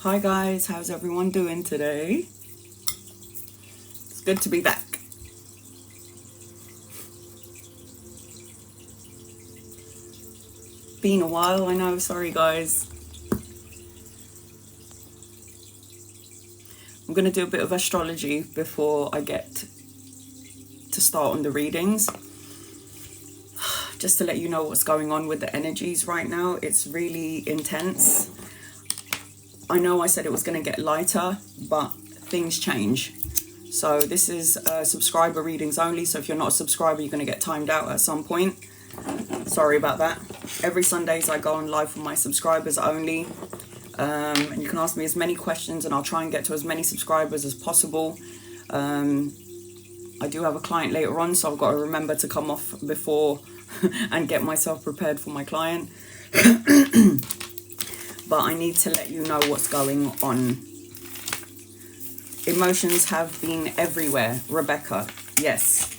Hi guys, how's everyone doing today? It's good to be back. Been a while, I know, sorry guys. I'm going to do a bit of astrology before I get to start on the readings. Just to let you know what's going on with the energies right now. It's really intense. I know I said it was going to get lighter, but things change. So this is subscriber readings only. So if you're not a subscriber, you're going to get timed out at some point. Sorry about that. Every Sundays I go on live for my subscribers only. And you can ask me as many questions and I'll try and get to as many subscribers as possible. I do have a client later on, so I've got to remember to come off before and get myself prepared for my client. But I need to let you know what's going on. Emotions have been everywhere, Rebecca. Yes.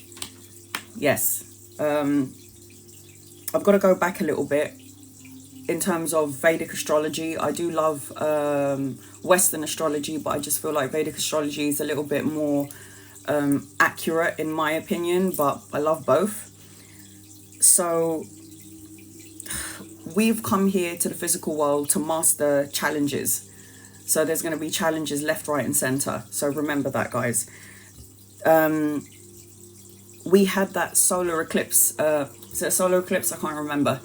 I've got to go back a little bit in terms of Vedic astrology. I do love Western astrology, but I just feel like Vedic astrology is a little bit more accurate in my opinion, but I love both. So we've come here to the physical world to master challenges. So there's going to be challenges left, right and center. So remember that, guys. We had that solar eclipse. Is it a solar eclipse? I can't remember.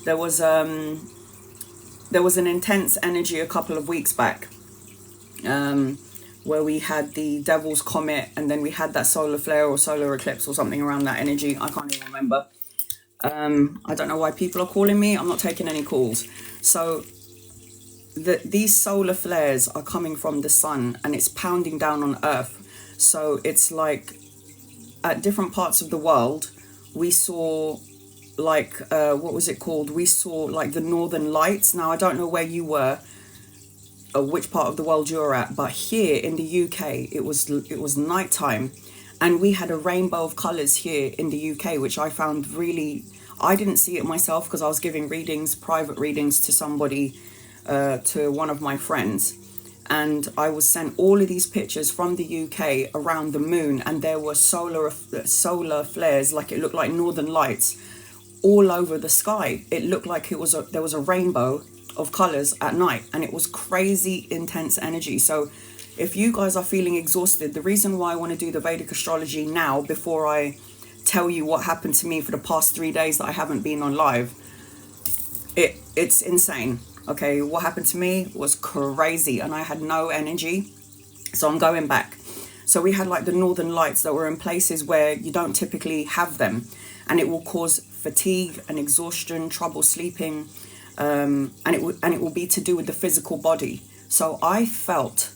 There was an intense energy a couple of weeks back where we had the Devil's Comet, and then we had that solar flare or solar eclipse or something around that energy. I can't even remember. I don't know why people are calling me. I'm not taking any calls. So these solar flares are coming from the sun and it's pounding down on Earth. So it's like at different parts of the world, we saw like, what was it called? We saw like the Northern Lights. Now, I don't know where you were, or which part of the world you're at, but here in the UK, it was nighttime. And we had a rainbow of colours here in the UK, which I found really... I didn't see it myself because I was giving readings, private readings to somebody, to one of my friends. And I was sent all of these pictures from the UK around the moon. And there were solar flares, like it looked like northern lights, all over the sky. It looked like there was a rainbow of colours at night. And it was crazy intense energy. So if you guys are feeling exhausted, the reason why I want to do the Vedic astrology now, before I tell you what happened to me for the past 3 days that I haven't been on live, it's insane. Okay, what happened to me was crazy and I had no energy. So I'm going back. So we had like the northern lights that were in places where you don't typically have them, and it will cause fatigue and exhaustion, trouble sleeping, and it will be to do with the physical body. So I felt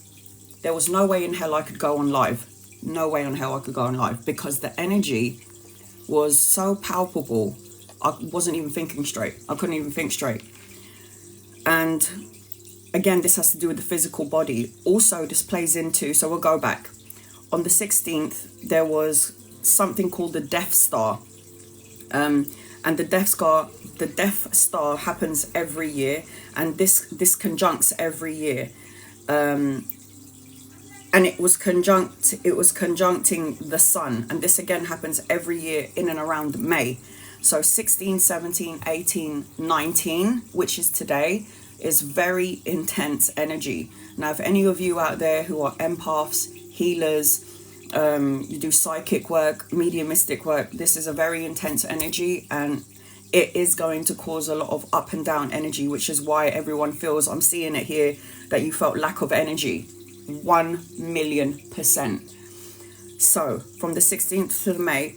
there was no way in hell I could go on live. No way in hell I could go on live because the energy was so palpable. I wasn't even thinking straight. I couldn't even think straight. And again, this has to do with the physical body. Also, this plays into, so we'll go back. On the 16th, there was something called the Death Star. And the Death Star happens every year. And this conjuncts every year. And it was conjuncting the sun. And this again happens every year in and around May. So 16, 17, 18, 19, which is today, is very intense energy. Now, if any of you out there who are empaths, healers, you do psychic work, mediumistic work, this is a very intense energy, and it is going to cause a lot of up and down energy, which is why everyone feels, I'm seeing it here, that you felt lack of energy. 1,000,000%. So from the 16th of May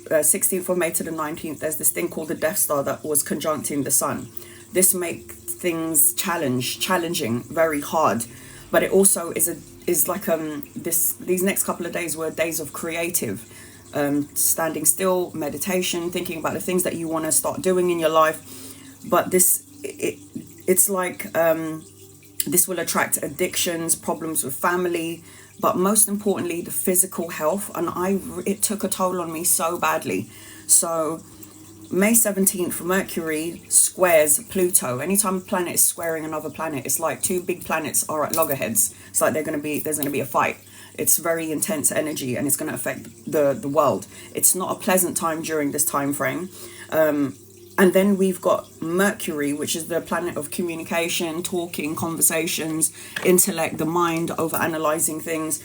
to the 19th, there's this thing called the Death Star that was conjuncting the sun. This makes things challenging, very hard, but it also is like these next couple of days were days of creative, standing still, meditation, thinking about the things that you want to start doing in your life. But it's like this will attract addictions, problems with family, but most importantly, the physical health. And it took a toll on me so badly. So May 17th, Mercury squares Pluto, anytime a planet is squaring another planet, it's like two big planets are at loggerheads. It's like there's going to be a fight. It's very intense energy, and it's going to affect the world. It's not a pleasant time during this time frame. And then we've got Mercury, which is the planet of communication, talking, conversations, intellect, the mind, over analyzing things.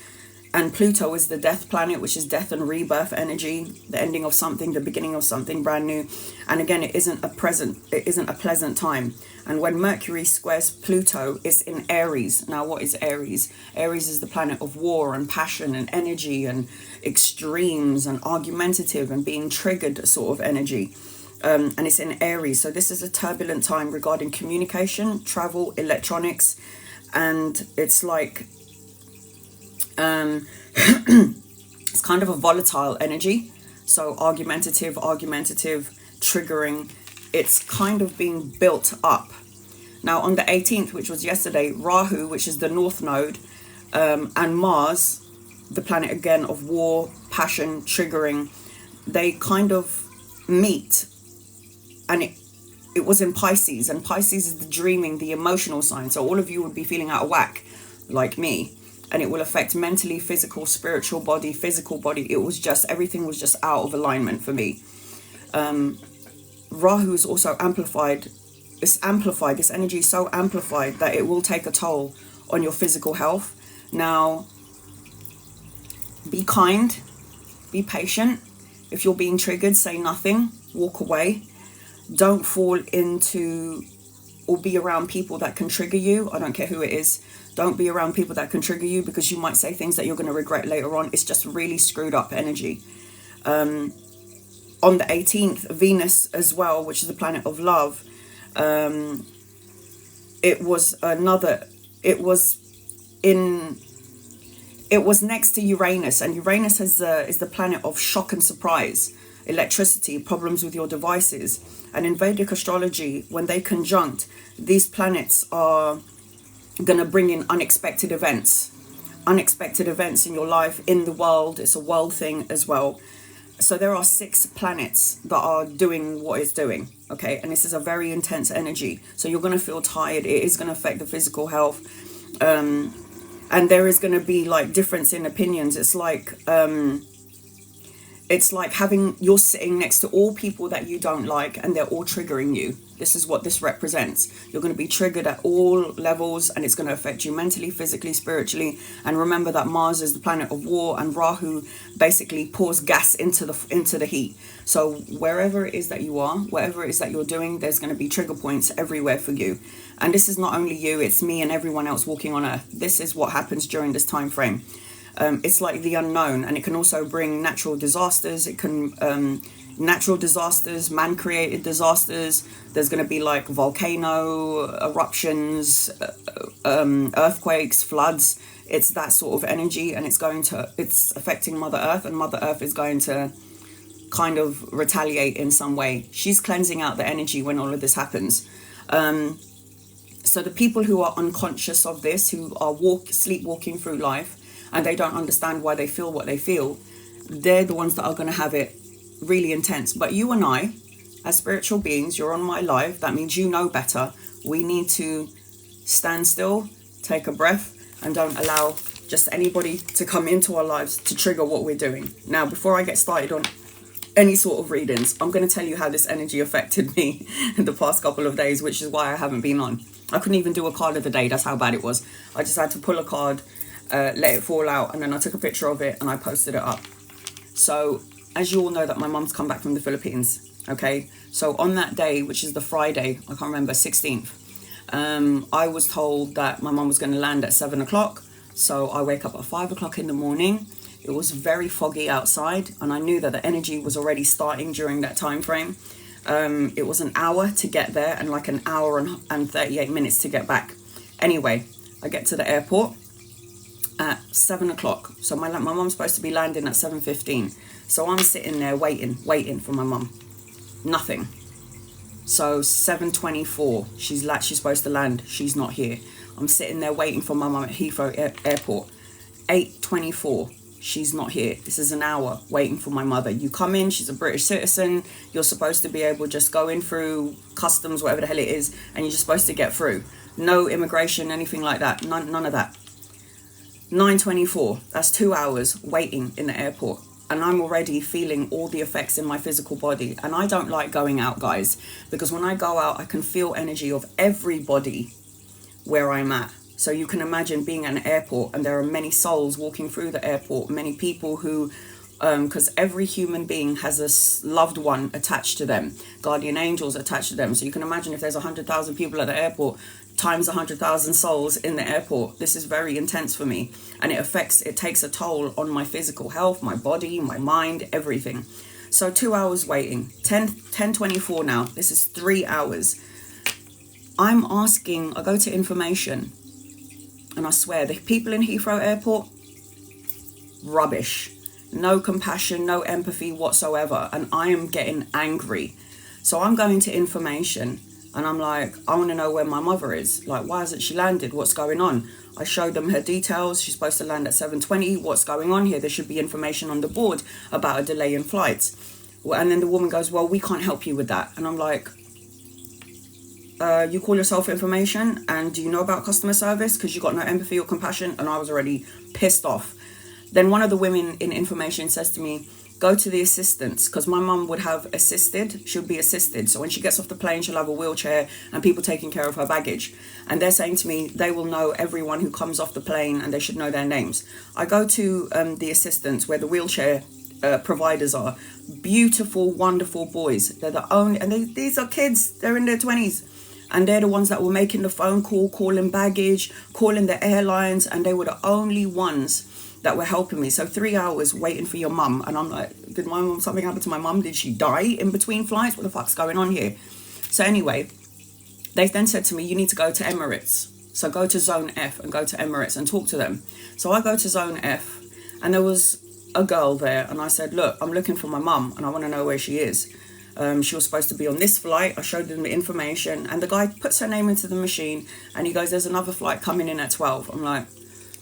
And Pluto is the death planet, which is death and rebirth energy, the ending of something, the beginning of something brand new. And again, it isn't a pleasant time. And when Mercury squares Pluto, it's in Aries. Now, what is Aries? Aries is the planet of war and passion and energy and extremes and argumentative and being triggered sort of energy. And it's in Aries. So this is a turbulent time regarding communication, travel, electronics. And it's like... it's kind of a volatile energy, so argumentative, triggering. It's kind of being built up. Now on the 18th, which was yesterday, Rahu, which is the north node, and Mars, the planet again of war, passion, triggering, they kind of meet. And it was in Pisces, and Pisces is the dreaming, the emotional sign. So all of you would be feeling out of whack like me. And it will affect mentally, physical, spiritual body, physical body. It was just, everything was just out of alignment for me. Rahu is also amplified. It's amplified. This energy is so amplified that it will take a toll on your physical health. Now, be kind, be patient. If you're being triggered, say nothing, walk away. Don't fall into or be around people that can trigger you. I don't care who it is. Don't be around people that can trigger you, because you might say things that you're going to regret later on. It's just really screwed up energy. On the 18th, Venus as well, which is the planet of love. It was next to Uranus, and Uranus is the planet of shock and surprise, electricity, problems with your devices. And in Vedic astrology, when they conjunct, these planets are going to bring in unexpected events in your life, in the world. It's a world thing as well. So there are 6 planets that are doing what it's doing, okay? And this is a very intense energy. So you're going to feel tired. It is going to affect the physical health. And there is going to be like difference in opinions. It's like you're sitting next to all people that you don't like, and they're all triggering you. This is what this represents. You're going to be triggered at all levels, and it's going to affect you mentally, physically, spiritually. And remember that Mars is the planet of war, and Rahu basically pours gas into the heat. So wherever it is that you are, whatever it is that you're doing, there's going to be trigger points everywhere for you. And this is not only you, it's me and everyone else walking on Earth. This is what happens during this time frame. It's like the unknown, and it can also bring natural disasters. It can natural disasters, man-created disasters. There's going to be like volcano eruptions, earthquakes, floods. It's that sort of energy, and it's affecting Mother Earth, and Mother Earth is going to kind of retaliate in some way. She's cleansing out the energy when all of this happens. So the people who are unconscious of this, who are sleepwalking through life, and they don't understand why they feel what they feel, they're the ones that are going to have it really intense. But you and I, as spiritual beings, you're on my live. That means you know better. We need to stand still, take a breath, and don't allow just anybody to come into our lives to trigger what we're doing. Now, before I get started on any sort of readings, I'm going to tell you how this energy affected me in the past couple of days, which is why I haven't been on. I couldn't even do a card of the day. That's how bad it was. I just had to pull a card, let it fall out, and then I took a picture of it and I posted it up. So as you all know, that my mum's come back from the Philippines, okay? So on that day, which is the Friday, I can't remember, 16th, I was told that my mum was going to land at 7 o'clock. So I wake up at 5 o'clock in the morning. It was very foggy outside, and I knew that the energy was already starting during that time frame. It was an hour to get there and like an hour and 38 minutes to get back. Anyway, I get to the airport at 7 o'clock. So my mum's supposed to be landing at 7:15. So I'm sitting there waiting for my mum. Nothing. So 7:24, she's supposed to land. She's not here. I'm sitting there waiting for my mum at Heathrow Airport. 8:24, she's not here. This is an hour waiting for my mother. You come in, she's a British citizen. You're supposed to be able to just go in through customs, whatever the hell it is, and you're just supposed to get through. No immigration, anything like that. None of that. 9:24. That's 2 hours waiting in the airport. And I'm already feeling all the effects in my physical body. And I don't like going out, guys, because when I go out, I can feel energy of everybody where I'm at. So you can imagine being at an airport and there are many souls walking through the airport, many people who, because every human being has a loved one attached to them, guardian angels attached to them. So you can imagine if there's 100,000 people at the airport, times 100,000 souls in the airport. This is very intense for me, and it takes a toll on my physical health, my body, my mind, everything. So 2 hours waiting, 10:24 now. This is 3 hours. I go to information, and I swear the people in Heathrow Airport, rubbish. No compassion, no empathy whatsoever, and I am getting angry. So I'm going to information, and I'm like, I want to know where my mother is. Like, why hasn't she landed? What's going on? I showed them her details. She's supposed to land at 7:20. What's going on here? There should be information on the board about a delay in flights. And then the woman goes, well, we can't help you with that. And I'm like, you call yourself information, and do you know about customer service? Because you got no empathy or compassion. And I was already pissed off. Then one of the women in information says to me, go to the assistants, because my mum would have assisted. She'll be assisted. So when she gets off the plane, she'll have a wheelchair and people taking care of her baggage. And they're saying to me, they will know everyone who comes off the plane and they should know their names. I go to the assistants where the wheelchair providers are. Beautiful, wonderful boys. They're the only, and these are kids. They're in their 20s. And they're the ones that were making the phone call, calling baggage, calling the airlines. And they were the only ones that were helping me. So 3 hours waiting for your mum. And I'm like, did my mum, something happen to my mum? Did she die in between flights? What the fuck's going on here? So anyway, they then said to me, you need to go to Emirates. So go to Zone F and go to Emirates and talk to them. So I go to Zone F, and there was a girl there. And I said, look, I'm looking for my mum and I want to know where she is. She was supposed to be on this flight. I showed them the information, and the guy puts her name into the machine and he goes, there's another flight coming in at 12. I'm like,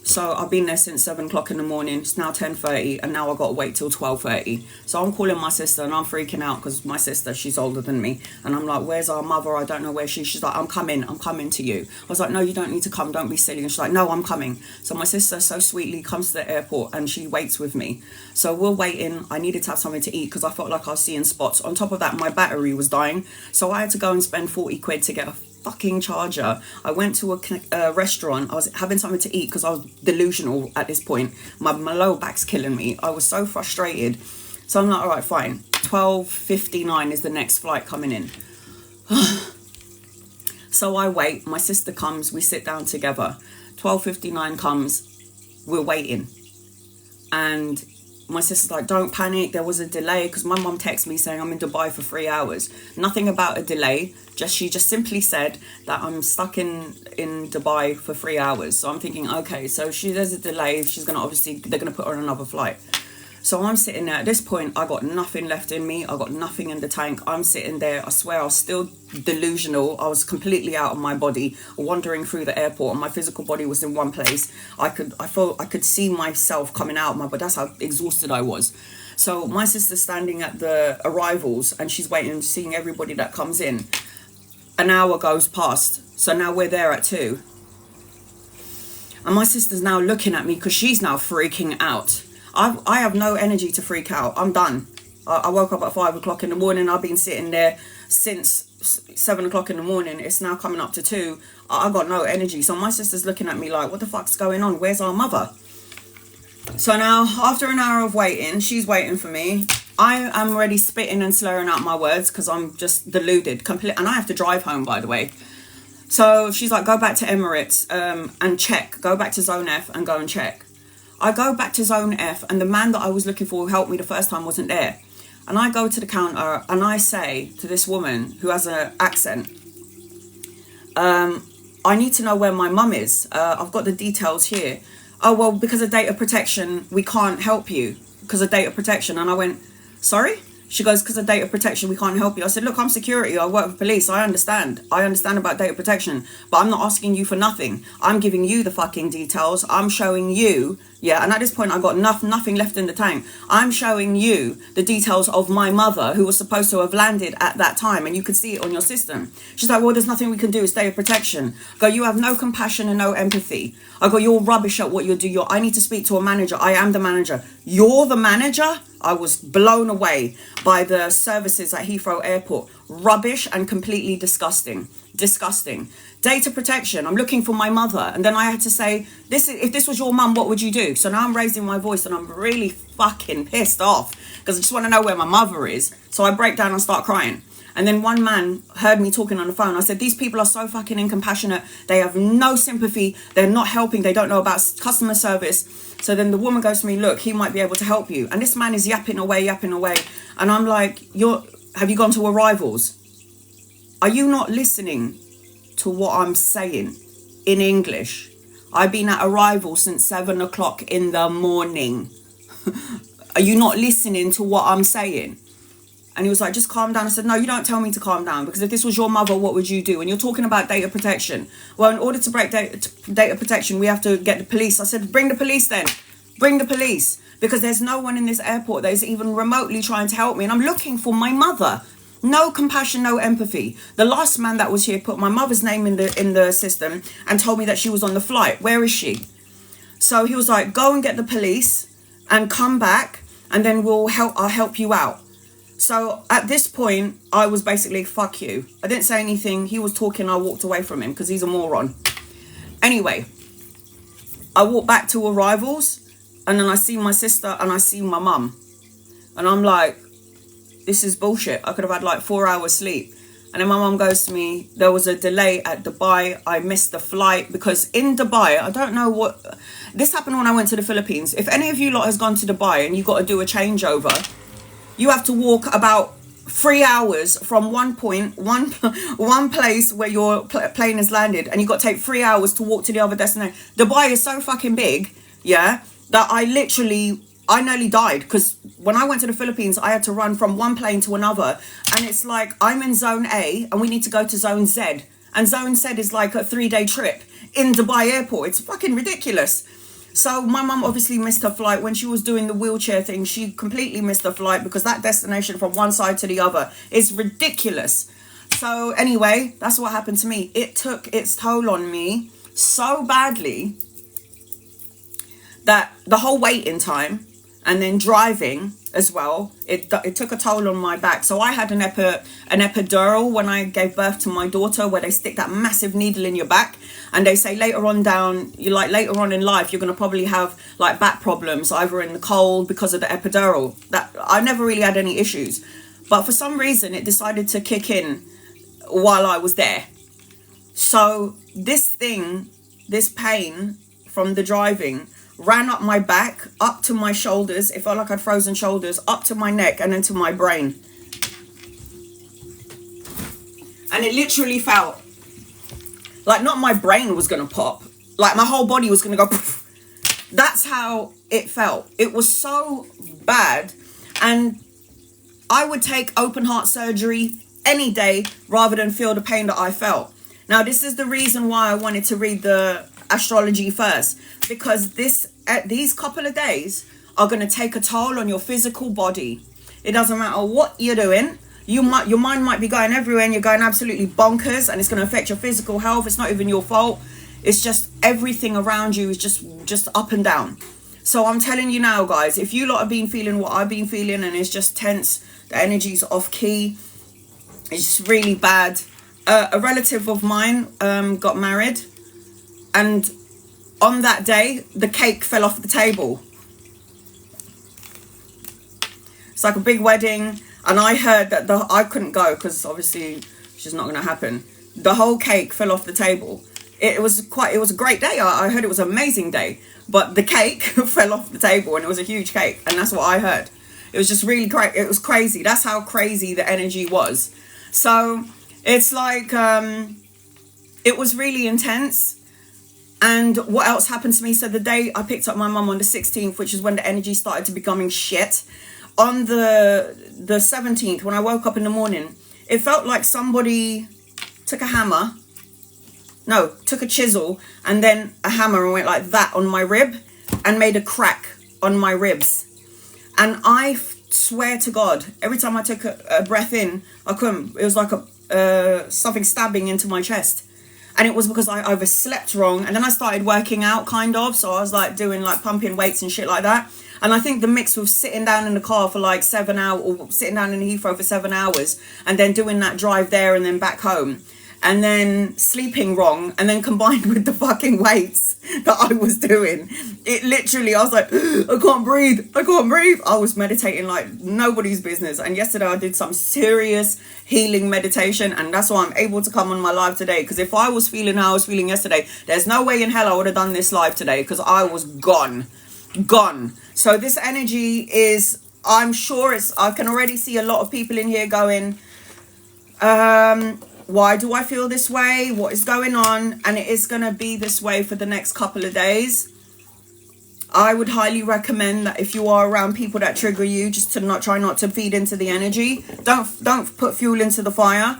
so I've been there since 7 o'clock in the morning. It's now 10:30, and now I've got to wait till 12:30. So I'm calling my sister, and I'm freaking out because my sister, she's older than me. And I'm like, where's our mother? I don't know where she is. She's like, I'm coming to you. I was like, no, you don't need to come. Don't be silly. And she's like, no, I'm coming. So my sister so sweetly comes to the airport and she waits with me. So we're waiting. I needed to have something to eat because I felt like I was seeing spots. On top of that, my battery was dying. So I had to go and spend 40 quid to get a fucking charger. I went to a restaurant. I was having something to eat because I was delusional at this point. My lower back's killing me. I was so frustrated. So I'm like, all right, fine. 12:59 is the next flight coming in. So I wait. My sister comes. We sit down together. 12:59 comes. We're waiting. And my sister's like, don't panic. There was a delay, because my mum texted me saying I'm in Dubai for 3 hours. Nothing about a delay. She just simply said that I'm stuck in Dubai for 3 hours. So I'm thinking, okay, so there's a delay. She's going to they're going to put her on another flight. So I'm sitting there. At this point, I got nothing left in me. I got nothing in the tank. I'm sitting there. I swear I was still delusional. I was completely out of my body, wandering through the airport, and my physical body was in one place. I felt I could see myself coming out of my body. That's how exhausted I was. So my sister's standing at the arrivals, and she's waiting, seeing everybody that comes in. An hour goes past. So now we're there at 2. And my sister's now looking at me because she's now freaking out. I have no energy to freak out. I'm done. I woke up at 5 o'clock in the morning. I've been sitting there since 7 o'clock in the morning. It's now coming up to 2. I got no energy. So my sister's looking at me like, what the fuck's going on? Where's our mother? So now, after an hour of waiting, she's waiting for me. I am already spitting and slurring out my words because I'm just deluded. And I have to drive home, by the way. So she's like, go back to Emirates and check. Go back to Zone F and go and check. I go back to Zone F, and the man that I was looking for who helped me the first time wasn't there. And I go to the counter and I say to this woman who has an accent, I need to know where my mum is. I've got the details here. Oh, well, because of data protection, we can't help you because of data protection. And I went, sorry? She goes, because of data protection, we can't help you. I said, look, I'm security. I work with police. I understand about data protection, but I'm not asking you for nothing. I'm giving you the fucking details. I'm showing you, yeah. And at this point, I got nothing left in the tank. I'm showing you the details of my mother, who was supposed to have landed at that time, and you could see it on your system. She's like, well, there's nothing we can do. It's data protection. I go, you have no compassion and no empathy. I go, you're rubbish at what you do. I need to speak to a manager. I am the manager. You're the manager? I was blown away by the services at Heathrow Airport. Rubbish and completely disgusting. Disgusting. Data protection. I'm looking for my mother. And then I had to say, if this was your mum, what would you do? So now I'm raising my voice and I'm really fucking pissed off because I just want to know where my mother is. So I break down and start crying. And then one man heard me talking on the phone. I said, these people are so fucking incompassionate. They have no sympathy. They're not helping. They don't know about customer service. So then the woman goes to me, look, he might be able to help you. And this man is yapping away. And I'm like, have you gone to arrivals? Are you not listening to what I'm saying in English? I've been at arrival since 7 o'clock in the morning. Are you not listening to what I'm saying? And he was like, just calm down. I said, no, you don't tell me to calm down, because if this was your mother, what would you do? And you're talking about data protection. Well, in order to break data protection, we have to get the police. I said, bring the police then. Bring the police. Because there's no one in this airport that is even remotely trying to help me. And I'm looking for my mother. No compassion, no empathy. The last man that was here put my mother's name in the system and told me that she was on the flight. Where is she? So he was like, go and get the police and come back, and then I'll help you out. So at this point, I was basically, fuck you. I didn't say anything. He was talking. I walked away from him because he's a moron. Anyway, I walked back to arrivals, and then I see my sister and I see my mum. And I'm like, this is bullshit. I could have had like 4 hours sleep. And then my mum goes to me, there was a delay at Dubai. I missed the flight because in Dubai, I don't know what... This happened when I went to the Philippines. If any of you lot has gone to Dubai and you got to do a changeover, you have to walk about 3 hours from one place where your plane has landed, and you got to take 3 hours to walk to the other destination. Dubai is so fucking big, yeah, that I nearly died, because when I went to the Philippines, I had to run from one plane to another, and it's like I'm in zone A and we need to go to zone Z, and zone Z is like a 3-day trip in Dubai airport. It's fucking ridiculous. So my mum obviously missed her flight. When she was doing the wheelchair thing, she completely missed her flight, because that destination from one side to the other is ridiculous. So anyway, that's what happened to me. It took its toll on me so badly that the whole waiting time and then driving as well, it took a toll on my back. So I had an epidural when I gave birth to my daughter, where they stick that massive needle in your back, and they say later on in life, you're going to probably have like back problems, either in the cold because of the epidural. That I never really had any issues, but for some reason it decided to kick in while I was there. So this pain from the driving ran up my back, up to my shoulders. It felt like I'd frozen shoulders, up to my neck, and then to my brain. And it literally felt like not my brain was going to pop, like my whole body was going to go poof. That's how it felt. It was so bad. And I would take open heart surgery any day rather than feel the pain that I felt. Now, this is the reason why I wanted to read the astrology first, because these couple of days are going to take a toll on your physical body. It doesn't matter what you're doing. Your mind might be going everywhere and you're going absolutely bonkers, and it's going to affect your physical health. It's not even your fault. It's just everything around you is just up and down. So I'm telling you now, guys, if you lot have been feeling what I've been feeling and it's just tense, the energy's off key, it's really bad. A relative of mine got married, and on that day, the cake fell off the table. It's like a big wedding, and I heard that I couldn't go because obviously it's just not going to happen. The whole cake fell off the table. It was a great day. I heard it was an amazing day, but the cake fell off the table, and it was a huge cake, and that's what I heard. It was just really great. It was crazy. That's how crazy the energy was. So it's like it was really intense. And what else happened to me? So the day I picked up my mum on the 16th, which is when the energy started to becoming shit, On the 17th, when I woke up in the morning, it felt like somebody took a chisel and then a hammer and went like that on my rib and made a crack on my ribs. And I swear to God, every time I took a breath in, I couldn't. It was like something stabbing into my chest. And it was because I overslept wrong. And then I started working out, kind of. So I was like doing like pumping weights and shit like that. And I think the mix with sitting down in the car for like 7 hours, or sitting down in Heathrow for 7 hours, and then doing that drive there and then back home, and then sleeping wrong, and then combined with the fucking weights that I was doing, it literally, I was like, I can't breathe. I was meditating like nobody's business. And yesterday I did some serious healing meditation, and that's why I'm able to come on my live today. Because if I was feeling how I was feeling yesterday, there's no way in hell I would have done this live today, because I was gone. So this energy is, I'm sure I can already see a lot of people in here going, why do I feel this way? What is going on? And it is going to be this way for the next couple of days. I would highly recommend that if you are around people that trigger you, just to try not to feed into the energy. Don't put fuel into the fire.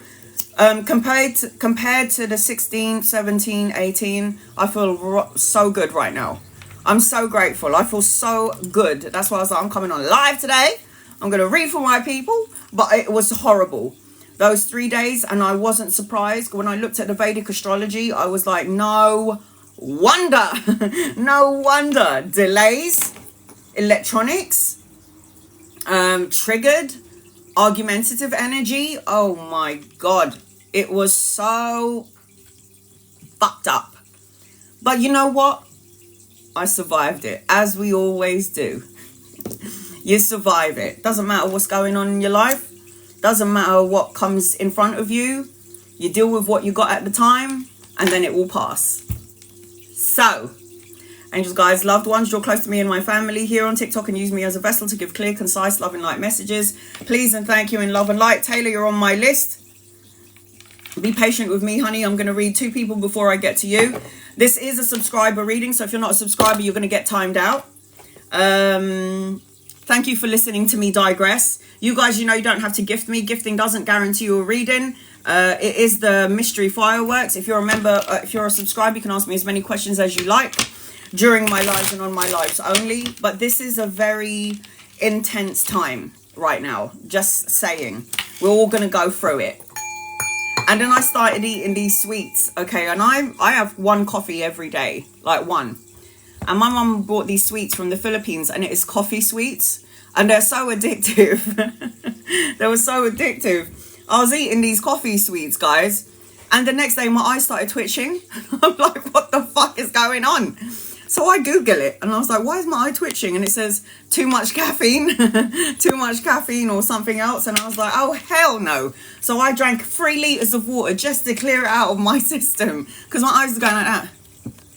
Compared to the 16, 17, 18, I feel so good right now. I'm so grateful. I feel so good. That's why I was like, I'm coming on live today. I'm going to read for my people. But it was horrible, those 3 days. And I wasn't surprised. When I looked at the Vedic astrology, I was like, no wonder. No wonder. Delays, electronics, triggered, argumentative energy. Oh my God. It was so fucked up. But you know what? I survived it, as we always do. You survive it. Doesn't matter what's going on in your life. Doesn't matter what comes in front of you. You deal with what you got at the time, and then it will pass. So, angels, guys, loved ones, draw close to me and my family here on TikTok and use me as a vessel to give clear, concise, love and light messages. Please and thank you in love and light. Taylor, you're on my list. Be patient with me, honey. I'm going to read 2 people before I get to you. This is a subscriber reading, so if you're not a subscriber, you're going to get timed out. Thank you for listening to me digress. You guys, you know you don't have to gift me. Gifting doesn't guarantee you a reading. It is the mystery fireworks. If you're a member, if you're a subscriber, you can ask me as many questions as you like during my lives and on my lives only. But this is a very intense time right now. Just saying. We're all going to go through it. And then I started eating these sweets, okay? And I have 1 coffee every day, like 1. And my mum brought these sweets from the Philippines, and it is coffee sweets. And they're so addictive. They were so addictive. I was eating these coffee sweets, guys. And the next day, my eyes started twitching. I'm like, what the fuck is going on? So I Google it, and I was like, why is my eye twitching? And it says, too much caffeine, too much caffeine or something else. And I was like, oh, hell no. So I drank 3 liters of water just to clear it out of my system, because my eyes are going like that.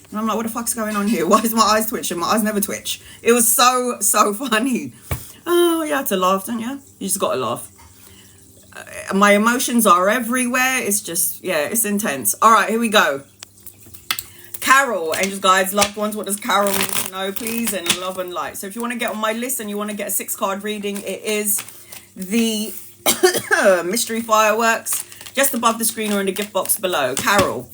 And I'm like, what the fuck's going on here? Why is my eyes twitching? My eyes never twitch. It was so funny. Oh, you had to laugh, don't you? You just got to laugh. My emotions are everywhere. It's just, yeah, it's intense. All right, here we go. Carol, angels, guides, loved ones, what does Carol need to know, please, and love and light. So if you want to get on my list and you want to get a 6-card reading, it is the mystery fireworks just above the screen or in the gift box below. Carol,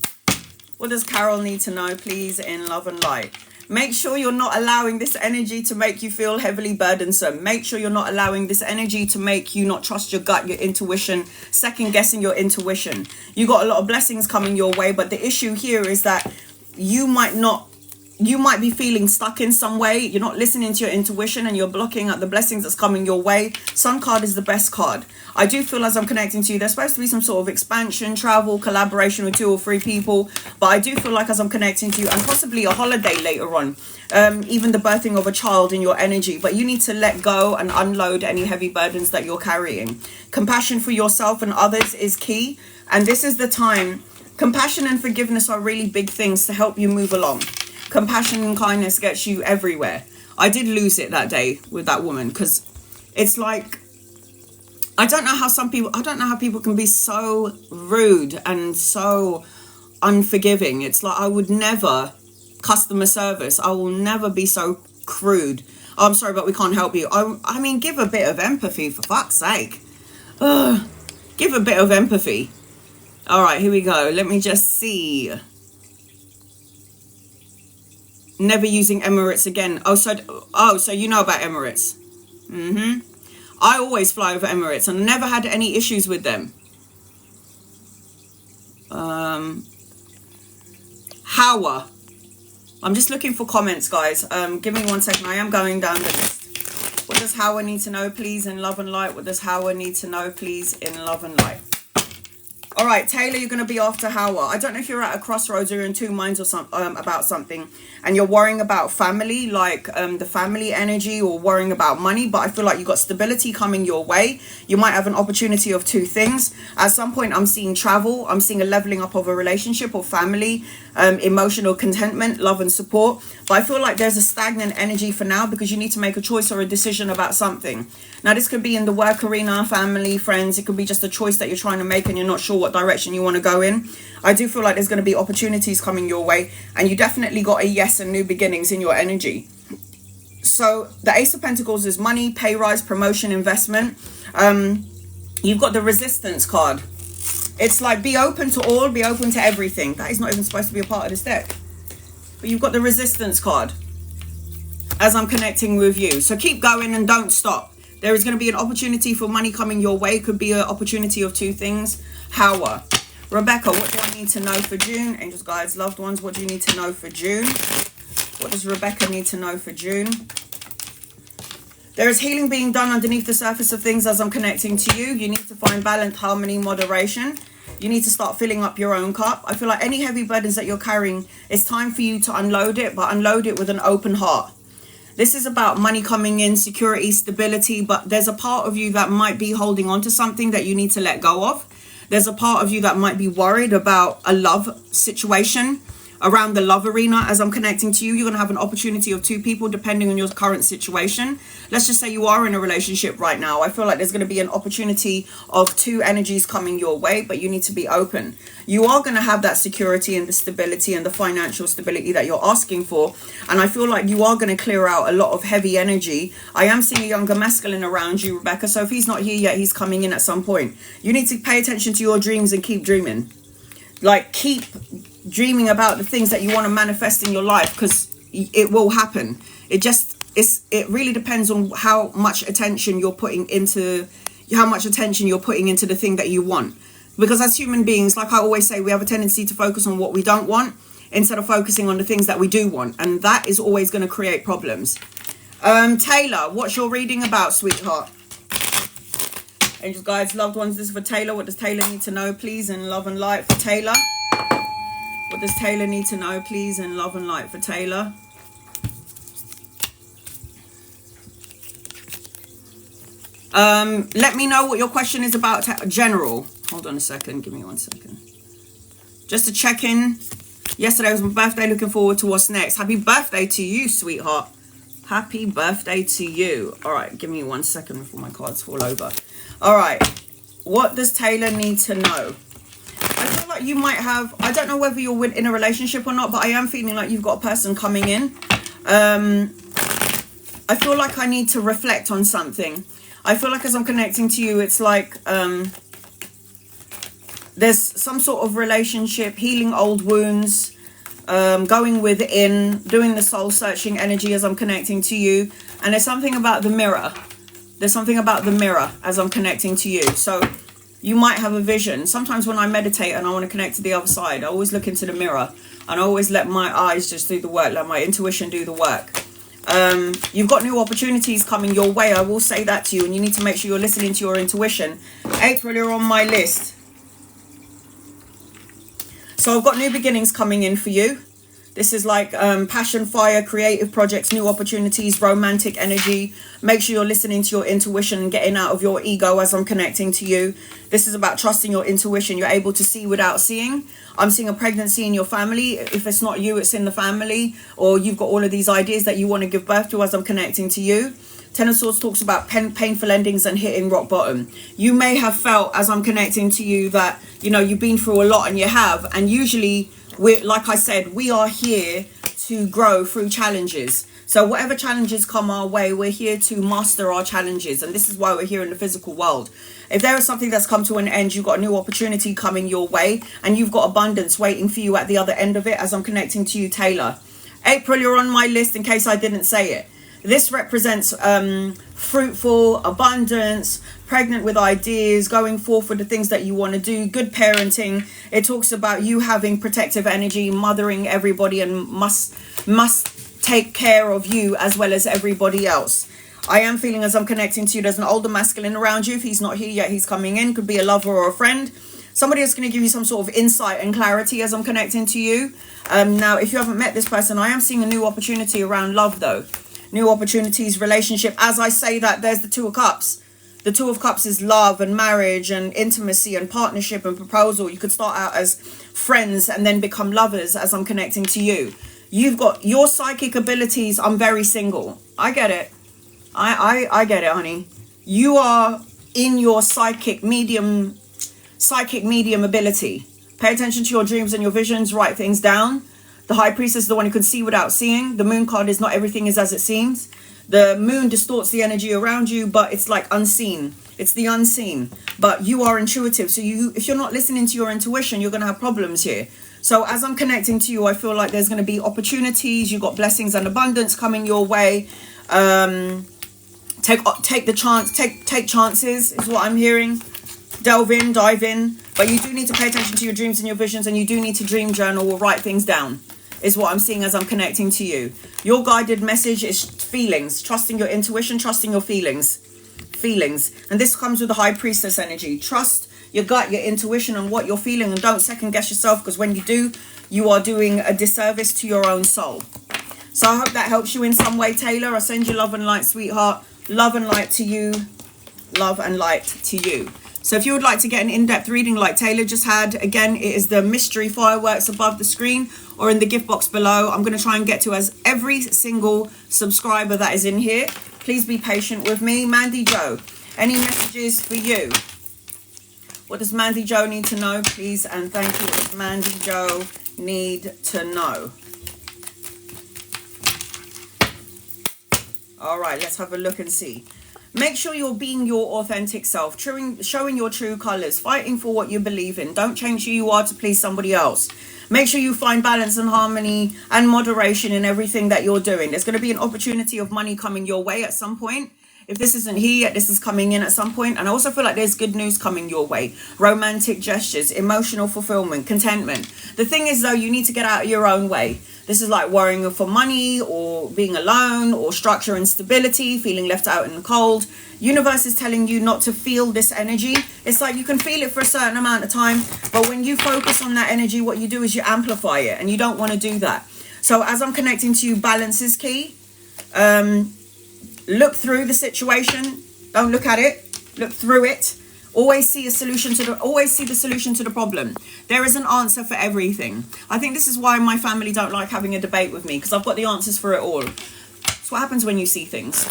what does Carol need to know, please, in love and light? Make sure you're not allowing this energy to make you feel heavily burdensome. Make sure you're not allowing this energy to make you not trust your gut, your intuition, second guessing your intuition. You got a lot of blessings coming your way, but the issue here is that you might be feeling stuck in some way. You're not listening to your intuition and you're blocking out the blessings that's coming your way. Sun card is the best card. I do feel as I'm connecting to you, there's supposed to be some sort of expansion, travel, collaboration with 2 or 3 people. But I do feel like as I'm connecting to you, and possibly a holiday later on, even the birthing of a child in your energy. But you need to let go and unload any heavy burdens that you're carrying. Compassion for yourself and others is key. And this is the time. Compassion and forgiveness are really big things to help you move along. Compassion and kindness gets you everywhere. I did lose it that day with that woman, because it's like, I don't know how people can be so rude and so unforgiving. It's like, I would never, customer service, I will never be so crude. Oh, I'm sorry, but we can't help you. I mean, give a bit of empathy, for fuck's sake. Give a bit of empathy. All right, here we go. Let me just see. Never using Emirates again. Oh, so you know about Emirates. I always fly over Emirates and never had any issues with them. Hawa. I'm just looking for comments, guys. Give me 1 second. I am going down the list. What does Hawa need to know, please, in love and light? What does Hawa need to know, please, in love and light? All right, Taylor, you're going to be after Hawa. I don't know if you're at a crossroads or you're in two minds or about something, and you're worrying about family, like the family energy, or worrying about money, but I feel like you got stability coming your way. You might have an opportunity of two things. At some point, I'm seeing travel. I'm seeing a leveling up of a relationship or family, emotional contentment, love and support. But I feel like there's a stagnant energy for now because you need to make a choice or a decision about something. Now, this could be in the work arena, family, friends. It could be just a choice that you're trying to make and you're not sure what direction you want to go in. I do feel like there's going to be opportunities coming your way, and you definitely got a yes and new beginnings in your energy. So the Ace of Pentacles is money, pay rise, promotion, investment. You've got the Resistance card. It's like be open to all, be open to everything. That is not even supposed to be a part of this deck. But you've got the Resistance card as I'm connecting with you. So keep going and don't stop. There is going to be an opportunity for money coming your way. Could be an opportunity of two things. Hawa. Rebecca, what do I need to know for June? Angels, guides, loved ones, what do you need to know for June? What does Rebecca need to know for June? There is healing being done underneath the surface of things as I'm connecting to you. You need to find balance, harmony, moderation. You need to start filling up your own cup. I feel like any heavy burdens that you're carrying, it's time for you to unload it, but unload it with an open heart. This is about money coming in, security, stability, but there's a part of you that might be holding on to something that you need to let go of. There's a part of you that might be worried about a love situation around the love arena. As I'm connecting to you, you're going to have an opportunity of two people depending on your current situation. Let's just say you are in a relationship right now. I feel like there's going to be an opportunity of two energies coming your way, but you need to be open. You are going to have that security and the stability and the financial stability that you're asking for. And I feel like you are going to clear out a lot of heavy energy. I am seeing a younger masculine around you, Rebecca. So if he's not here yet, he's coming in at some point. You need to pay attention to your dreams and keep dreaming. Like, keep dreaming about the things that you want to manifest in your life, because it will happen. It really depends on how much attention you're putting into the thing that you want. Because as human beings, like I always say, we have a tendency to focus on what we don't want instead of focusing on the things that we do want, and that is always going to create problems. Taylor, what's your reading about, sweetheart? Angels, guides, loved ones, this is for Taylor. What does Taylor need to know, please, in love and light for Taylor? What does Taylor need to know, please, in love and light for Taylor? Let me know what your question is about, general. Hold on a second. Give me 1 second. Just to check in. Yesterday was my birthday. Looking forward to what's next. Happy birthday to you, sweetheart. Happy birthday to you. All right, give me 1 second before my cards fall over. All right. What does Taylor need to know? I feel like you might have, I don't know whether you're in a relationship or not, but I am feeling like you've got a person coming in. I feel like I need to reflect on something. I feel like as I'm connecting to you, it's like there's some sort of relationship, healing old wounds, going within, doing the soul searching energy as I'm connecting to you. And there's something about the mirror. There's something about the mirror as I'm connecting to you. So you might have a vision. Sometimes when I meditate and I want to connect to the other side, I always look into the mirror and I always let my eyes just do the work, let my intuition do the work. You've got new opportunities coming your way. I will say that to you, and you need to make sure you're listening to your intuition. April, you're on my list. So I've got new beginnings coming in for you. This is like passion, fire, creative projects, new opportunities, romantic energy. Make sure you're listening to your intuition and getting out of your ego as I'm connecting to you. This is about trusting your intuition. You're able to see without seeing. I'm seeing a pregnancy in your family. If it's not you, it's in the family. Or you've got all of these ideas that you want to give birth to as I'm connecting to you. Ten of Swords talks about painful endings and hitting rock bottom. You may have felt, as I'm connecting to you, that, you know, you've been through a lot, and you have. And usually, like I said, we are here to grow through challenges. So whatever challenges come our way, we're here to master our challenges. And this is why we're here in the physical world. If there is something that's come to an end, you've got a new opportunity coming your way, and you've got abundance waiting for you at the other end of it, as I'm connecting to you, Taylor. April, you're on my list in case I didn't say it. This represents fruitful, abundance, pregnant with ideas, going forth with the things that you want to do, good parenting. It talks about you having protective energy, mothering everybody, and must take care of you as well as everybody else. I am feeling, as I'm connecting to you, there's an older masculine around you. If he's not here yet, he's coming in. Could be a lover or a friend. Somebody is going to give you some sort of insight and clarity as I'm connecting to you. Now, if you haven't met this person, I am seeing a new opportunity around love, though. New opportunities, relationship. As I say that, there's the Two of Cups. The Two of Cups is love and marriage and intimacy and partnership and proposal. You could start out as friends and then become lovers, as I'm connecting to you. You've got your psychic abilities. I'm very single. I get it. I get it, honey. You are in your psychic medium ability. Pay attention to your dreams and your visions. Write things down. The High Priestess is the one who can see without seeing. The Moon card is not everything is as it seems. The Moon distorts the energy around you, but it's like unseen. It's the unseen. But you are intuitive. So if you're not listening to your intuition, you're going to have problems here. So as I'm connecting to you, I feel like there's going to be opportunities. You've got blessings and abundance coming your way. Take the chance. Take chances is what I'm hearing. Delve in, dive in. But you do need to pay attention to your dreams and your visions, and you do need to dream journal or write things down, is what I'm seeing as I'm connecting to you. Your guided message is feelings. Trusting your intuition, trusting your feelings. And this comes with the High Priestess energy. Trust your gut, your intuition, and what you're feeling, and don't second guess yourself, because when you do, you are doing a disservice to your own soul. So I hope that helps you in some way, Taylor. I send you love and light, sweetheart. Love and light to you. Love and light to you. So if you would like to get an in-depth reading like Taylor just had, again, it is the mystery fireworks above the screen or in the gift box below. I'm going to try and get to as every single subscriber that is in here. Please be patient with me. Mandy Joe, any messages for you? What does Mandy Joe need to know, please? And thank you. What does Mandy Joe need to know? All right, let's have a look and see. Make sure you're being your authentic self, showing your true colors, fighting for what you believe in. Don't change who you are to please somebody else. Make sure you find balance and harmony and moderation in everything that you're doing. There's going to be an opportunity of money coming your way at some point. If this isn't here yet, this is coming in at some point. And I also feel like there's good news coming your way. Romantic gestures, emotional fulfillment, contentment. The thing is, though, you need to get out of your own way. This is like worrying for money or being alone or structure and stability, feeling left out in the cold. Universe is telling you not to feel this energy. It's like you can feel it for a certain amount of time, but when you focus on that energy, what you do is you amplify it, and you don't want to do that. So as I'm connecting to you, balance is key. Look through the situation. Don't look at it. Look through it. Always see a solution to the solution to the problem. There is an answer for everything. I think this is why my family don't like having a debate with me, because I've got the answers for it all. It's what happens when you see things.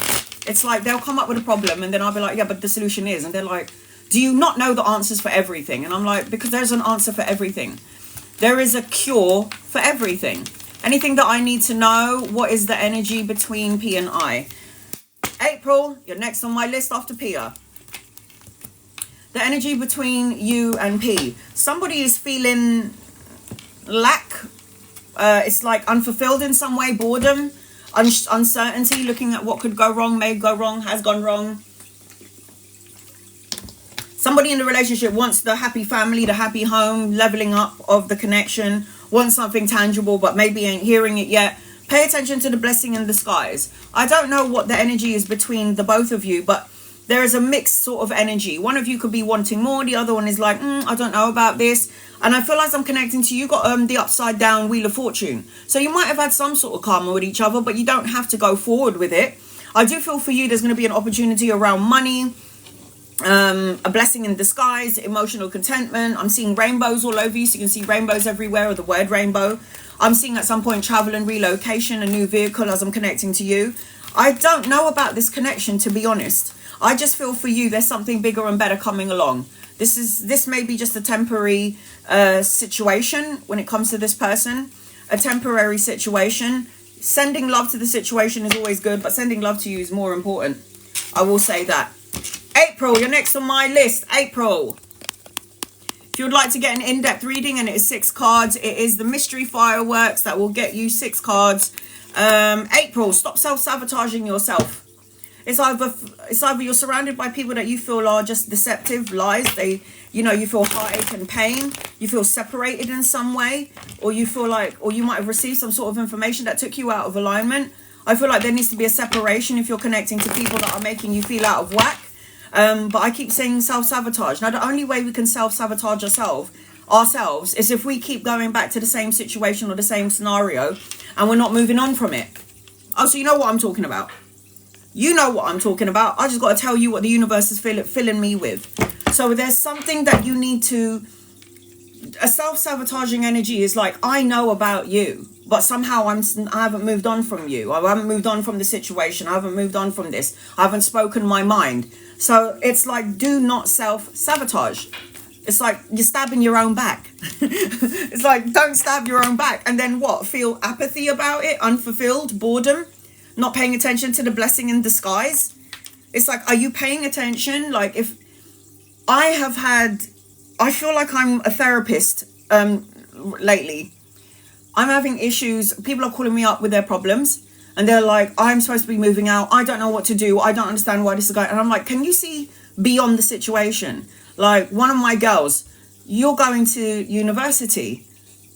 It's like they'll come up with a problem, and then I'll be like, yeah, but the solution is, and they're like, do you not know the answers for everything? And I'm like, because there's an answer for everything. There is a cure for everything. Anything that I need to know, what is the energy between P and I? April, you're next on my list after Pia. The energy between you and P. Somebody is feeling lack. It's like unfulfilled in some way. Boredom, uncertainty, looking at what could go wrong, may go wrong, has gone wrong. Somebody in the relationship wants the happy family, the happy home, leveling up of the connection, wants something tangible, but maybe ain't hearing it yet. Pay attention to the blessing in disguise. I don't know what the energy is between the both of you, but there is a mixed sort of energy. One of you could be wanting more. The other one is like, I don't know about this. And I feel like I'm connecting to you. Got the upside down Wheel of Fortune. So you might have had some sort of karma with each other, but you don't have to go forward with it. I do feel for you there's going to be an opportunity around money. A blessing in disguise, emotional contentment. I'm seeing rainbows all over you, so you can see rainbows everywhere, or the word rainbow. I'm seeing at some point travel and relocation, a new vehicle as I'm connecting to you. I don't know about this connection, to be honest. I just feel for you there's something bigger and better coming along. This may be just a temporary situation when it comes to this person. A temporary situation. Sending love to the situation is always good, but sending love to you is more important. I will say that. April, you're next on my list. April. If you would like to get an in-depth reading, and it is 6 cards, it is the mystery fireworks that will get you 6 cards. April, stop self-sabotaging yourself. It's either you're surrounded by people that you feel are just deceptive, lies. You feel heartache and pain. You feel separated in some way, or you feel like, or you might have received some sort of information that took you out of alignment. I feel like there needs to be a separation if you're connecting to people that are making you feel out of whack. But I keep saying self-sabotage. Now, the only way we can self-sabotage ourselves is if we keep going back to the same situation or the same scenario and we're not moving on from it. Oh, so you know what I'm talking about. You know what I'm talking about. I just got to tell you what the universe is filling me with. So there's something that you need to... A self-sabotaging energy is like, I know about you, but somehow I haven't moved on from you. I haven't moved on from the situation. I haven't moved on from this. I haven't spoken my mind. So it's like, do not self-sabotage. It's like you're stabbing your own back. It's like, don't stab your own back. And then what? Feel apathy about it, unfulfilled, boredom, not paying attention to the blessing in disguise. It's like, are you paying attention? Like, if I feel like I'm a therapist lately. I'm having issues. People are calling me up with their problems. And they're like, I'm supposed to be moving out. I don't know what to do. I don't understand why this is going. And I'm like, can you see beyond the situation? Like, one of my girls, you're going to university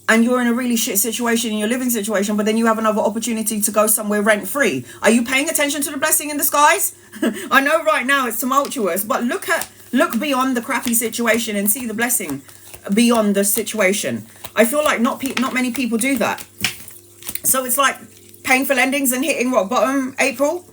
and you're in a really shit situation in your living situation, but then you have another opportunity to go somewhere rent-free. Are you paying attention to the blessing in disguise? I know right now it's tumultuous, but look beyond the crappy situation and see the blessing beyond the situation. I feel like not many people do that. So it's like painful endings and hitting rock bottom, April.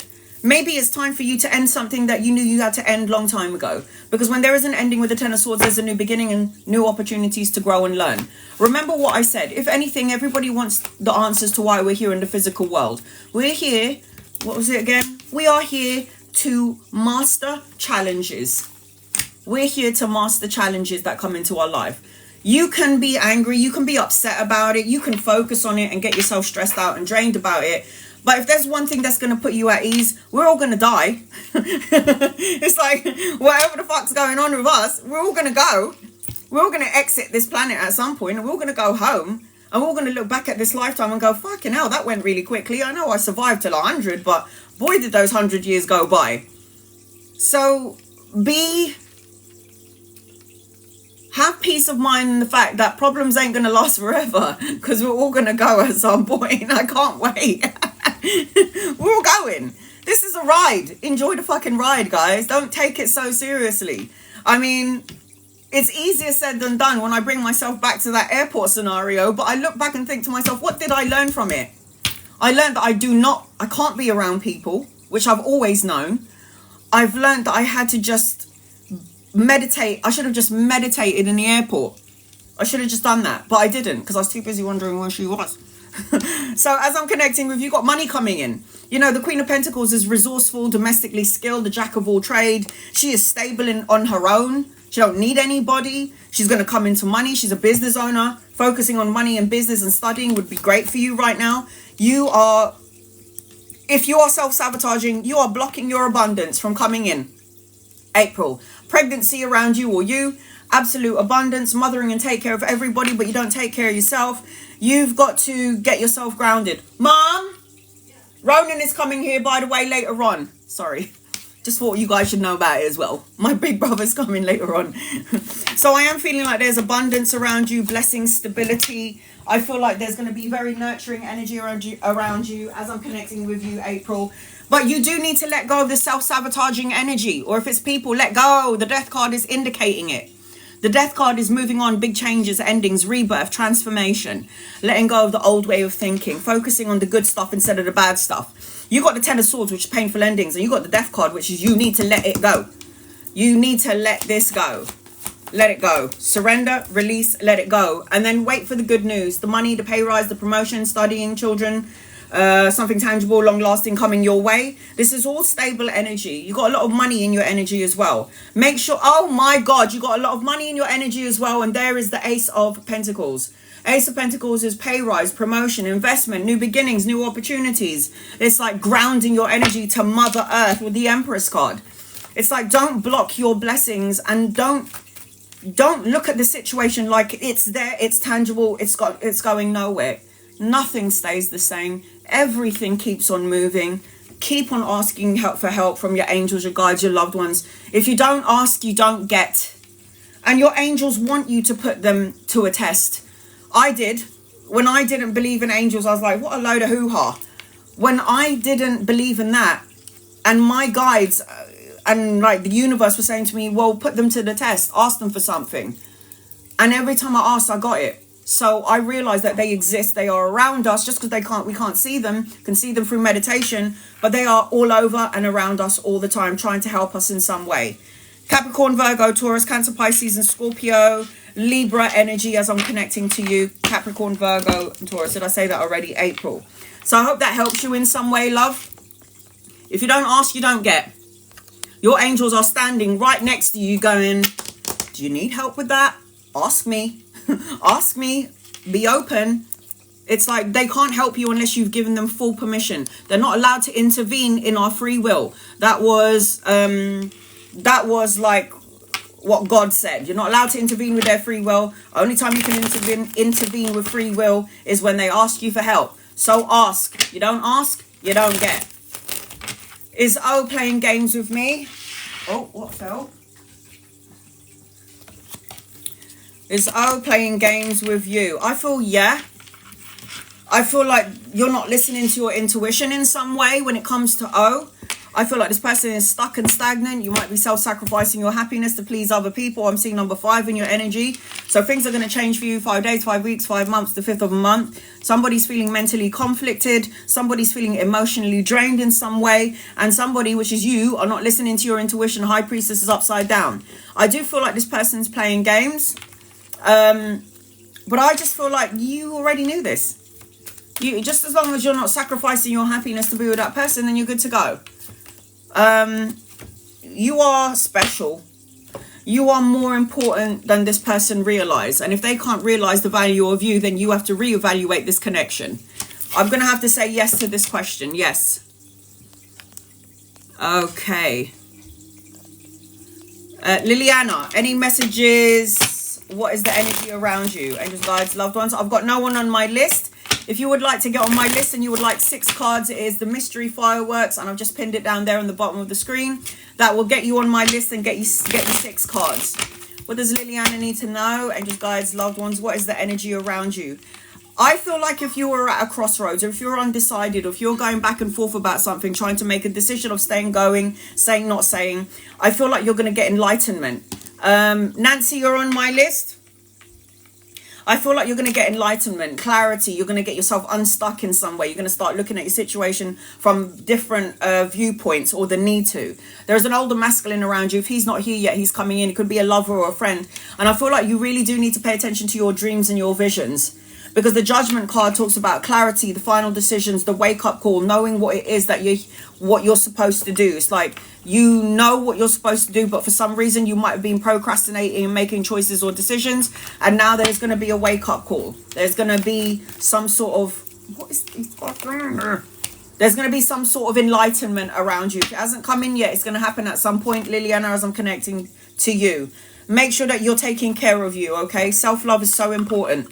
Maybe it's time for you to end something that you knew you had to end long time ago. Because when there is an ending with the Ten of Swords, there's a new beginning and new opportunities to grow and learn. Remember what I said. If anything, everybody wants the answers to why we're here in the physical world. We're here, what was it again? We are here to master challenges. We're here to master challenges that come into our life. You can be angry, you can be upset about it, you can focus on it and get yourself stressed out and drained about it. But if there's one thing that's going to put you at ease, we're all going to die. It's like, whatever the fuck's going on with us, we're all going to go. We're all going to exit this planet at some point and we're all going to go home. And we're all going to look back at this lifetime and go, fucking hell, that went really quickly. I know I survived till 100, but boy, did those 100 years go by. So have peace of mind in the fact that problems ain't going to last forever because we're all going to go at some point. I can't wait. We're all going. This is a ride. Enjoy the fucking ride, guys. Don't take it so seriously. I mean, it's easier said than done when I bring myself back to that airport scenario, but I look back and think to myself, what did I learn from it? I learned that I can't be around people, which I've always known. I've learned that I had to just meditate. I should have just meditated in the airport. I should have just done that, but I didn't because I was too busy wondering where she was. So as I'm connecting with you, got money coming in. You know, the Queen of Pentacles is resourceful, domestically skilled, the jack of all trade. She is stable on her own. She don't need anybody. She's going to come into money. She's a business owner. Focusing on money and business and studying would be great for you right now. If you are self-sabotaging, you are blocking your abundance from coming in. April, pregnancy around you or you, absolute abundance, mothering and take care of everybody, but you don't take care of yourself. You've got to get yourself grounded. Mom, Ronan is coming here, by the way, later on. Sorry, just thought you guys should know about it as well. My big brother's coming later on. So I am feeling like there's abundance around you, blessings, stability. I feel like there's going to be very nurturing energy around you as I'm connecting with you, April. But you do need to let go of the self-sabotaging energy. Or if it's people, let go. The Death card is indicating it. The Death card is moving on, big changes, endings, rebirth, transformation. Letting go of the old way of thinking. Focusing on the good stuff instead of the bad stuff. You got the Ten of Swords, which is painful endings. And you got the Death card, which is you need to let it go. You need to let this go. Let it go. Surrender, release, let it go. And then wait for the good news. The money, the pay rise, the promotion, studying, children, something tangible, long lasting coming your way. This is all stable energy. You got a lot of money in your energy as well. Make sure, oh my God, you got a lot of money in your energy as well. And there is the Ace of Pentacles. Ace of Pentacles is pay rise, promotion, investment, new beginnings, new opportunities. It's like grounding your energy to Mother Earth with the Empress card. It's like, don't block your blessings, and don't look at the situation like it's there, it's tangible, it's going nowhere. Nothing stays the same. Everything keeps on moving. Keep on asking for help from your angels, your guides, your loved ones. If you don't ask, you don't get. And your angels want you to put them to a test. I did. When I didn't believe in angels, I was like, what a load of hoo-ha. When I didn't believe in that, and my guides and like the universe was saying to me, well, put them to the test, ask them for something. And every time I asked, I got it. So I realized that they exist. They are around us. Just because we can't see them, can see them through meditation, but they are all over and around us all the time, trying to help us in some way. Capricorn, Virgo, Taurus, Cancer, Pisces, and Scorpio. Libra energy as I'm connecting to you. Capricorn, Virgo, and Taurus. Did I say that already? April. So I hope that helps you in some way, love. If you don't ask, you don't get. Your angels are standing right next to you going, do you need help with that? Ask me. Ask me. Be open. It's like they can't help you unless you've given them full permission. They're not allowed to intervene in our free will. That was like what God said. You're not allowed to intervene with their free will. Only time you can intervene with free will is when they ask you for help. So ask. You don't ask, you don't get. Is O playing games with me? Oh, what fell? Is O playing games with you? I feel, yeah. I feel like you're not listening to your intuition in some way when it comes to O. I feel like this person is stuck and stagnant. You might be self-sacrificing your happiness to please other people. I'm seeing number 5 in your energy. So things are going to change for you. 5 days, 5 weeks, 5 months, the 5th of a month. Somebody's feeling mentally conflicted. Somebody's feeling emotionally drained in some way. And somebody, which is you, are not listening to your intuition. High Priestess is upside down. I do feel like this person's playing games. But I just feel like you already knew this. You, just as long as you're not sacrificing your happiness to be with that person, then you're good to go. You are special. You are more important than this person realize. And if they can't realize the value of you, then you have to reevaluate this connection. I'm going to have to say yes to this question. Yes. Okay. Liliana, any messages? What is the energy around you? Angels, guides, loved ones. I've got no one on my list. If you would like to get on my list and you would like 6 cards, it is the mystery fireworks, and I've just pinned it down there on the bottom of the screen. That will get you on my list and get you 6 cards. What does Liliana need to know? Angels, guides, loved ones, what is the energy around you? I feel like if you were at a crossroads, or if you're undecided, or if you're going back and forth about something, trying to make a decision of staying, going, saying, not saying, I feel like you're going to get enlightenment. Nancy, you're on my list. I feel like you're going to get enlightenment, clarity. You're going to get yourself unstuck in some way. You're going to start looking at your situation from different viewpoints, or the need to. There's an older masculine around you. If he's not here yet, he's coming in. It could be a lover or a friend. And I feel like you really do need to pay attention to your dreams and your visions. Because the Judgment card talks about clarity, the final decisions, the wake-up call, knowing what it is that what you're supposed to do. It's like you know what you're supposed to do, but for some reason you might have been procrastinating and making choices or decisions. And now there's going to be a wake-up call. There's going to be some sort of... There's going to be some sort of enlightenment around you. If it hasn't come in yet, it's going to happen at some point, Liliana, as I'm connecting to you. Make sure that you're taking care of you, okay? Self-love is so important.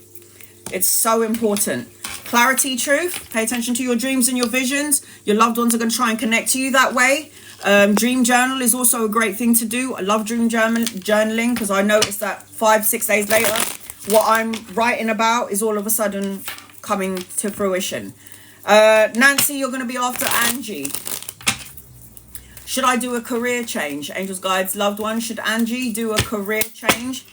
It's so important. Clarity, truth. Pay attention to your dreams and your visions. Your loved ones are going to try and connect to you that way. Dream journal is also a great thing to do. I love dream journaling because I notice that 5-6 days later, what I'm writing about is all of a sudden coming to fruition. Nancy, you're going to be after Angie. Should I do a career change? Angels, guides, loved ones. Should Angie do a career change?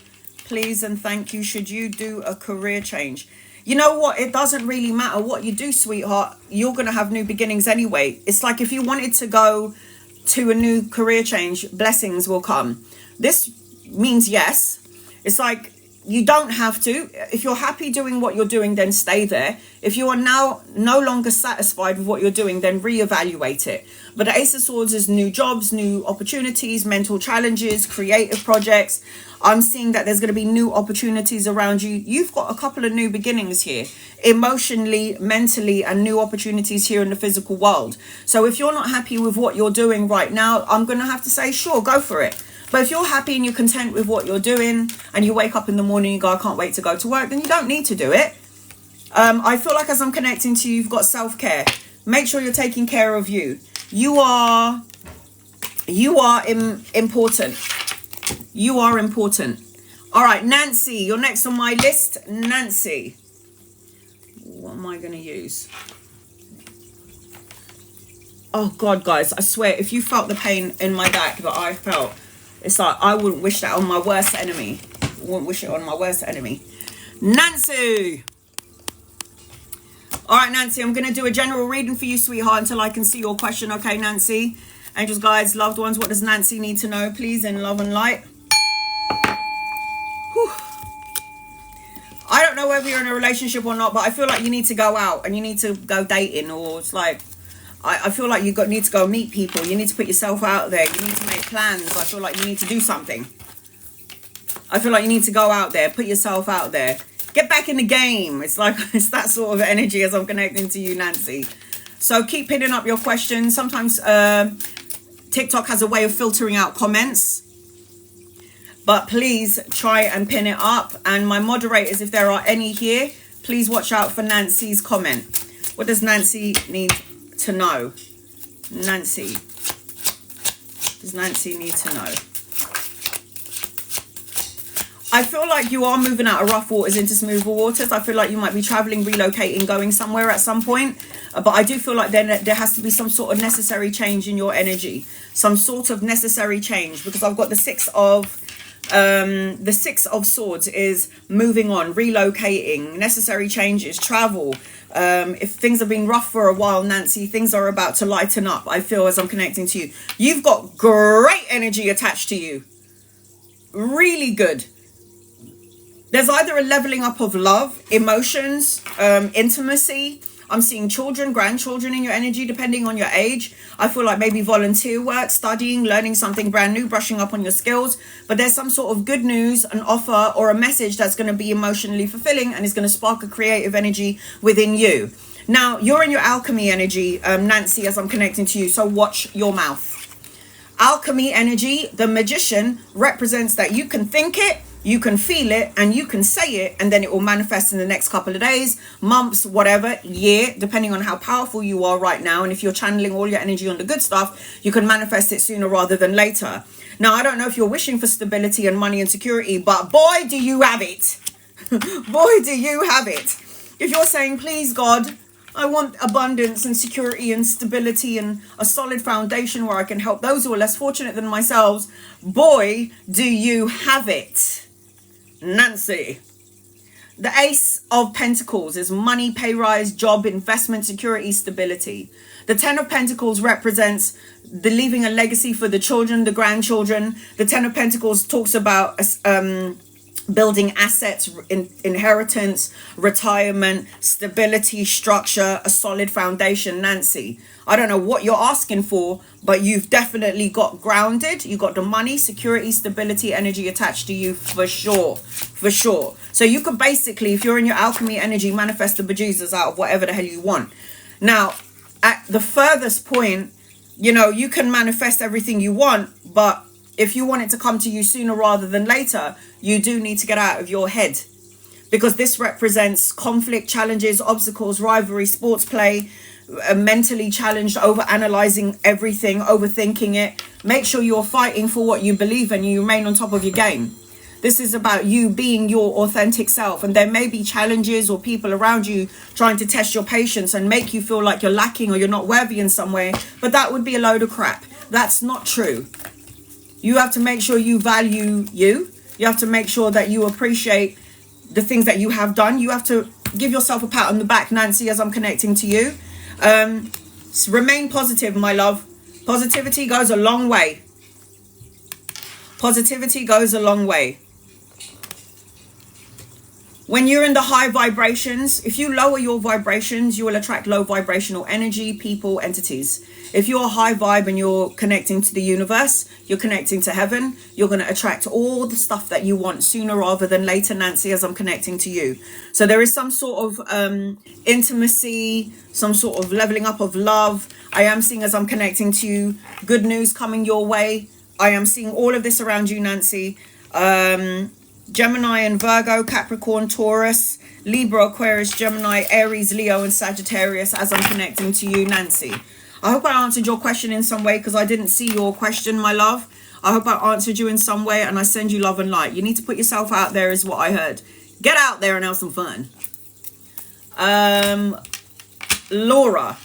Please and thank you. Should you do a career change? You know what? It doesn't really matter what you do, sweetheart. You're going to have new beginnings anyway. It's like if you wanted to go to a new career change, blessings will come. This means yes. It's like You don't have to. If you're happy doing what you're doing, then stay there. If you are now no longer satisfied with what you're doing, then reevaluate it. But the Ace of Swords is new jobs, new opportunities, mental challenges, creative projects. I'm seeing that there's going to be new opportunities around you. You've got a couple of new beginnings here, emotionally, mentally, and new opportunities here in the physical world. So if you're not happy with what you're doing right now, I'm going to have to say, sure, go for it. But if you're happy and you're content with what you're doing and you wake up in the morning and you go, I can't wait to go to work, then you don't need to do it. I feel like as I'm connecting to you, you've got self-care. Make sure you're taking care of you. You are important. You are important. All right, Nancy, you're next on my list. Nancy. What am I going to use? Oh, God, guys, I swear, if you felt the pain in my back that I felt, it's like I wouldn't wish that on my worst enemy. I wouldn't wish it on my worst enemy. Nancy. All right, Nancy, I'm going to do a general reading for you, sweetheart, until I can see your question. Okay, Nancy? Angels, guides, loved ones, what does Nancy need to know, please, in love and light? Whew. I don't know whether you're in a relationship or not, but I feel like you need to go out and you need to go dating, or it's like, I feel like you need to go meet people. You need to put yourself out there. You need to make plans. I feel like you need to do something. I feel like you need to go out there, put yourself out there. Get back in the game. It's like, it's that sort of energy as I'm connecting to you, Nancy. So keep pinning up your questions. Sometimes TikTok has a way of filtering out comments. But please try and pin it up. And my moderators, if there are any here, please watch out for Nancy's comment. What does Nancy need to know? Nancy. Does Nancy need to know? I feel like you are moving out of rough waters into smoother waters. I feel like you might be traveling, relocating, going somewhere at some point. But I do feel like there has to be some sort of necessary change in your energy. Some sort of necessary change. Because I've got the Six of Swords is moving on, relocating, necessary changes, travel. If things have been rough for a while, Nancy, things are about to lighten up. I feel as I'm connecting to you. You've got great energy attached to you. Really good. There's either a leveling up of love, emotions, intimacy. I'm seeing children, grandchildren in your energy, depending on your age. I feel like maybe volunteer work, studying, learning something brand new, brushing up on your skills. But there's some sort of good news, an offer, or a message that's going to be emotionally fulfilling and is going to spark a creative energy within you. Now, you're in your alchemy energy, Nancy, as I'm connecting to you. So watch your mouth. Alchemy energy, the magician, represents that you can think it, you can feel it, and you can say it, and then it will manifest in the next couple of days, months, whatever, year, depending on how powerful you are right now. And if you're channeling all your energy on the good stuff, you can manifest it sooner rather than later. Now, I don't know if you're wishing for stability and money and security, but boy, do you have it. Boy, do you have it. If you're saying, please, God, I want abundance and security and stability and a solid foundation where I can help those who are less fortunate than myself, boy, do you have it. Nancy. The Ace of Pentacles is money, pay rise, job, investment, security, stability. The Ten of Pentacles represents the leaving a legacy for the children, the grandchildren. The Ten of Pentacles talks about building assets, inheritance, retirement, stability, structure, a solid foundation. Nancy, I don't know what you're asking for, but you've definitely got grounded. You got the money, security, stability, energy attached to you for sure. For sure. So you could basically, if you're in your alchemy energy, manifest the bejesus out of whatever the hell you want. Now, at the furthest point, you know, you can manifest everything you want, but if you want it to come to you sooner rather than later, you do need to get out of your head, because this represents conflict, challenges, obstacles, rivalry, sports play, mentally challenged, over analyzing everything, overthinking it. Make sure you're fighting for what you believe and you remain on top of your game. This is about you being your authentic self, and there may be challenges or people around you trying to test your patience and make you feel like you're lacking or you're not worthy in some way, but that would be a load of crap. That's not true. You have to make sure you value you. You have to make sure that you appreciate the things that you have done. You have to give yourself a pat on the back, Nancy, as I'm connecting to you. So remain positive, my love. Positivity goes a long way. Positivity goes a long way. When you're in the high vibrations, if you lower your vibrations, you will attract low vibrational energy, people, entities. If you're high vibe and you're connecting to the universe, you're connecting to heaven, you're going to attract all the stuff that you want sooner rather than later, Nancy, as I'm connecting to you. So there is some sort of intimacy, some sort of leveling up of love. I am seeing, as I'm connecting to you, good news coming your way. I am seeing all of this around you, Nancy. Gemini and Virgo, Capricorn, Taurus, Libra, Aquarius, Gemini, Aries, Leo, and Sagittarius as I'm connecting to you, Nancy. I hope I answered your question in some way, because I didn't see your question, my love. I hope I answered you in some way, and I send you love and light. You need to put yourself out there is what I heard. Get out there and have some fun. Laura.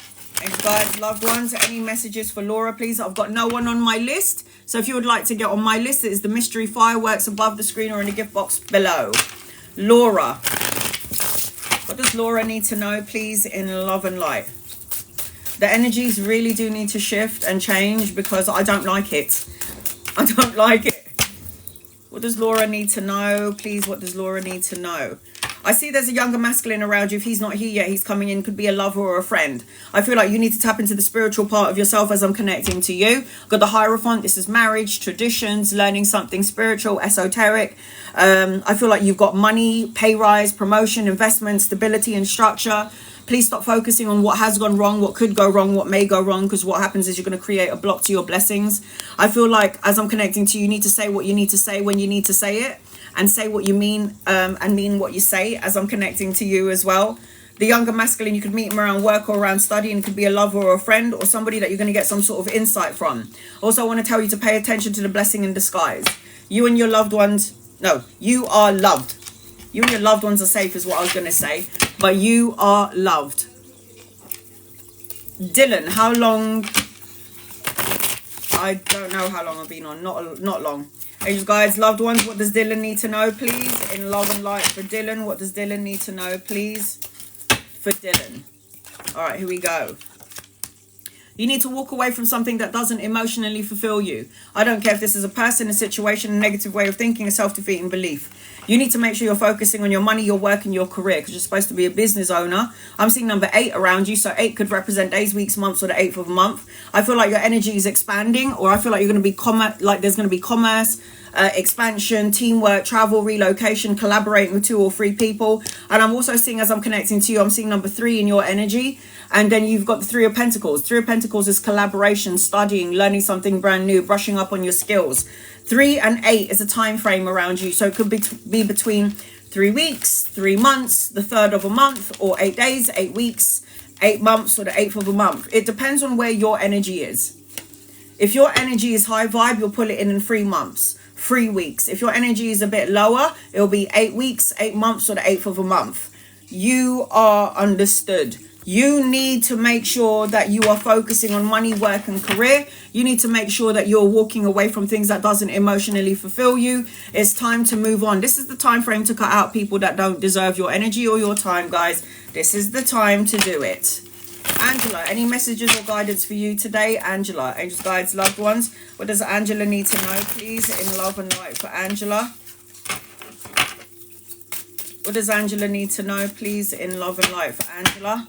And guys, loved ones, any messages for Laura, please? I've got no one on my list. So if you would like to get on my list, it is the mystery fireworks above the screen or in the gift box below. Laura. What does Laura need to know, please, in love and light? The energies really do need to shift and change, because I don't like it. I don't like it. What does Laura need to know, please? What does Laura need to know? I see there's a younger masculine around you. If he's not here yet, he's coming in. Could be a lover or a friend. I feel like you need to tap into the spiritual part of yourself as I'm connecting to you. Got the Hierophant. This is marriage, traditions, learning something spiritual, esoteric. I feel like you've got money, pay rise, promotion, investment, stability, and structure. Please stop focusing on what has gone wrong, what could go wrong, what may go wrong, because what happens is you're going to create a block to your blessings. I feel like as I'm connecting to you, you need to say what you need to say when you need to say it. And say what you mean, and mean what you say, as I'm connecting to you as well. The younger masculine, you could meet him around work or around study, and it could be a lover or a friend or somebody that you're going to get some sort of insight from. Also, I want to tell you to pay attention to the blessing in disguise. You and your loved ones, no, you are loved. You and your loved ones are safe is what I was going to say, but you are loved. Dylan, how long? I don't know how long I've been on, not long. Angels, guides, loved ones, what does Dylan need to know, please? In love and light for Dylan, what does Dylan need to know, please? For Dylan. All right, here we go. You need to walk away from something that doesn't emotionally fulfill you. I don't care if this is a person, a situation, a negative way of thinking, a self-defeating belief. You need to make sure you're focusing on your money, your work, and your career, because you're supposed to be a business owner. I'm seeing number 8 around you, so 8 could represent days, weeks, months, or the 8th of a month. I feel like your energy is expanding, or I feel like you're going to be there's going to be commerce, expansion, teamwork, travel, relocation, collaborating with 2 or 3 people. And I'm also seeing, as I'm connecting to you, I'm seeing number 3 in your energy. And then you've got the 3 of Pentacles. 3 of Pentacles is collaboration, studying, learning something brand new, brushing up on your skills. 3 and 8 is a time frame around you. So it could be between 3 weeks, 3 months, the 3rd of a month, or 8 days, 8 weeks, 8 months, or the 8th of a month. It depends on where your energy is. If your energy is high vibe, you'll pull it in 3 months, 3 weeks. If your energy is a bit lower, it'll be 8 weeks, 8 months, or the 8th of a month. You are understood. You need to make sure that you are focusing on money, work, and career. You need to make sure that you're walking away from things that doesn't emotionally fulfill you. It's time to move on. This is the time frame to cut out people that don't deserve your energy or your time, guys. This is the time to do it. Angela, any messages or guidance for you today? Angela, angels, guides, loved ones. What does Angela need to know, please, in love and light for Angela? What does Angela need to know, please, in love and light for Angela?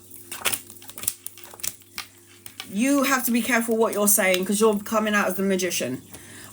You have to be careful what you're saying, because you're coming out as the magician.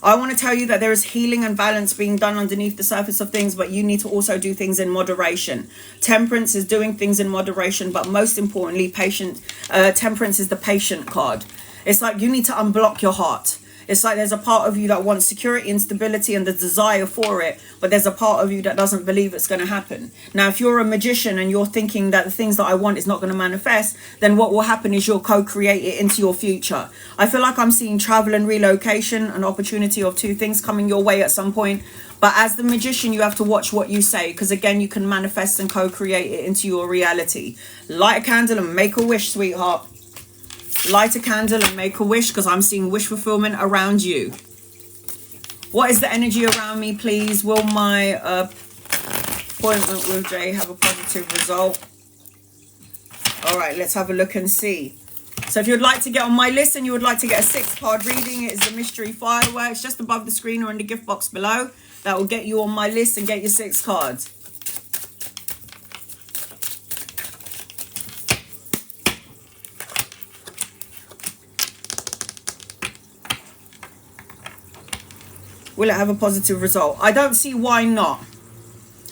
I want to tell you that there is healing and balance being done underneath the surface of things, but you need to also do things in moderation. Temperance is doing things in moderation, but most importantly, temperance is the patient card. It's like you need to unblock your heart. It's like there's a part of you that wants security and stability and the desire for it, but there's a part of you that doesn't believe it's going to happen. Now, if you're a magician and you're thinking that the things that I want is not going to manifest, then what will happen is you'll co-create it into your future. I feel like I'm seeing travel and relocation, an opportunity of 2 things coming your way at some point. But as the magician, you have to watch what you say, because again, you can manifest and co-create it into your reality. Light a candle and make a wish, sweetheart. Light a candle and make a wish, because I'm seeing wish fulfillment around you. What is the energy around me, please? Will my appointment with Jay have a positive result? All right, let's have a look and see. So if you'd like to get on my list and you would like to get a 6-card reading, it is the mystery fireworks just above the screen or in the gift box below. That will get you on my list and get your 6 cards. Will it have a positive result? I don't see why not.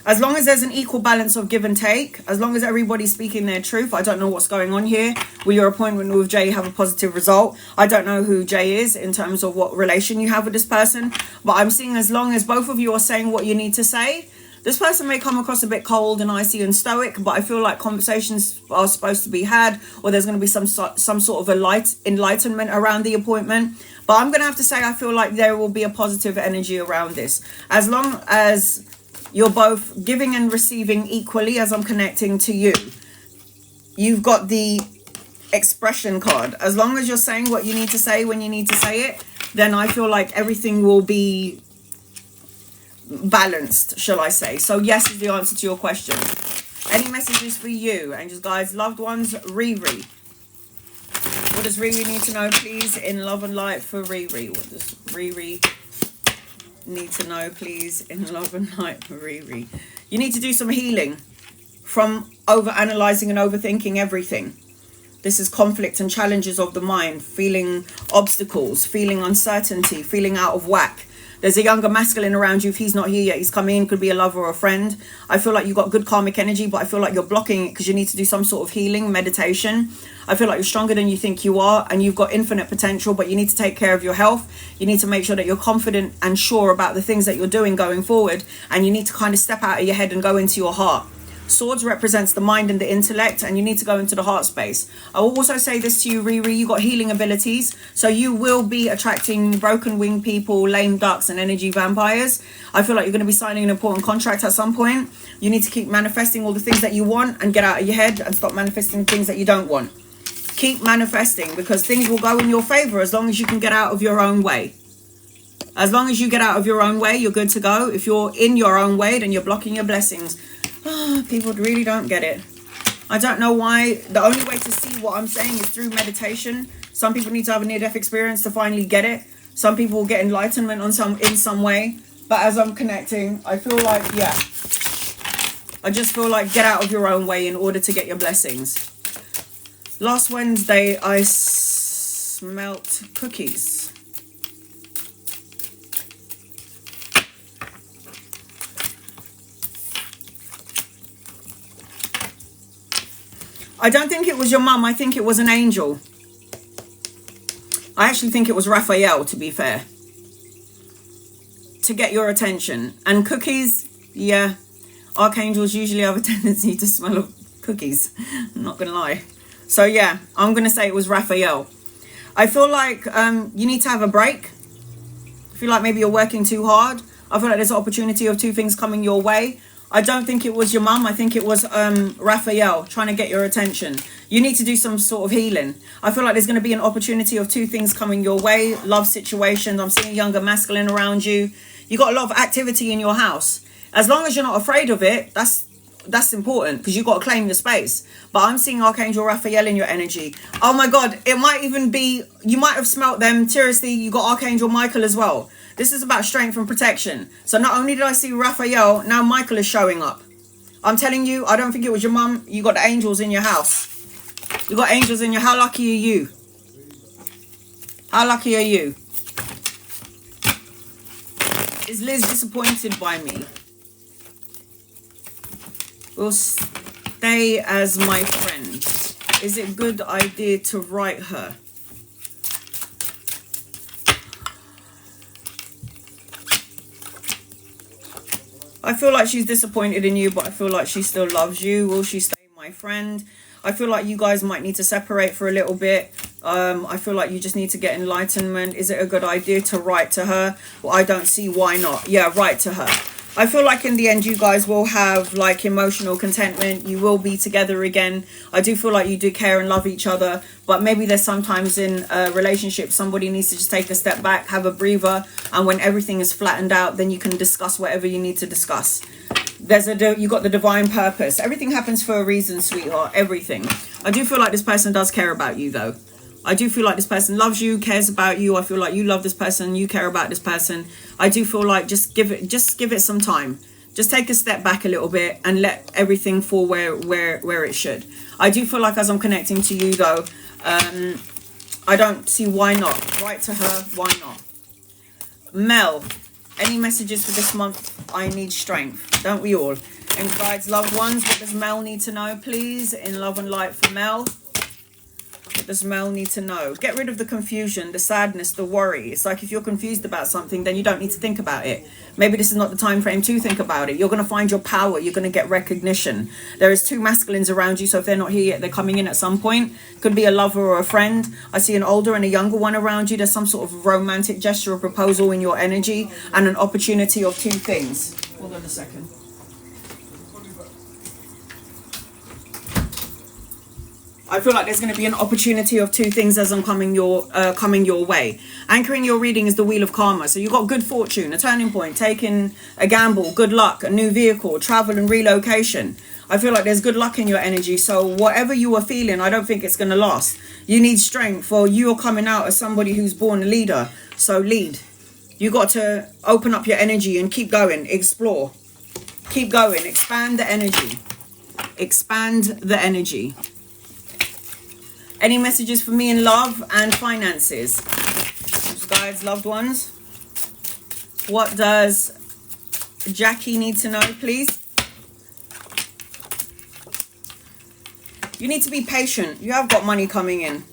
As long as there's an equal balance of give and take, as long as everybody's speaking their truth. I don't know what's going on here. Will your appointment with Jay have a positive result? I don't know who Jay is in terms of what relation you have with this person, but I'm seeing as long as both of you are saying what you need to say. This person may come across a bit cold and icy and stoic, but I feel like conversations are supposed to be had, or there's going to be some sort of a enlightenment around the appointment. But I'm going to have to say I feel like there will be a positive energy around this. As long as you're both giving and receiving equally, as I'm connecting to you. You've got the expression card. As long as you're saying what you need to say when you need to say it, then I feel like everything will be balanced, shall I say. So yes is the answer to your question. Any messages for you, angels, guides, loved ones? Riri. What does Riri need to know, please, in love and light for Riri? What does Riri need to know, please, in love and light for Riri? You need to do some healing from over analyzing and overthinking everything. This is conflict and challenges of the mind, feeling obstacles, feeling uncertainty, feeling out of whack. There's a younger masculine around you. If he's not here yet, he's coming in. Could be a lover or a friend. I feel like you've got good karmic energy, but I feel like you're blocking it because you need to do some sort of healing, meditation. I feel like you're stronger than you think you are, and you've got infinite potential, but you need to take care of your health. You need to make sure that you're confident and sure about the things that you're doing going forward, and you need to kind of step out of your head and go into your heart. Swords represents the mind and the intellect, and you need to go into the heart space. I will also say this to you, Riri, you got healing abilities, so you will be attracting broken winged people, lame ducks, and energy vampires. I feel like you're going to be signing an important contract at some point. You need to keep manifesting all the things that you want and get out of your head and stop manifesting things that you don't want. Keep manifesting, because things will go in your favor as long as you can get out of your own way. As long as you get out of your own way, you're good to go. If you're in your own way, then you're blocking your blessings. People really don't get it. I don't know why. The only way to see what I'm saying is through meditation. Some people need to have a near-death experience to finally get it. Some people will get enlightenment in some way. But as I'm connecting, I feel like, yeah, I just feel like get out of your own way in order to get your blessings. Last Wednesday, I smelt cookies. I don't think it was your mum. I think it was an angel. I actually think it was Raphael, to be fair. To get your attention. And cookies, yeah. Archangels usually have a tendency to smell of cookies. I'm not going to lie. So yeah, I'm going to say it was Raphael. I feel like you need to have a break. I feel like maybe you're working too hard. I feel like there's an opportunity of two things coming your way. I don't think it was your mum. I think it was Raphael trying to get your attention. You need to do some sort of healing. I feel like there's going to be an opportunity of two things coming your way. Love situations. I'm seeing a younger masculine around you. You got a lot of activity in your house. As long as you're not afraid of it, that's important, because you got to claim your space. But I'm seeing Archangel Raphael in your energy. Oh my God, it might even be, you might have smelt them. Seriously, you got Archangel Michael as well. This is about strength and protection. So not only did I see Raphael, now Michael is showing up. I'm telling you, I don't think it was your mum. You got the angels in your house. You got angels in your, how lucky are you? How lucky are you? Is Liz disappointed by me? Will stay as my friend. Is it a good idea to write her? I feel like she's disappointed in you, but I feel like she still loves you. Will she stay my friend? I feel like you guys might need to separate for a little bit. I feel like you just need to get enlightenment. Is it a good idea to write to her? Well, I don't see why not. Yeah, write to her. I feel like in the end you guys will have like emotional contentment. You will be together again. I do feel like you do care and love each other, but maybe there's sometimes in a relationship somebody needs to just take a step back, have a breather, and when everything is flattened out, then you can discuss whatever you need to discuss. You got the divine purpose. Everything happens for a reason, sweetheart. Everything. I do feel like this person does care about you though. I do feel like this person loves you, cares about you. I feel like you love this person, you care about this person. I do feel like just give it some time. Just take a step back a little bit and let everything fall where it should. I do feel like as I'm connecting to you though, I don't see why not. Write to her, why not? Mel, Any messages for this month? I need strength. Don't we all? And guides, loved ones, what does Mel need to know, please? In love and light for Mel. What does Mel need to know? Get rid of the confusion, the sadness, the worry. It's like if you're confused about something, then you don't need to think about it. Maybe this is not the time frame to think about it. You're going to find your power. You're going to get recognition. There is 2 masculines around you, so if they're not here yet, they're coming in at some point. Could be a lover or a friend. I see an older and a younger one around you. There's some sort of romantic gesture or proposal in your energy and an opportunity of 2 things. Hold on a second. I feel like there's going to be an opportunity of 2 things as I'm coming your way. Anchoring your reading is the wheel of karma. So you've got good fortune, a turning point, taking a gamble, good luck, a new vehicle, travel and relocation. I feel like there's good luck in your energy. So whatever you are feeling, I don't think it's going to last. You need strength, or you're coming out as somebody who's born a leader. So lead. You got to open up your energy and keep going, explore. Keep going, expand the energy. Expand the energy. Any messages for me in love and finances? Guys, loved ones. What does Jackie need to know, please? You need to be patient. You have got money coming in.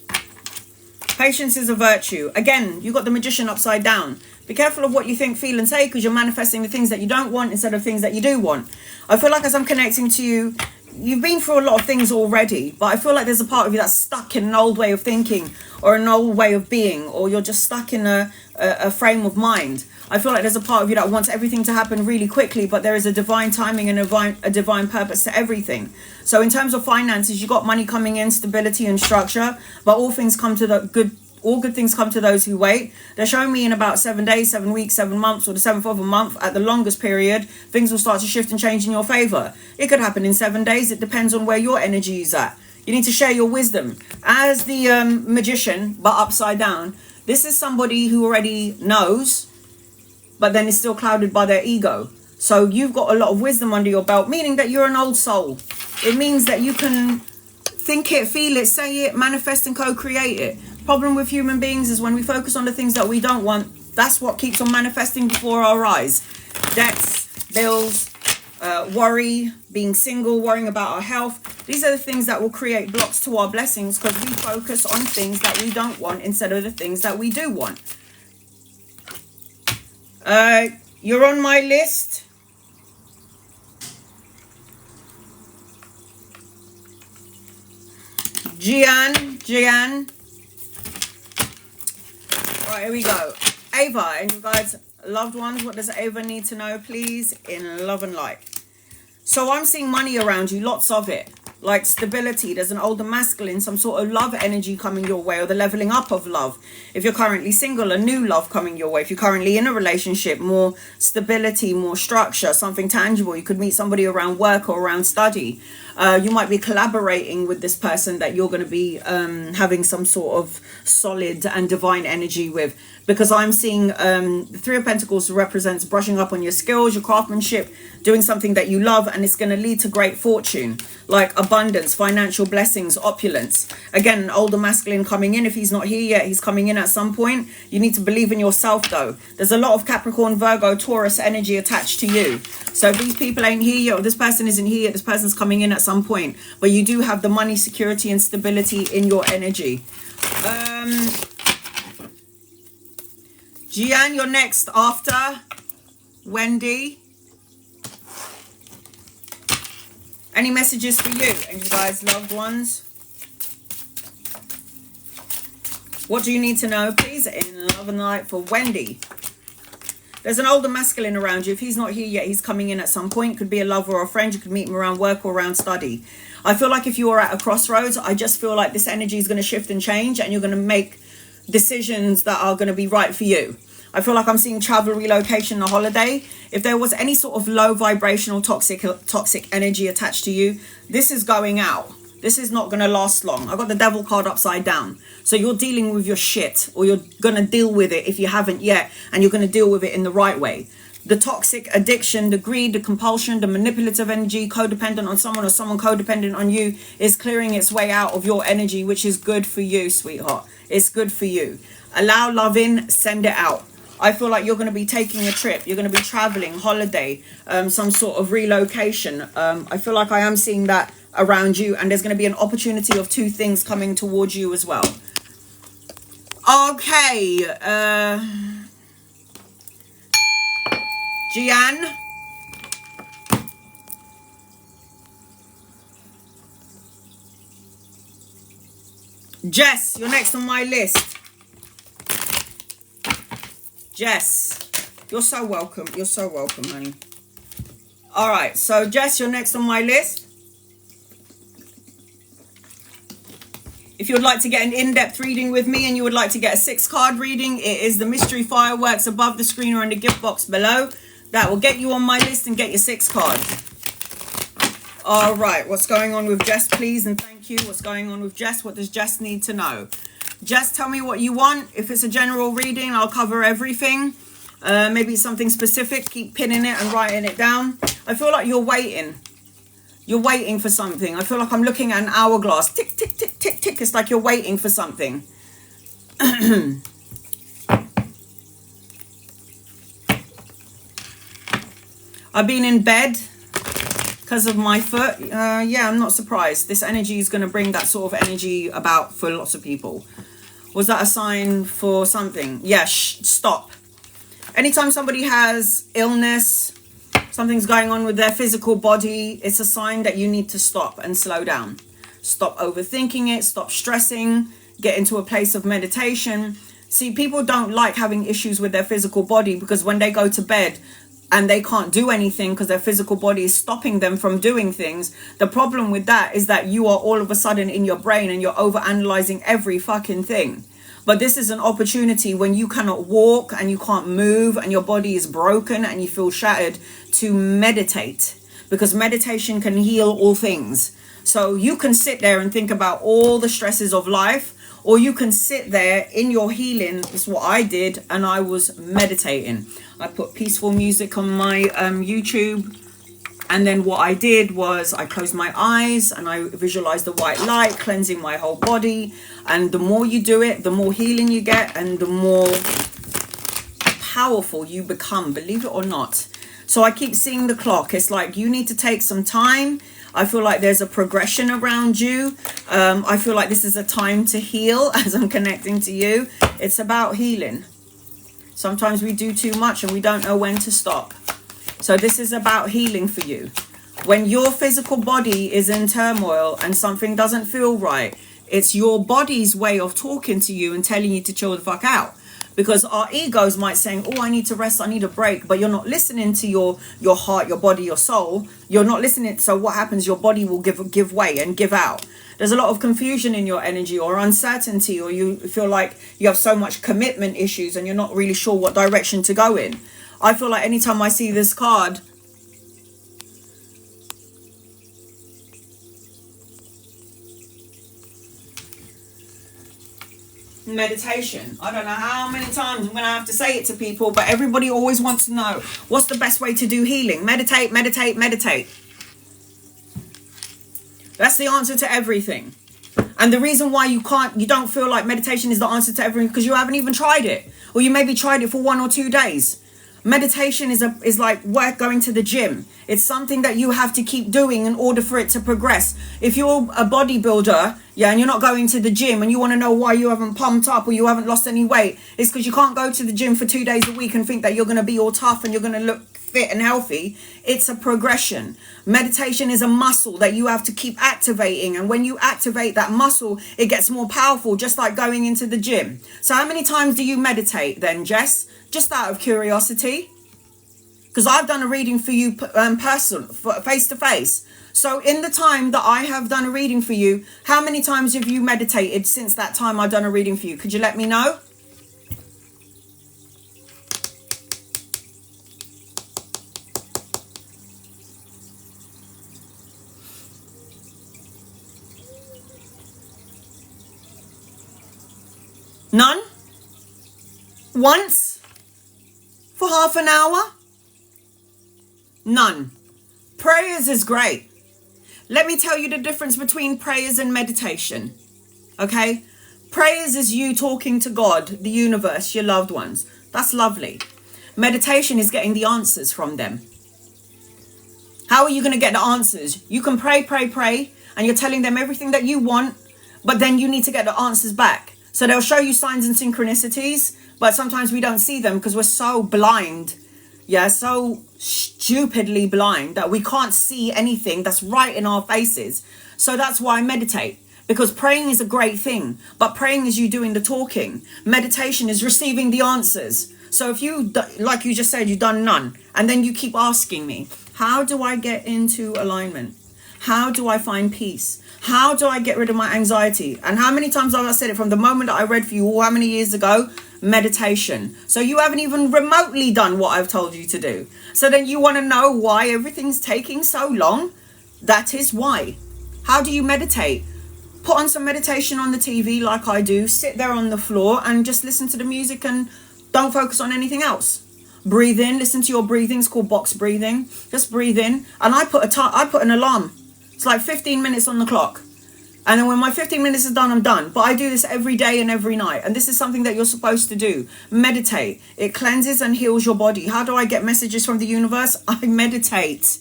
Patience is a virtue. Again, you got the magician upside down. Be careful of what you think, feel and say, because you're manifesting the things that you don't want instead of things that you do want. I feel like as I'm connecting to you, you've been through a lot of things already, but I feel like there's a part of you that's stuck in an old way of thinking or an old way of being, or you're just stuck in a frame of mind. I feel like there's a part of you that wants everything to happen really quickly, but there is a divine timing and a divine purpose to everything. So in terms of finances, you got money coming in, stability and structure, but all things come to the good. All good things come to those who wait. They're showing me in about 7 days, 7 weeks, 7 months, or the 7th of a month, at the longest period, things will start to shift and change in your favor. It could happen in 7 days. It depends on where your energy is at. You need to share your wisdom. As the magician, but upside down, this is somebody who already knows, but then is still clouded by their ego. So you've got a lot of wisdom under your belt, meaning that you're an old soul. It means that you can think it, feel it, say it, manifest and co-create it. Problem with human beings is when we focus on the things that we don't want, that's what keeps on manifesting before our eyes. Debts, bills, worry, being single, worrying about our health. These are the things that will create blocks to our blessings because we focus on things that we don't want instead of the things that we do want. You're on my list. Gian. Right, here we go. Ava, and you guys, loved ones, what does Ava need to know, please, in love and light? So I'm seeing money around you, lots of it. Like stability, there's an older masculine, some sort of love energy coming your way, or the leveling up of love. If you're currently single, a new love coming your way. If you're currently in a relationship, more stability, more structure, something tangible. You could meet somebody around work or around study. You might be collaborating with this person that you're going to be having some sort of solid and divine energy with. Because I'm seeing the 3 of Pentacles represents brushing up on your skills, your craftsmanship, doing something that you love, and it's going to lead to great fortune, like abundance, financial blessings, opulence. Again, an older masculine coming in. If he's not here yet, he's coming in at some point. You need to believe in yourself, though. There's a lot of Capricorn, Virgo, Taurus energy attached to you. So if these people ain't here yet, or this person isn't here yet, this person's coming in at some point. But you do have the money, security, and stability in your energy. Gian, you're next after Wendy. Any messages for you and you guys, loved ones? What do you need to know, please, in love and light for Wendy? There's an older masculine around you. If he's not here yet, he's coming in at some point. Could be a lover or a friend. You could meet him around work or around study. I feel like if you are at a crossroads, I just feel like this energy is going to shift and change, and you're going to make decisions that are going to be right for you. I feel like I'm seeing travel, relocation, a holiday. If there was any sort of low vibrational toxic energy attached to you, this is going out. This is not going to last long. I got the devil card upside down. So you're dealing with your shit, or you're going to deal with it if you haven't yet, and you're going to deal with it in the right way. The toxic addiction, the greed, the compulsion, the manipulative energy, codependent on someone or someone codependent on you, is clearing its way out of your energy, which is good for you, sweetheart. It's good for you. Allow love in, send it out. I feel like you're going to be taking a trip. You're going to be traveling, holiday, some sort of relocation. I feel like I am seeing that around you, and there's going to be an opportunity of 2 things coming towards you as well. Okay. Gian. Jess, you're next on my list. Jess, you're so welcome. You're so welcome, honey. All right, so Jess, you're next on my list. If you would like to get an in-depth reading with me and you would like to get a 6-card reading, it is the mystery fireworks above the screen or in the gift box below. That will get you on my list and get your 6 cards. All right, what's going on with Jess, please? And thank you. What's going on with Jess? What does Jess need to know? Jess, tell me what you want. If it's a general reading, I'll cover everything. Maybe it's something specific. Keep pinning it and writing it down. I feel like you're waiting. You're waiting for something. I feel like I'm looking at an hourglass. Tick, tick, tick, tick, tick. It's like you're waiting for something. I've been in bed because of my foot. Yeah, I'm not surprised. This energy is going to bring that sort of energy about for lots of people. Was that a sign for something? Yeah, stop. Anytime somebody has illness, something's going on with their physical body, it's a sign that you need to stop and slow down. Stop overthinking it, stop stressing, get into a place of meditation. See, people don't like having issues with their physical body because when they go to bed and they can't do anything because their physical body is stopping them from doing things, the problem with that is that you are all of a sudden in your brain and you're overanalyzing every fucking thing. But this is an opportunity when you cannot walk and you can't move and your body is broken and you feel shattered to meditate, because meditation can heal all things. So you can sit there and think about all the stresses of life, or you can sit there in your healing. It's what I did, and I was meditating. I put peaceful music on my YouTube. And then what I did was I closed my eyes and I visualized the white light cleansing my whole body. And the more you do it, the more healing you get and the more powerful you become, believe it or not. So I keep seeing the clock. It's like you need to take some time. I feel like there's a progression around you. I feel like this is a time to heal as I'm connecting to you. It's about healing. Sometimes we do too much and we don't know when to stop. So this is about healing for you. When your physical body is in turmoil and something doesn't feel right, it's your body's way of talking to you and telling you to chill the fuck out. Because our egos might say, oh, I need to rest, I need a break. But you're not listening to your heart, your body, your soul. You're not listening. So what happens? Your body will give way and give out. There's a lot of confusion in your energy or uncertainty, or you feel like you have so much commitment issues and you're not really sure what direction to go in. I feel like anytime I see this card, meditation. I don't know how many times I'm going to have to say it to people, but everybody always wants to know, what's the best way to do healing? Meditate, meditate, meditate. That's the answer to everything. And the reason why you don't feel like meditation is the answer to everything, because you haven't even tried it. Or you maybe tried it for 1 or 2 days. Meditation is like going to the gym. It's something that you have to keep doing in order for it to progress. If you're a bodybuilder, yeah, and you're not going to the gym and you want to know why you haven't pumped up or you haven't lost any weight, it's because you can't go to the gym for 2 days a week and think that you're going to be all tough and you're going to look fit and healthy. It's a progression. Meditation is a muscle that you have to keep activating, and when you activate that muscle, it gets more powerful, just like going into the gym. So how many times do you meditate then, Jess? Just out of curiosity, because I've done a reading for you face to face. So in the time that I have done a reading for you, how many times have you meditated since that time I've done a reading for you? Could you let me know? None? Once? For half an hour? None. Prayers is great. Let me tell you the difference between prayers and meditation. Okay? Prayers is you talking to God, the universe, your loved ones. That's lovely. Meditation is getting the answers from them. How are you going to get the answers? You can pray, pray, pray, and you're telling them everything that you want, but then you need to get the answers back. So they'll show you signs and synchronicities, but sometimes we don't see them because we're so blind. Yeah, so stupidly blind that we can't see anything that's right in our faces. So that's why I meditate, because praying is a great thing, but praying is you doing the talking. Meditation is receiving the answers. So if you, like you just said, you've done none, and then you keep asking me, how do I get into alignment? How do I find peace? How do I get rid of my anxiety? And how many times have I said it from the moment that I read for you all, how many years ago? Meditation. So you haven't even remotely done what I've told you to do. So then you want to know why everything's taking so long? That is why. How do you meditate? Put on some meditation on the TV like I do. Sit there on the floor and just listen to the music and don't focus on anything else. Breathe in, listen to your breathing. It's called box breathing. Just breathe in. And I put an alarm. It's like 15 minutes on the clock. And then when my 15 minutes is done, I'm done. But I do this every day and every night. And this is something that you're supposed to do. Meditate. It cleanses and heals your body. How do I get messages from the universe? I meditate.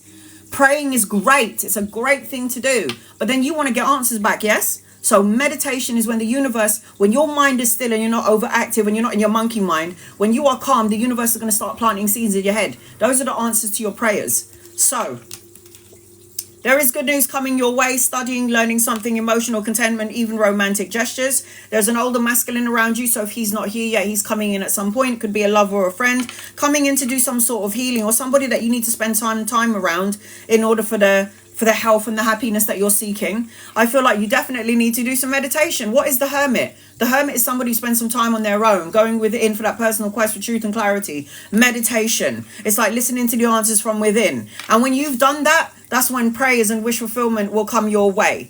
Praying is great. It's a great thing to do. But then you want to get answers back, yes? So meditation is when the universe, when your mind is still and you're not overactive and you're not in your monkey mind, when you are calm, the universe is going to start planting seeds in your head. Those are the answers to your prayers. So there is good news coming your way. Studying, learning something, emotional contentment, even romantic gestures. There's an older masculine around you. So if he's not here yet, he's coming in at some point. Could be a lover or a friend coming in to do some sort of healing, or somebody that you need to spend time around in order for the health and the happiness that you're seeking. I feel like you definitely need to do some meditation. What is the hermit? The hermit is somebody who spends some time on their own, going within for that personal quest for truth and clarity. Meditation. It's like listening to the answers from within. And when you've done that, that's when prayers and wish fulfillment will come your way.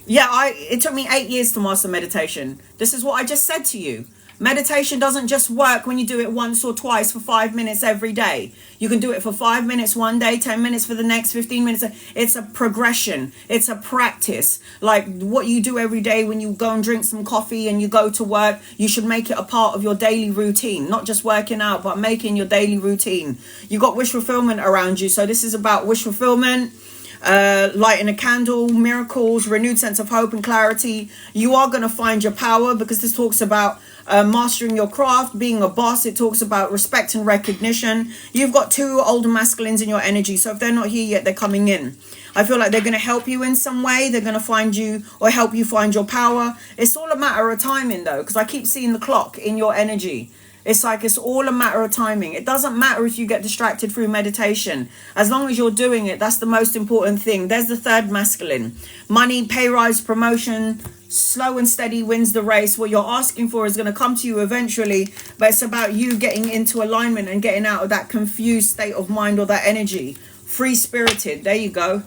It took me 8 years to master meditation. This is what I just said to you. Meditation doesn't just work when you do it once or twice for 5 minutes every day. You can do it for 5 minutes one day, 10 minutes for the next, 15 minutes. It's a progression. It's a practice. Like what you do every day when you go and drink some coffee and you go to work, you should make it a part of your daily routine. Not just working out, but making your daily routine. You got wish fulfillment around you. So this is about wish fulfillment. Lighting a candle, miracles, renewed sense of hope and clarity. You are going to find your power, because this talks about mastering your craft, being a boss. It talks about respect and recognition. You've got 2 older masculines in your energy, so if they're not here yet, they're coming in. I feel like they're going to help you in some way. They're going to find you or help you find your power. It's all a matter of timing though, because I keep seeing the clock in your energy. It's like it's all a matter of timing. It doesn't matter if you get distracted through meditation. As long as you're doing it, that's the most important thing. There's the 3rd masculine. Money, pay rise, promotion, slow and steady wins the race. What you're asking for is going to come to you eventually, but it's about you getting into alignment and getting out of that confused state of mind or that energy. Free-spirited. There you go.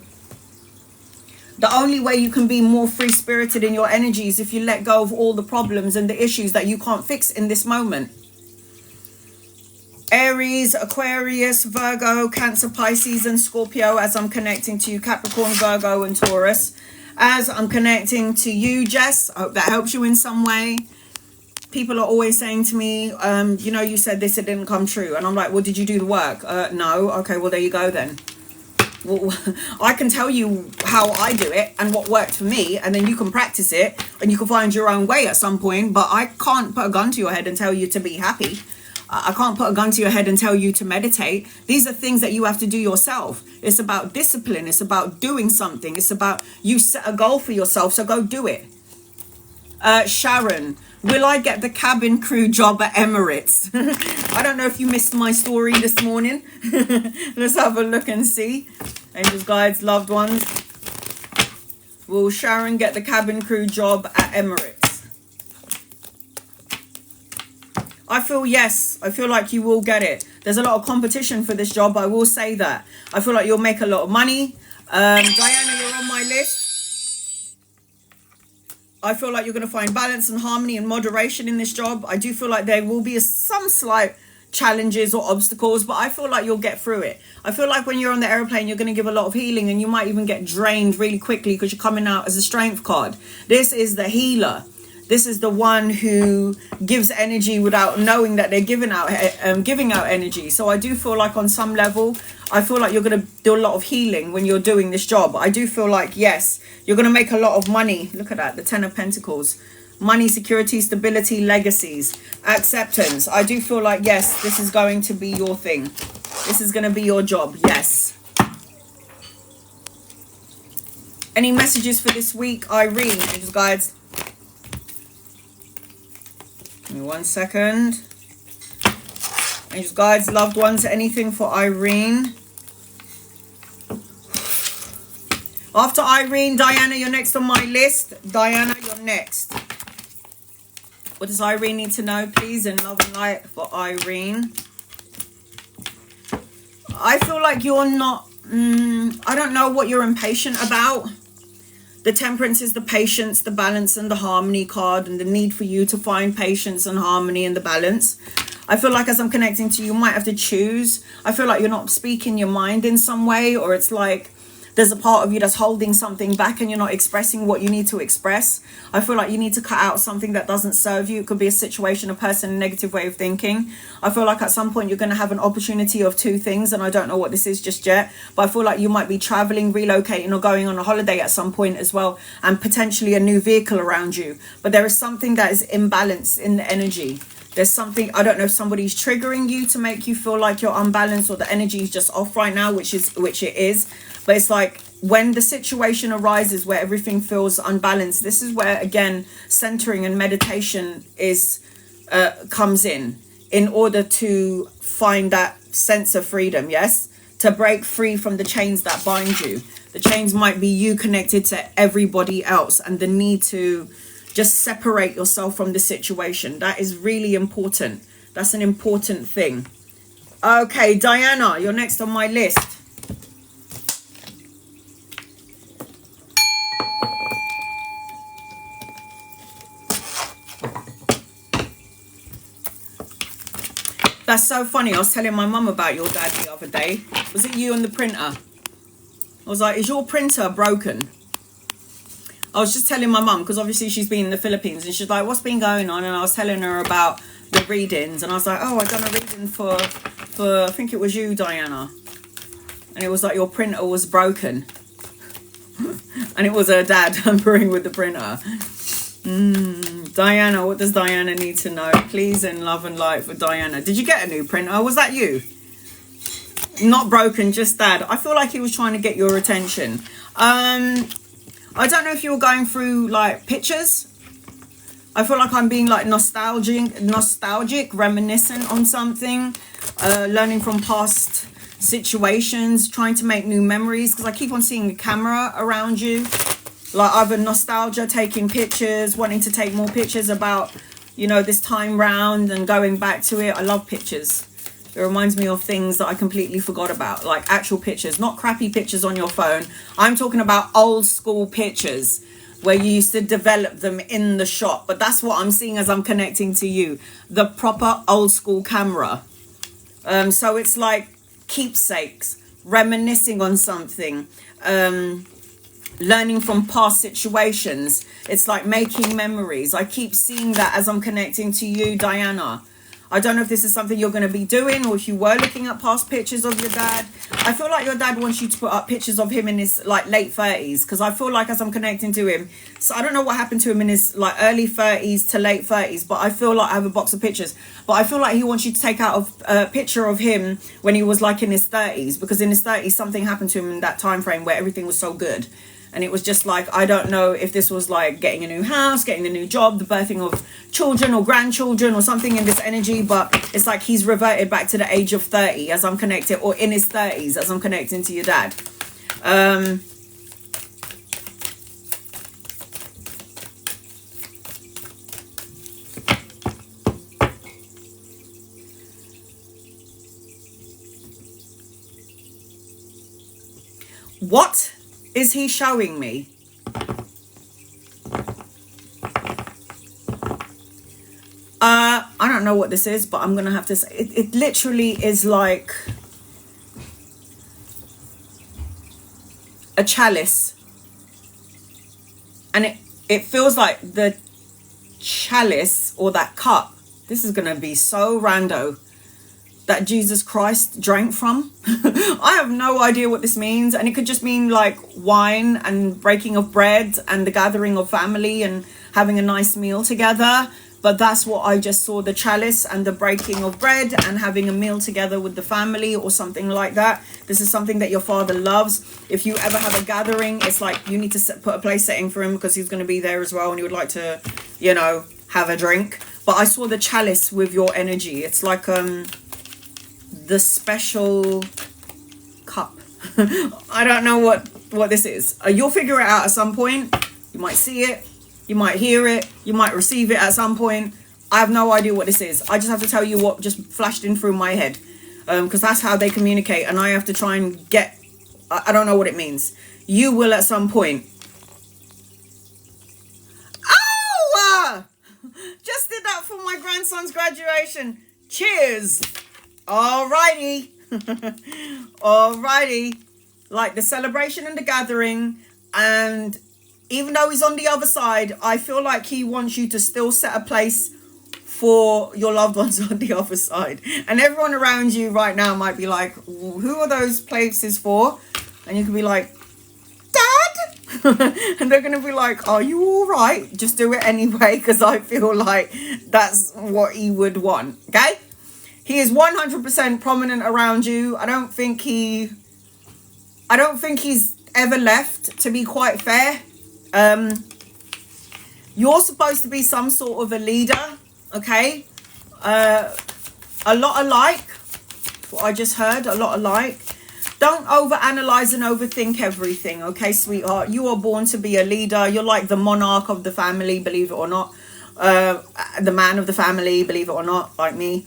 The only way you can be more free-spirited in your energy is if you let go of all the problems and the issues that you can't fix in this moment. Aries, Aquarius, Virgo, Cancer, Pisces and Scorpio, as I'm connecting to you, Capricorn, Virgo and Taurus. As I'm connecting to you, Jess, I hope that helps you in some way. People are always saying to me, you said this, it didn't come true. And I'm like, well, did you do the work? No. Okay, well, there you go then. Well, I can tell you how I do it and what worked for me, and then you can practice it and you can find your own way at some point. But I can't put a gun to your head and tell you to be happy. I can't put a gun to your head and tell you to meditate. These are things that you have to do yourself. It's about discipline. It's about doing something. It's about you set a goal for yourself, so go do it. Sharon, will I get the cabin crew job at Emirates? I don't know if you missed my story this morning. Let's have a look and see. Angels, guides, loved ones. Will Sharon get the cabin crew job at Emirates? I feel yes. I feel like you will get it. There's a lot of competition for this job. I will say that. I feel like you'll make a lot of money. Diana, you're on my list. I feel like you're going to find balance and harmony and moderation in this job. I do feel like there will be some slight challenges or obstacles, but I feel like you'll get through it. I feel like when you're on the airplane, you're going to give a lot of healing, and you might even get drained really quickly because you're coming out as a strength card. This is the healer. This is the one who gives energy without knowing that they're giving out energy. So I do feel like on some level, I feel like you're going to do a lot of healing when you're doing this job. I do feel like, yes, you're going to make a lot of money. Look at that, the 10 of Pentacles. Money, security, stability, legacies, acceptance. I do feel like, yes, this is going to be your thing. This is going to be your job. Yes. Any messages for this week, Irene? Angels, guides. Give me 1 second. Angels, guides, loved ones, anything for Irene? After Irene, Diana, you're next on my list. Diana, you're next. What does Irene need to know, please? In love and light for Irene. I feel like you're not... I don't know what you're impatient about. The Temperance is the patience, the balance, and the harmony card, and the need for you to find patience and harmony and the balance. I feel like as I'm connecting to you, you might have to choose. I feel like you're not speaking your mind in some way, or it's like there's a part of you that's holding something back and you're not expressing what you need to express. I feel like you need to cut out something that doesn't serve you. It could be a situation, a person, a negative way of thinking. I feel like at some point you're going to have an opportunity of two things, and I don't know what this is just yet, but I feel like you might be traveling, relocating, or going on a holiday at some point as well, and potentially a new vehicle around you. But there is something that is imbalanced in the energy. There's something, I don't know if somebody's triggering you to make you feel like you're unbalanced, or the energy is just off right now, which it is. But it's like when the situation arises where everything feels unbalanced, this is where, again, centering and meditation comes in order to find that sense of freedom, yes? To break free from the chains that bind you. The chains might be you connected to everybody else, and the need to just separate yourself from the situation. That is really important. That's an important thing. Okay, Diana, you're next on my list. That's so funny. I was telling my mum about your dad the other day. Was it you and the printer? I was like, is your printer broken? I was just telling my mum, because obviously she's been in the Philippines, and she's like, what's been going on? And I was telling her about the readings, and I was like, oh, I done a reading for I think it was you, Diana. And it was like your printer was broken. And it was her dad tampering with the printer. Diana, what does Diana need to know? Please, in love and light for Diana. Did you get a new printer? Was that you? Not broken, just dad. I feel like he was trying to get your attention. I don't know if you were going through like pictures. I feel like I'm being like nostalgic, reminiscent on something, learning from past situations, trying to make new memories, because I keep on seeing the camera around you. Like either nostalgia, taking pictures, wanting to take more pictures about, you know, this time round and going back to it. I love pictures. It reminds me of things that I completely forgot about, like actual pictures, not crappy pictures on your phone. I'm talking about old school pictures where you used to develop them in the shop. But that's what I'm seeing as I'm connecting to you, the proper old school camera. So it's like keepsakes, reminiscing on something, learning from past situations. It's like making memories. I keep seeing that as I'm connecting to you, Diana. I don't know if this is something you're going to be doing, or if you were looking at past pictures of your dad. I feel like your dad wants you to put up pictures of him in his like late 30s, because I feel like as I'm connecting to him, so I don't know what happened to him in his like early 30s to late 30s, but I feel like I have a box of pictures, but I feel like he wants you to take out a picture of him when he was like in his 30s, because in his 30s something happened to him in that time frame where everything was so good. And it was just like, I don't know if this was like getting a new house, getting a new job, the birthing of children or grandchildren or something in this energy. But it's like he's reverted back to the age of 30 as I'm connected, or in his 30s as I'm connecting to your dad. What is he showing me? I don't know what this is, but I'm gonna have to say it literally is like a chalice, and it feels like the chalice or that cup, this is gonna be so rando, that Jesus Christ drank from. I have no idea what this means, and it could just mean like wine and breaking of bread and the gathering of family and having a nice meal together. But that's what I just saw, the chalice and the breaking of bread and having a meal together with the family or something like that. This is something that your father loves. If you ever have a gathering, it's like you need to put a place setting for him, because he's going to be there as well and he would like to, you know, have a drink. But I saw the chalice with your energy. It's like the special cup. I don't know what this is. You'll figure it out at some point. You might see it. You might hear it. You might receive it at some point. I have no idea what this is. I just have to tell you what just flashed in through my head. Because that's how they communicate. And I have to try and get... I don't know what it means. You will at some point. Oh! Just did that for my grandson's graduation. Cheers. Alrighty. Alrighty. Like the celebration and the gathering, and even though he's on the other side, I feel like he wants you to still set a place for your loved ones on the other side. And everyone around you right now might be like, who are those places for? And you can be like, Dad? And they're going to be like, are you all right? Just do it anyway, because I feel like that's what he would want. Okay? He is 100% prominent around you. I don't think he's ever left, to be quite fair. You're supposed to be some sort of a leader, okay? A lot alike, what I just heard, a lot alike. Don't overanalyze and overthink everything, okay, sweetheart? You are born to be a leader. You're like the monarch of the family, believe it or not. The man of the family, believe it or not, like me.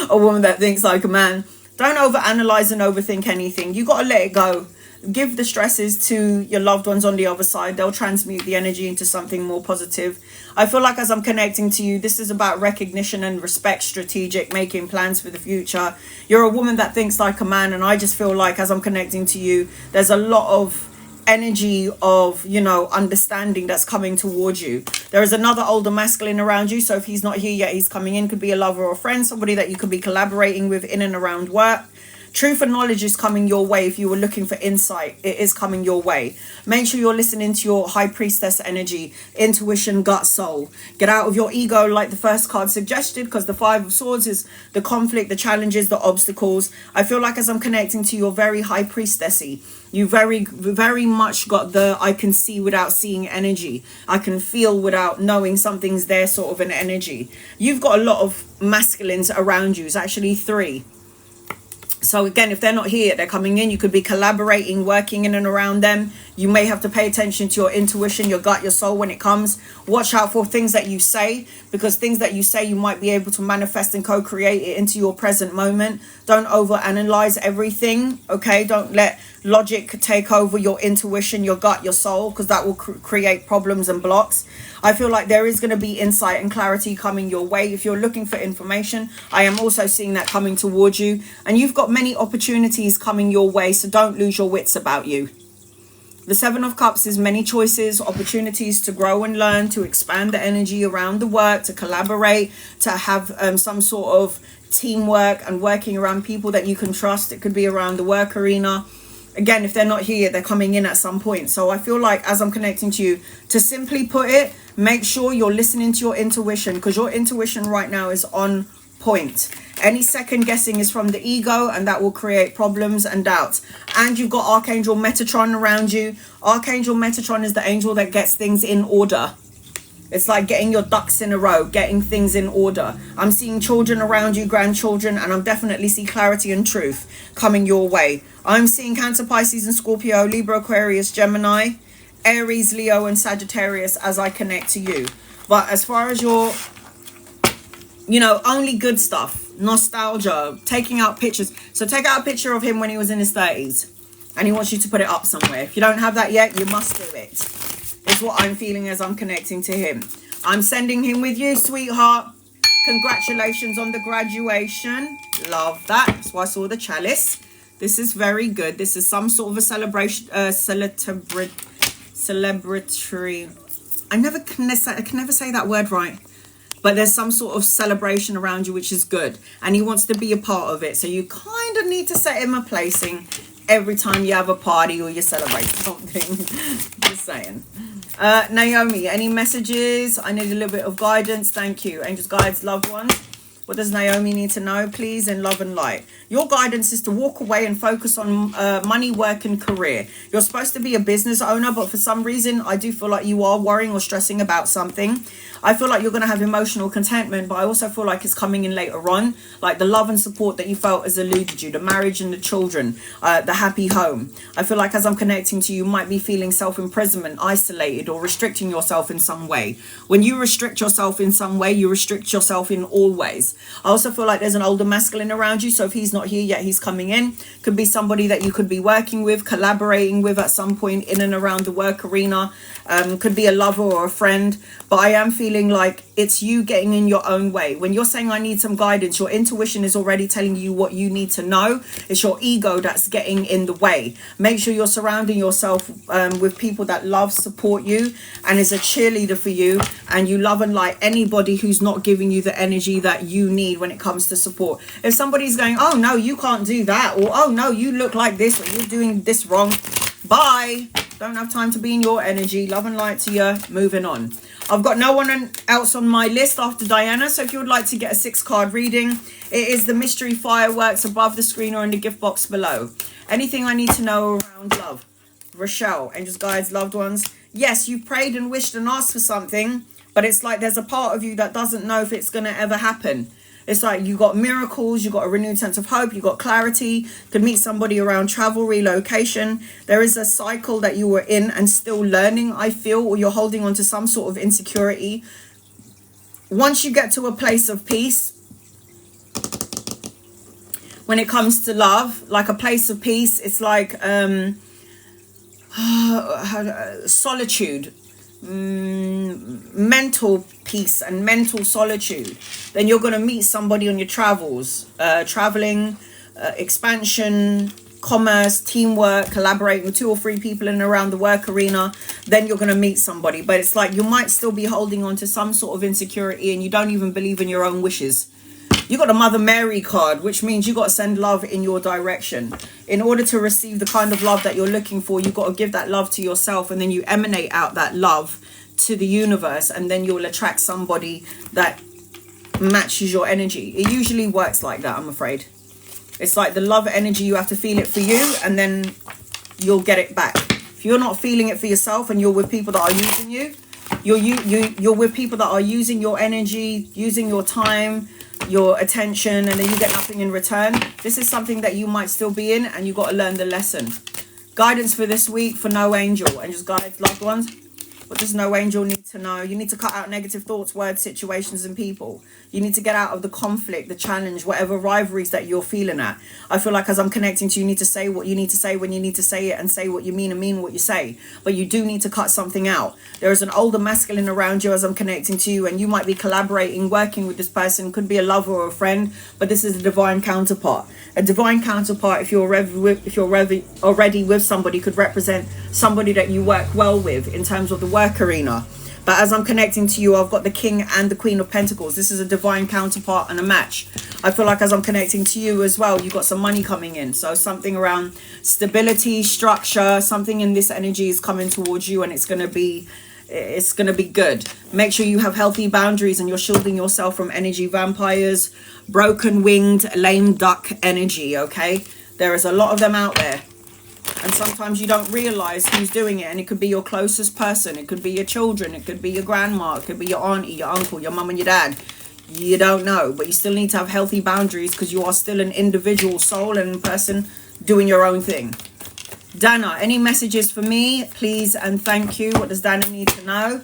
A woman that thinks like a man. Don't overanalyze and overthink anything. You got to let it go. Give the stresses to your loved ones on the other side. They'll transmute the energy into something more positive. I feel like as I'm connecting to you, this is about recognition and respect, strategic, making plans for the future. You're a woman that thinks like a man, and I just feel like as I'm connecting to you, there's a lot of energy of, you know, understanding that's coming towards you. There is another older masculine around you, so if he's not here yet, he's coming in. Could be a lover or a friend, somebody that you could be collaborating with in and around work. Truth and knowledge is coming your way. If you were looking for insight, it is coming your way. Make sure you're listening to your high priestess energy, intuition, gut, soul. Get out of your ego like the first card suggested, because the Five of Swords is the conflict, the challenges, the obstacles. I feel like as I'm connecting to your very high priestessy, you very much got the I can see without seeing energy. I can feel without knowing something's there sort of an energy. You've got a lot of masculines around you. It's actually 3. So again, if they're not here, they're coming in. You could be collaborating, working in and around them. You may have to pay attention to your intuition, your gut, your soul when it comes. Watch out for things that you say, because things that you say, you might be able to manifest and co-create it into your present moment. Don't overanalyze everything, okay? Don't let logic take over your intuition, your gut, your soul, because that will create problems and blocks. I feel like there is going to be insight and clarity coming your way. If you're looking for information, I am also seeing that coming towards you. And you've got many opportunities coming your way, so don't lose your wits about you. The 7 of Cups is many choices, opportunities to grow and learn, to expand the energy around the work, to collaborate, to have some sort of teamwork and working around people that you can trust. It could be around the work arena. Again, if they're not here, they're coming in at some point. So I feel like as I'm connecting to you, to simply put it, make sure you're listening to your intuition, because your intuition right now is on point. Any second guessing is from the ego, and that will create problems and doubts. And you've got Archangel Metatron around you. Archangel Metatron is the angel that gets things in order. It's like getting your ducks in a row, getting things in order. I'm seeing children around you, grandchildren, and I'm definitely seeing clarity and truth coming your way. I'm seeing Cancer, Pisces, and Scorpio, Libra, Aquarius, Gemini, Aries, Leo, and Sagittarius as I connect to you. But as far as your, you know, only good stuff, nostalgia, taking out pictures. So take out a picture of him when he was in his 30s, and he wants you to put it up somewhere. If you don't have that yet, you must do it. It's what I'm feeling as I'm connecting to him. I'm sending him with you, sweetheart. Congratulations on the graduation. Love that. That's why I saw the chalice. This is very good. This is some sort of a celebration, celebratory. I can never say that word right. But there's some sort of celebration around you, which is good. And he wants to be a part of it. So you kind of need to set him a placing every time you have a party or you celebrate something. Just saying. Naomi, any messages? I need a little bit of guidance. Thank you. Angels, guides, loved ones. What does Naomi need to know, please, in love and light? Your guidance is to walk away and focus on money, work, and career. You're supposed to be a business owner, but for some reason, I do feel like you are worrying or stressing about something. I feel like you're going to have emotional contentment, but I also feel like it's coming in later on. Like the love and support that you felt has eluded you, the marriage and the children, the happy home. I feel like as I'm connecting to you, you might be feeling self-imprisonment, isolated, or restricting yourself in some way. When you restrict yourself in some way, you restrict yourself in all ways. I also feel like there's an older masculine around you. So if he's not here yet, he's coming in. Could be somebody that you could be working with, collaborating with at some point in and around the work arena. Could be a lover or a friend. But I am feeling like it's you getting in your own way. When you're saying I need some guidance, your intuition is already telling you what you need to know. It's your ego that's getting in the way. Make sure you're surrounding yourself with people that love, support you, and is a cheerleader for you. And you love and like anybody who's not giving you the energy that you need when it comes to support. If somebody's going, oh no, you can't do that, or oh no, you look like this, or you're doing this wrong, bye. Don't have time to be in your energy. Love and light to you. Moving on. I've got no one else on my list after Diana. So if you would like to get a 6-card reading, it is the mystery fireworks above the screen or in the gift box below. Anything I need to know around love? Rochelle, angels, guides, loved ones. Yes, you prayed and wished and asked for something, but it's like there's a part of you that doesn't know if it's going to ever happen. It's like you got miracles, you got a renewed sense of hope, you got clarity, could meet somebody around travel, relocation. There is a cycle that you were in and still learning, I feel, or you're holding on to some sort of insecurity. Once you get to a place of peace, when it comes to love, like a place of peace, it's like solitude. Mental peace and mental solitude. Then you're going to meet somebody on your travels, traveling, expansion, commerce, teamwork, collaborating with 2 or 3 people in and around the work arena. Then you're going to meet somebody, but it's like you might still be holding on to some sort of insecurity and you don't even believe in your own wishes. You got a Mother Mary card, which means you got to send love in your direction. In order to receive the kind of love that you're looking for, you got to give that love to yourself, and then you emanate out that love to the universe, and then you'll attract somebody that matches your energy. It usually works like that, I'm afraid. It's like the love energy, you have to feel it for you, and then you'll get it back. If you're not feeling it for yourself and you're with people that are using you, you're with people that are using your energy, using your time, your attention, and then you get nothing in return. This is something that you might still be in, and you got to learn the lesson. Guidance for this week for No Angel. Angels, guides, loved ones. What does No Angel need to know? You need to cut out negative thoughts, words, situations, and people. You need to get out of the conflict, the challenge, whatever rivalries that you're feeling at. I feel like as I'm connecting to you, you need to say what you need to say when you need to say it, and say what you mean and mean what you say. But you do need to cut something out. There is an older masculine around you as I'm connecting to you, and you might be collaborating, working with this person. Could be a lover or a friend, but this is a divine counterpart. A divine counterpart, if you're already with somebody, could represent somebody that you work well with in terms of the work arena. But as I'm connecting to you, I've got the King and the Queen of Pentacles. This is a divine counterpart and a match. I feel like as I'm connecting to you as well, you've got some money coming in. So something around stability, structure, something in this energy is coming towards you, and it's going to be good. Make sure you have healthy boundaries and you're shielding yourself from energy vampires, broken winged, lame duck energy, okay? There is a lot of them out there. And sometimes you don't realize who's doing it, and it could be your closest person, it could be your children, it could be your grandma, it could be your auntie, your uncle, your mum and your dad. You don't know, but you still need to have healthy boundaries because you are still an individual soul and person doing your own thing. Dana, any messages for me, please and thank you? What does Dana need to know?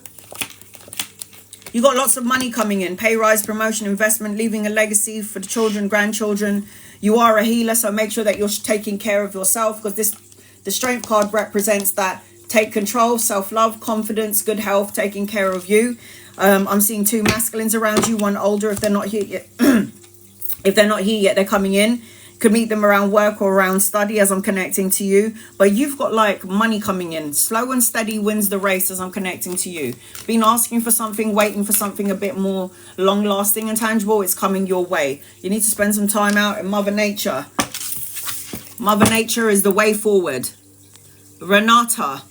You got lots of money coming in, pay rise, promotion, investment, leaving a legacy for the children, grandchildren. You are a healer, so make sure that you're taking care of yourself, because the Strength card represents that. Take control, self-love, confidence, good health, taking care of you. I'm seeing 2 masculines around you, one older if they're not here yet. If they're not here yet, they're coming in. Could meet them around work or around study as I'm connecting to you. But you've got like money coming in. Slow and steady wins the race as I'm connecting to you. Been asking for something, waiting for something a bit more long lasting and tangible. It's coming your way. You need to spend some time out in Mother Nature. Mother Nature is the way forward. Renata.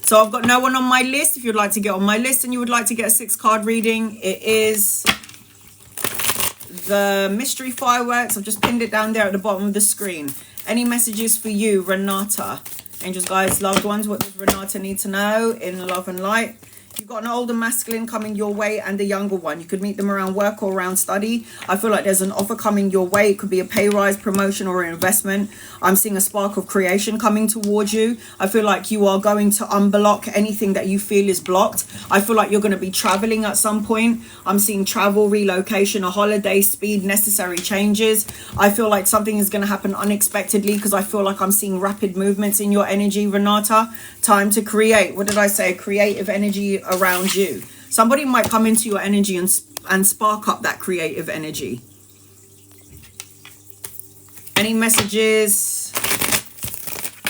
So I've got no one on my list. If you'd like to get on my list and you would like to get a 6-card reading, it is the mystery fireworks. I've just pinned it down there at the bottom of the screen. Any messages for you, Renata? Angels, guides, loved ones, what does Renata need to know in love and light? You've got an older masculine coming your way and a younger one. You could meet them around work or around study. I feel like there's an offer coming your way. It could be a pay rise, promotion, or an investment. I'm seeing a spark of creation coming towards you. I feel like you are going to unblock anything that you feel is blocked. I feel like you're going to be traveling at some point. I'm seeing travel, relocation, a holiday, speed, necessary changes. I feel like something is going to happen unexpectedly because I feel like I'm seeing rapid movements in your energy, Renata. Time to create. What did I say? Creative energy around you. Somebody might come into your energy and spark up that creative energy. Any messages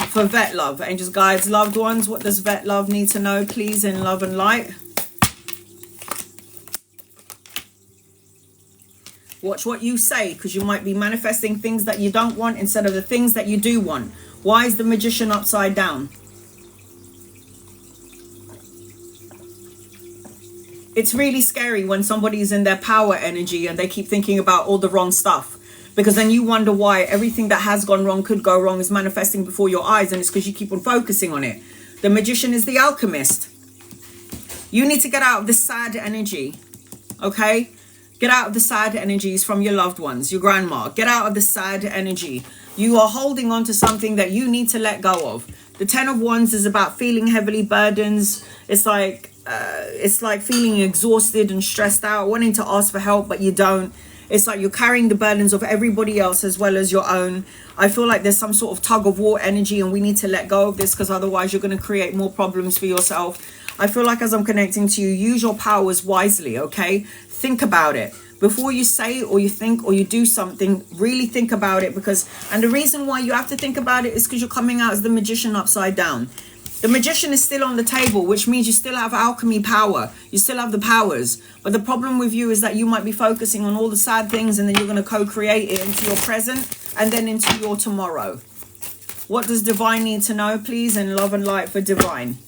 for vet love? Angels, guides, loved ones, what does vet love need to know, please, in love and light? Watch what you say, because you might be manifesting things that you don't want instead of the things that you do want. Why is the Magician upside down? It's really scary when somebody's in their power energy and they keep thinking about all the wrong stuff. Because then you wonder why everything that has gone wrong, could go wrong, is manifesting before your eyes. And it's because you keep on focusing on it. The Magician is the alchemist. You need to get out of the sad energy. Okay? Get out of the sad energies from your loved ones, your grandma. Get out of the sad energy. You are holding on to something that you need to let go of. The 10 of Wands is about feeling heavily burdens. It's like feeling exhausted and stressed out, wanting to ask for help, but you don't. It's like you're carrying the burdens of everybody else as well as your own. I feel like there's some sort of tug of war energy and we need to let go of this, because otherwise you're going to create more problems for yourself. I feel like as I'm connecting to you, use your powers wisely, okay? Think about it. Before you say or you think or you do something, really think about it. And the reason why you have to think about it is because you're coming out as the Magician upside down. The Magician is still on the table, which means you still have alchemy power. You still have the powers. But the problem with you is that you might be focusing on all the sad things, and then you're going to co-create it into your present and then into your tomorrow. What does Divine need to know, please, in love and light for Divine?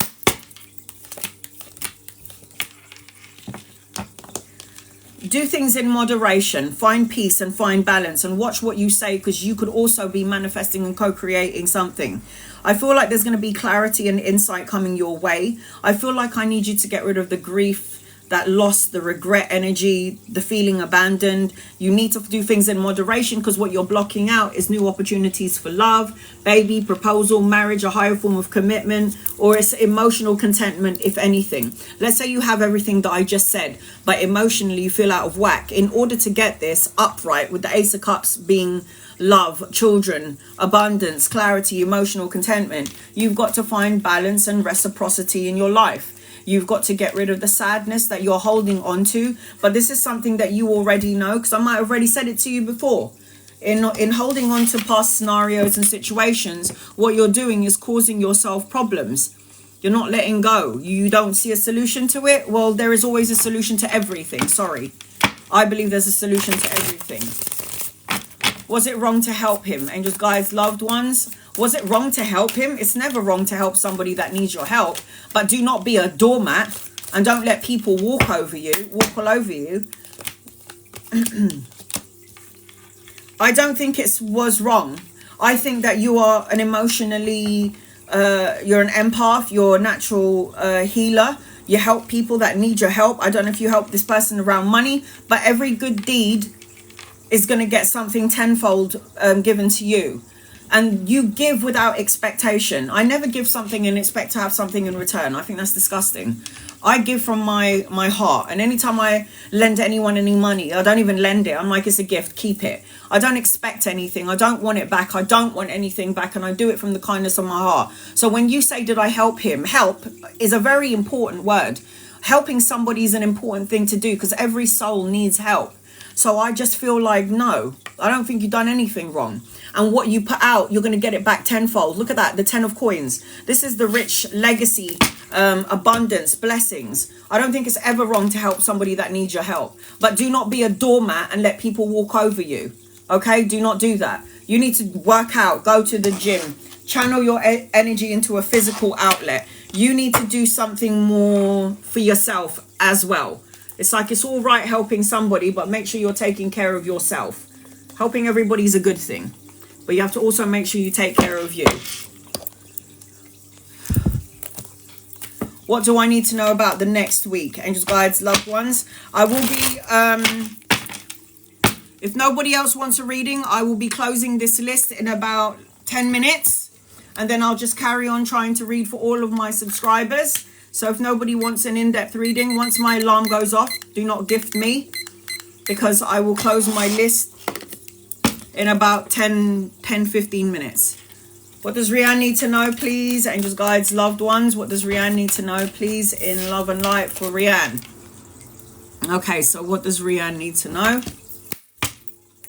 Do things in moderation, find peace and find balance, and watch what you say, because you could also be manifesting and co-creating something. I feel like there's going to be clarity and insight coming your way. I feel like I need you to get rid of the grief, that loss, the regret energy, the feeling abandoned. You need to do things in moderation, because what you're blocking out is new opportunities for love, baby, proposal, marriage, a higher form of commitment, or it's emotional contentment, if anything. Let's say you have everything that I just said, but emotionally you feel out of whack. In order to get this upright, with the Ace of Cups being love, children, abundance, clarity, emotional contentment, you've got to find balance and reciprocity in your life. You've got to get rid of the sadness that you're holding on to. But this is something that you already know, because I might have already said it to you before. In holding on to past scenarios and situations, what you're doing is causing yourself problems. You're not letting go. You don't see a solution to it. Well, there is always a solution to everything. Sorry. I believe there's a solution to everything. Was it wrong to help him? Angels, guides, loved ones. Was it wrong to help him? It's never wrong to help somebody that needs your help. But do not be a doormat, and don't let people walk all over you. I don't think it was wrong. I think that you are an emotionally, you're an empath. You're a natural healer. You help people that need your help. I don't know if you help this person around money, but every good deed is going to get something tenfold given to you. And you give without expectation. I never give something and expect to have something in return. I think that's disgusting. I give from my heart. And anytime I lend anyone any money, I don't even lend it. I'm like, it's a gift, keep it. I don't expect anything. I don't want it back. I don't want anything back. And I do it from the kindness of my heart. So when you say, did I help him? Help is a very important word. helping somebody is an important thing to do because every soul needs help. So I just feel like, no, I don't think you've done anything wrong. And what you put out, you're going to get it back tenfold. Look at that, the 10 of coins. This is the rich legacy, abundance, blessings. I don't think it's ever wrong to help somebody that needs your help. But do not be a doormat and let people walk over you. Okay, do not do that. You need to work out, go to the gym, channel your energy into a physical outlet. You need to do something more for yourself as well. It's like it's all right helping somebody, but make sure you're taking care of yourself. Helping everybody is a good thing, but you have to also make sure you take care of you. What do I need to know about the next week? Angels, guides, loved ones. I will be, if nobody else wants a reading, I will be closing this list in about 10 minutes. And then I'll just carry on trying to read for all of my subscribers. So if nobody wants an in-depth reading, once my alarm goes off, do not gift me, because I will close my list in about 10-15 minutes. What does Rianne need to know, please? Angels, guides, loved ones. What does Rianne need to know, please? In love and light for Rianne. Okay, so what does Rianne need to know?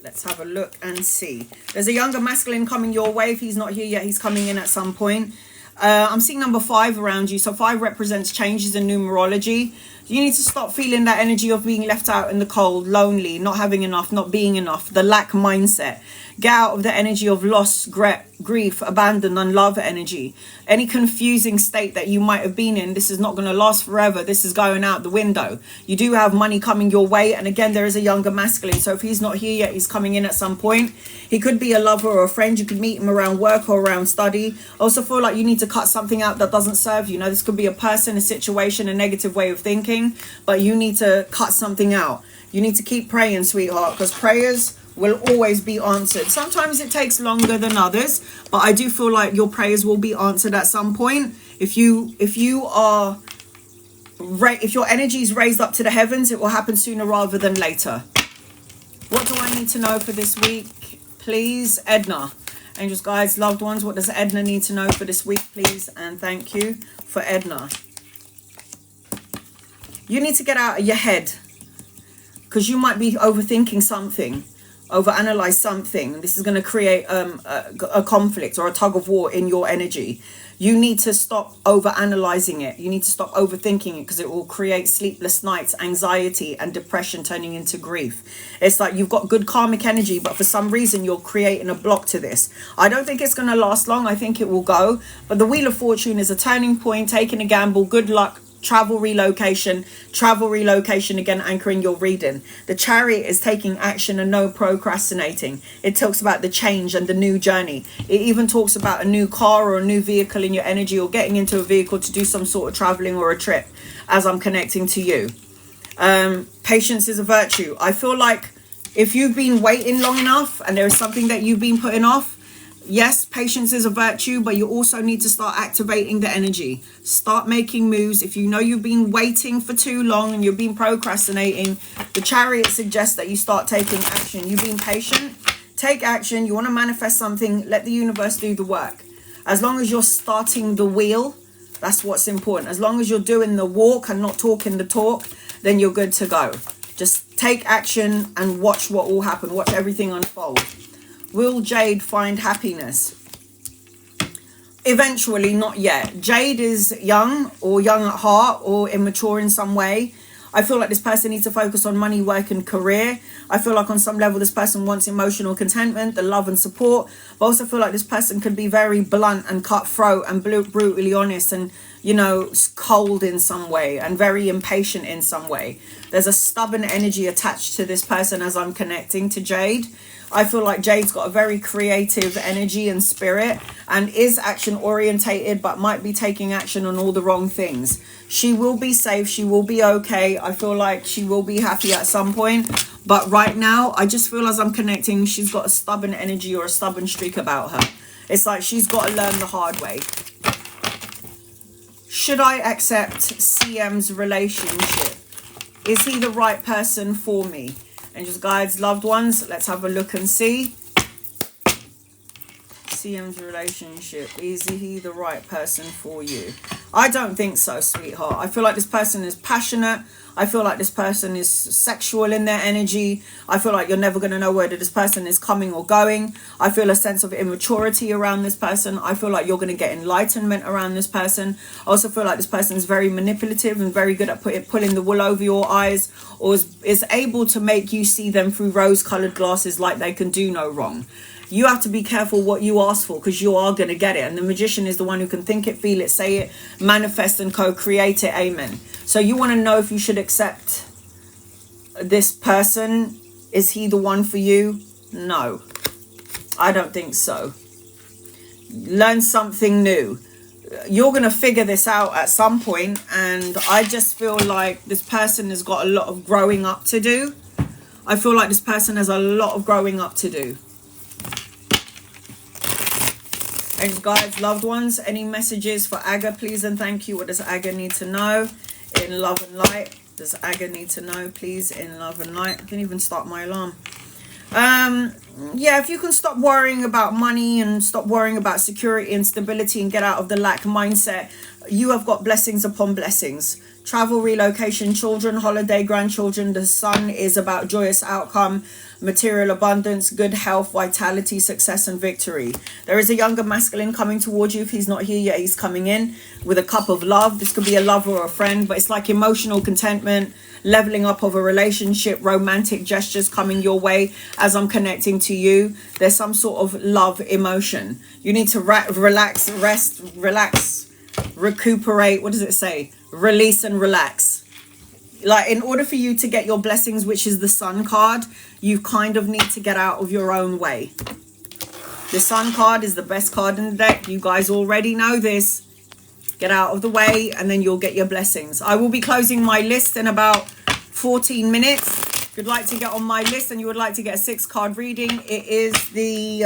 Let's have a look and see. There's a younger masculine coming your way. If he's not here yet, he's coming in at some point. I'm seeing number 5 around you. So 5 represents changes in numerology. You need to stop feeling that energy of being left out in the cold, lonely, not having enough, not being enough, the lack mindset. Get out of the energy of loss, grief, abandon, unlove energy. Any confusing state that you might have been in, this is not going to last forever. This is going out the window. You do have money coming your way. And again, there is a younger masculine. So if he's not here yet, he's coming in at some point. He could be a lover or a friend. You could meet him around work or around study. I also feel like you need to cut something out that doesn't serve you. Now, this could be a person, a situation, a negative way of thinking, but you need to cut something out. You need to keep praying, sweetheart, because prayers will always be answered. Sometimes it takes longer than others, but I do feel like your prayers will be answered at some point. If your energy is raised up to the heavens, it will happen sooner rather than later. What do I need to know for this week, please? Edna, angels, guides, loved ones. What does Edna need to know for this week, please? And thank you for Edna. You need to get out of your head, because you might be overthinking something, overanalyze something. This is going to create a conflict or a tug of war in your energy. You need to stop overanalyzing it. You need to stop overthinking it, because it will create sleepless nights, anxiety and depression turning into grief. It's like you've got good karmic energy, but for some reason you're creating a block to this. I don't think it's going to last long. I think it will go. But the Wheel of Fortune is a turning point, taking a gamble, good luck, travel relocation again, anchoring your reading. The Chariot is taking action and no procrastinating. It talks about the change and the new journey. It even talks about a new car or a new vehicle in your energy, or getting into a vehicle to do some sort of traveling or a trip, as I'm connecting to you. Patience is a virtue. I feel like if you've been waiting long enough and there is something that you've been putting off, yes, patience is a virtue, but you also need to start activating the energy. Start making moves. If you know you've been waiting for too long and you've been procrastinating, the Chariot suggests that you start taking action. You've been patient. Take action. You want to manifest something. Let the universe do the work. As long as you're starting the wheel, that's what's important. As long as you're doing the walk and not talking the talk, then you're good to go. Just take action and watch what will happen. Watch everything unfold. Will Jade find happiness? Eventually, not yet. Jade is young or young at heart or immature in some way. I feel like this person needs to focus on money, work and career. I feel like on some level this person wants emotional contentment, the love and support. But also feel like this person could be very blunt and cutthroat and brutally honest and, you know, cold in some way and very impatient in some way. There's a stubborn energy attached to this person as I'm connecting to Jade. I feel like Jade's got a very creative energy and spirit and is action orientated, but might be taking action on all the wrong things. She will be safe. She will be okay. I feel like she will be happy at some point. But right now, I just feel as I'm connecting, she's got a stubborn energy or a stubborn streak about her. It's like she's got to learn the hard way. Should I accept CM's relationship? Is he the right person for me? Angels, guides, loved ones, let's have a look and see. CM's relationship, is he the right person for you? I don't think so, sweetheart. I feel like this person is passionate. I feel like this person is sexual in their energy. I feel like you're never going to know whether this person is coming or going. I feel a sense of immaturity around this person. I feel like you're going to get enlightenment around this person. I also feel like this person is very manipulative and very good at pulling the wool over your eyes, or is able to make you see them through rose-colored glasses like they can do no wrong. You have to be careful what you ask for, because you are going to get it. And the magician is the one who can think it, feel it, say it, manifest and co-create it. Amen. So you want to know if you should accept this person. Is he the one for you? No, I don't think so. Learn something new. You're going to figure this out at some point. And I just feel like this person has got a lot of growing up to do. I feel like this person has a lot of growing up to do. And guys, loved ones, any messages for Aga, please and thank you. What does Aga need to know in love and light? Does Aga need to know, please, in love and light? I didn't even start my alarm. Yeah, if you can stop worrying about money and stop worrying about security and stability and get out of the lack mindset, you have got blessings upon blessings. Travel, relocation, children, holiday, grandchildren. The sun is about joyous outcome, material abundance, good health, vitality, success and victory. There is a younger masculine coming towards you. If he's not here yet, he's coming in with a cup of love. This could be a lover or a friend, but it's like emotional contentment, leveling up of a relationship, romantic gestures coming your way as I'm connecting to you. There's some sort of love emotion. You need to relax, rest, relax, recuperate. What does it say? Release and relax. Like, in order for you to get your blessings, which is the sun card, you kind of need to get out of your own way. The sun card is the best card in the deck. You guys already know this. Get out of the way and then you'll get your blessings. I will be closing my list in about 14 minutes. If you'd like to get on my list and you would like to get a 6-card reading, it is the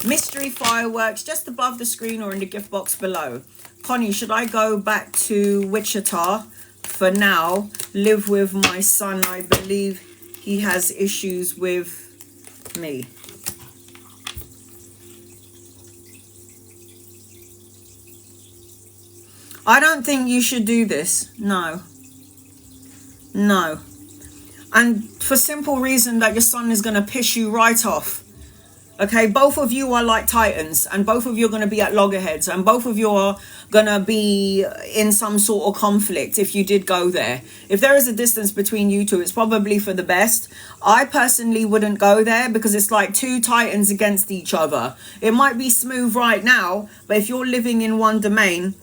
mystery fireworks just above the screen or in the gift box below. Connie, should I go back to Wichita for now? Live with my son. I believe he has issues with me. I don't think you should do this. No. No. And for simple reason that your son is going to piss you right off. Okay, both of you are like titans, and both of you are going to be at loggerheads, and both of you are going to be in some sort of conflict if you did go there. If there is a distance between you two, it's probably for the best. I personally wouldn't go there because it's like two titans against each other. It might be smooth right now, but if you're living in one domain,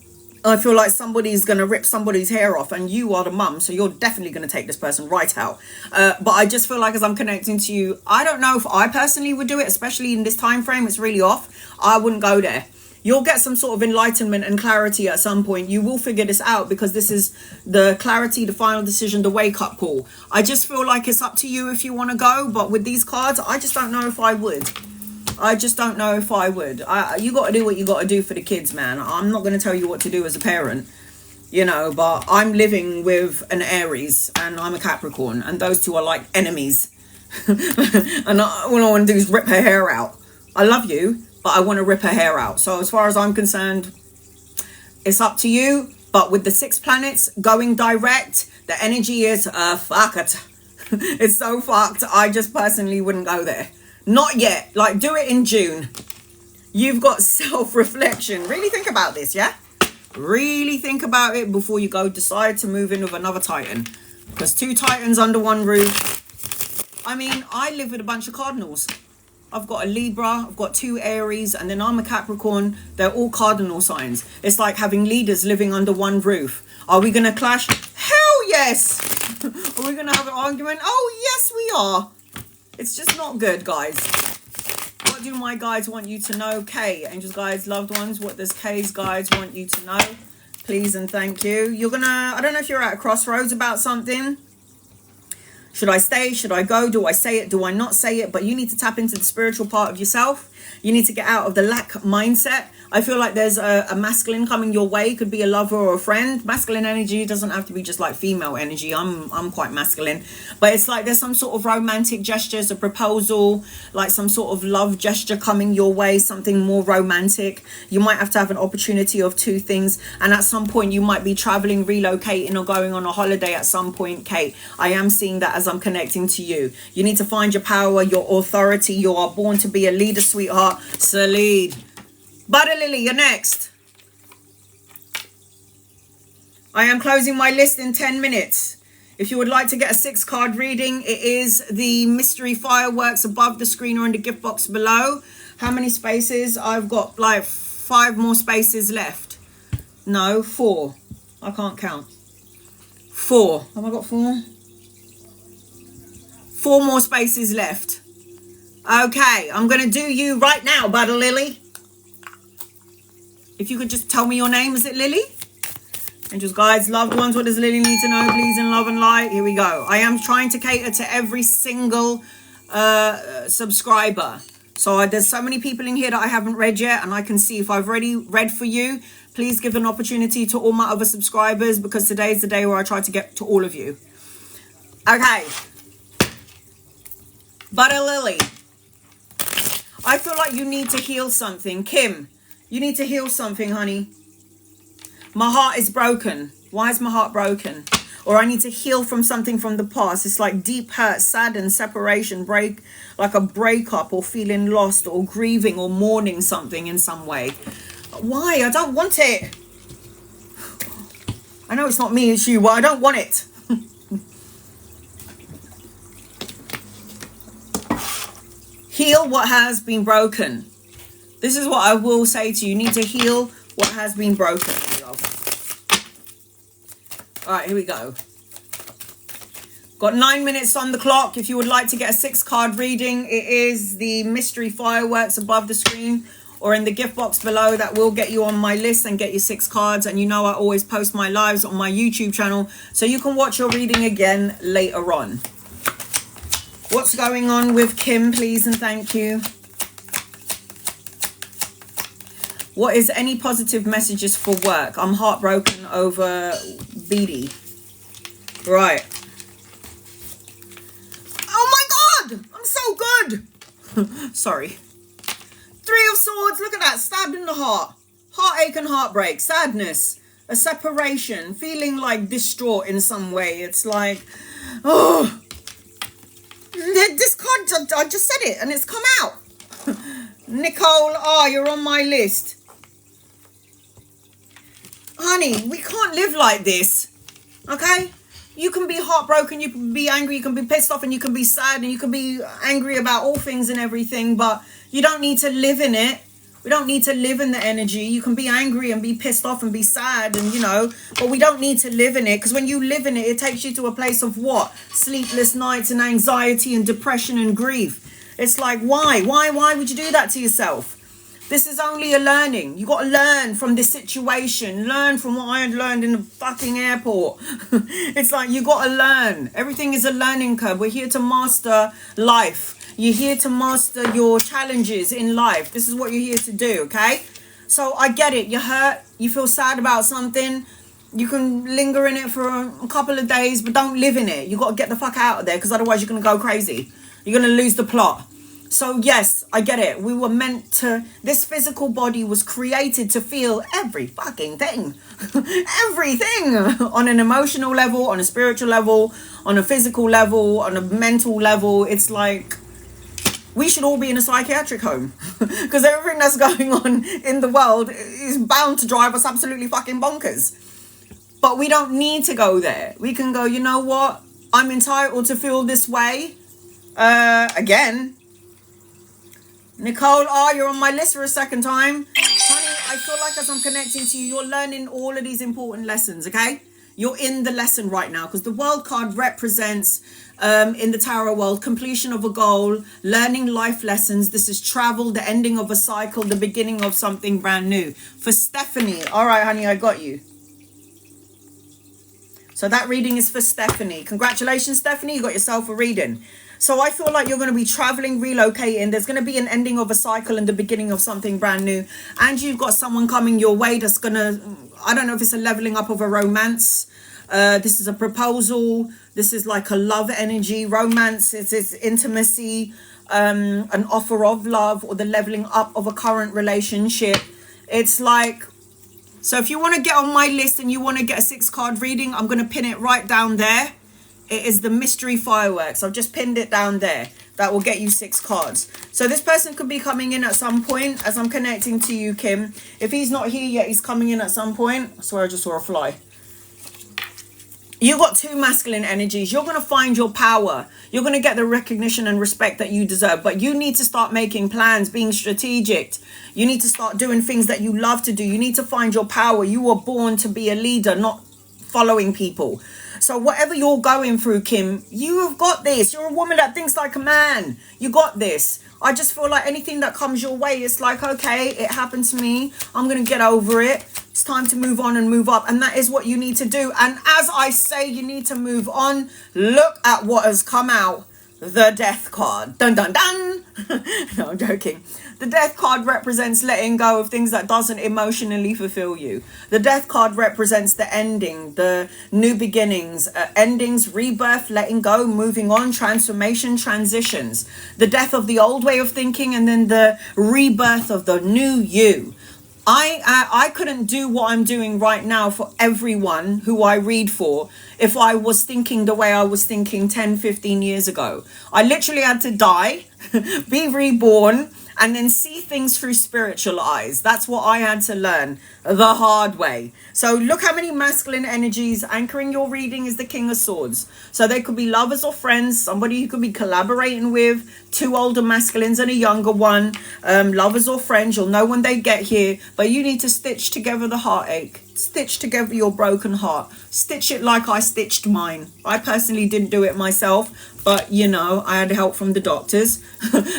I feel like somebody's going to rip somebody's hair off, and you are the mum, so you're definitely going to take this person right out. But I just feel like as I'm connecting to you, I don't know if I personally would do it, especially in this time frame. It's really off. I wouldn't go there. You'll get some sort of enlightenment and clarity at some point. You will figure this out because this is the clarity, the final decision, the wake-up call. I just feel like it's up to you if you want to go, but with these cards, I just don't know if I would. I just don't know if I would. You got to do what you got to do for the kids, man. I'm not going to tell you what to do as a parent, you know, but I'm living with an Aries and I'm a Capricorn, and those two are like enemies. And all I want to do is rip her hair out. I love you, but I want to rip her hair out. So as far as I'm concerned, it's up to you. But with the 6 planets going direct, the energy is fuck it. It's so fucked. I just personally wouldn't go there. Not yet. Like, do it in June. You've got self-reflection. Really think about this, yeah? Really think about it before you go decide to move in with another Titan. Because 2 Titans under one roof. I mean, I live with a bunch of cardinals. I've got a Libra, I've got 2 Aries, and then I'm a Capricorn. They're all cardinal signs. It's like having leaders living under one roof. Are we going to clash? Hell yes! Are we going to have an argument? Oh, yes, we are. It's just not good, guys. What do my guides want you to know? Kay, angels, guides, loved ones. What does Kay's guides want you to know? Please and thank you. You're going to, I don't know if you're at a crossroads about something. Should I stay? Should I go? Do I say it? Do I not say it? But you need to tap into the spiritual part of yourself. You need to get out of the lack mindset. I feel like there's a masculine coming your way. Could be a lover or a friend. Masculine energy doesn't have to be just like female energy. I'm quite masculine, but it's like there's some sort of romantic gestures, a proposal, like some sort of love gesture coming your way, something more romantic. You might have to have an opportunity of two things, and at some point you might be traveling, relocating, or going on a holiday at some point, Kate. I am seeing that as I'm connecting to you. You need to find your power, your authority. You are born to be a leader, sweetheart. So lead. Butter Lily, you're next. I am closing my list in 10 minutes. If you would like to get a 6-card reading, it is the mystery fireworks above the screen or in the gift box below. How many spaces? I've got like 5 more spaces left. No, 4. I can't count. 4. Have I got 4? 4 more spaces left. Okay, I'm going to do you right now, Butter Lily. If you could just tell me your name. Is it Lily? Angels, guides, loved ones, what does Lily need to know? Please, in love and light. Here we go. I am trying to cater to every single subscriber. So there's so many people in here that I haven't read yet, and I can see if I've already read for you. Please give an opportunity to all my other subscribers, because today is the day where I try to get to all of you. Okay. Butter Lily. I feel like you need to heal something. Kim, you need to heal something, honey. My heart is broken. Why is my heart broken? Or I need to heal from something from the past. It's like deep hurt, sadness, separation, like a breakup, or feeling lost, or grieving, or mourning something in some way. Why? I don't want it. I know it's not me, it's you, but I don't want it. Heal what has been broken. This is what I will say to you. You need to heal what has been broken. All right, here we go. Got 9 minutes on the clock. If you would like to get a 6-card reading, it is the mystery fireworks above the screen or in the gift box below. That will get you on my list and get you 6 cards. And you know I always post my lives on my YouTube channel, so you can watch your reading again later on. What's going on with Kim, please and thank you? What is any positive messages for work? I'm heartbroken over BD. Right. Oh my God! I'm so good! Sorry. 3 of Swords. Look at that. Stabbed in the heart. Heartache and heartbreak. Sadness. A separation. Feeling like distraught in some way. It's like, oh. This card, I just said it and it's come out. Nicole, you're on my list. Honey, we can't live like this. Okay? You can be heartbroken, you can be angry, you can be pissed off, and you can be sad, and you can be angry about all things and everything, but you don't need to live in it. We don't need to live in the energy. You can be angry and be pissed off and be sad, and but we don't need to live in it, because when you live in it, it takes you to a place of what? Sleepless nights and anxiety and depression and grief. It's like, why? Why would you do that to yourself? This is only a learning. You got to learn from this situation. Learn from what I had learned in the fucking airport. It's like you got to learn. Everything is a learning curve. We're here to master life. You're here to master your challenges in life. This is what you're here to do, okay? So I get it. You're hurt. You feel sad about something. You can linger in it for a couple of days, but don't live in it. You got to get the fuck out of there, because otherwise you're going to go crazy. You're going to lose the plot. So yes, I get it. We were meant to, this physical body was created to feel every fucking thing. Everything. On an emotional level, on a spiritual level, on a physical level, on a mental level. It's like, we should all be in a psychiatric home. Because everything that's going on in the world is bound to drive us absolutely fucking bonkers. But we don't need to go there. We can go, you know what? I'm entitled to feel this way. Again. Nicole, you're on my list for a second time. Honey, I feel like as I'm connecting to you, you're learning all of these important lessons, okay? You're in the lesson right now, because the world card represents, in the tarot world, completion of a goal, learning life lessons. This is travel, the ending of a cycle, the beginning of something brand new. For Stephanie, all right, honey, I got you. So that reading is for Stephanie. Congratulations, Stephanie. You got yourself a reading. So I feel like you're going to be traveling, relocating. There's going to be an ending of a cycle and the beginning of something brand new. And you've got someone coming your way that's going to, I don't know if it's a leveling up of a romance. This is a proposal. This is like a love energy. Romance is intimacy, an offer of love, or the leveling up of a current relationship. It's like, so if you want to get on my list and you want to get a 6-card reading, I'm going to pin it right down there. It is the mystery fireworks. I've just pinned it down there. That will get you 6 cards. So this person could be coming in at some point as I'm connecting to you, Kim. If he's not here yet, he's coming in at some point. I swear I just saw a fly. You got 2 masculine energies. You're going to find your power. You're going to get the recognition and respect that you deserve. But you need to start making plans, being strategic. You need to start doing things that you love to do. You need to find your power. You were born to be a leader, not following people. So whatever you're going through, Kim, you have got this. You're a woman that thinks like a man. You got this. I just feel like anything that comes your way, it's like, okay, it happened to me. I'm going to get over it. It's time to move on and move up. And that is what you need to do. And as I say, you need to move on. Look at what has come out. The Death card. Dun, dun, dun. No, I'm joking. The Death card represents letting go of things that doesn't emotionally fulfill you. The Death card represents the ending, the new beginnings, endings, rebirth, letting go, moving on, transformation, transitions. The death of the old way of thinking and then the rebirth of the new you. I couldn't do what I'm doing right now for everyone who I read for if I was thinking the way I was thinking 10, 15 years ago. I literally had to die, be reborn, and then see things through spiritual eyes. That's what I had to learn the hard way. So look how many masculine energies. Anchoring your reading is the King of Swords. So they could be lovers or friends, somebody you could be collaborating with, 2 older masculines and a younger one, lovers or friends. You'll know when they get here, but you need to stitch together the heartache. Stitch together your broken heart. Stitch it like I stitched mine. I personally didn't do it myself, but you know, I had help from the doctors.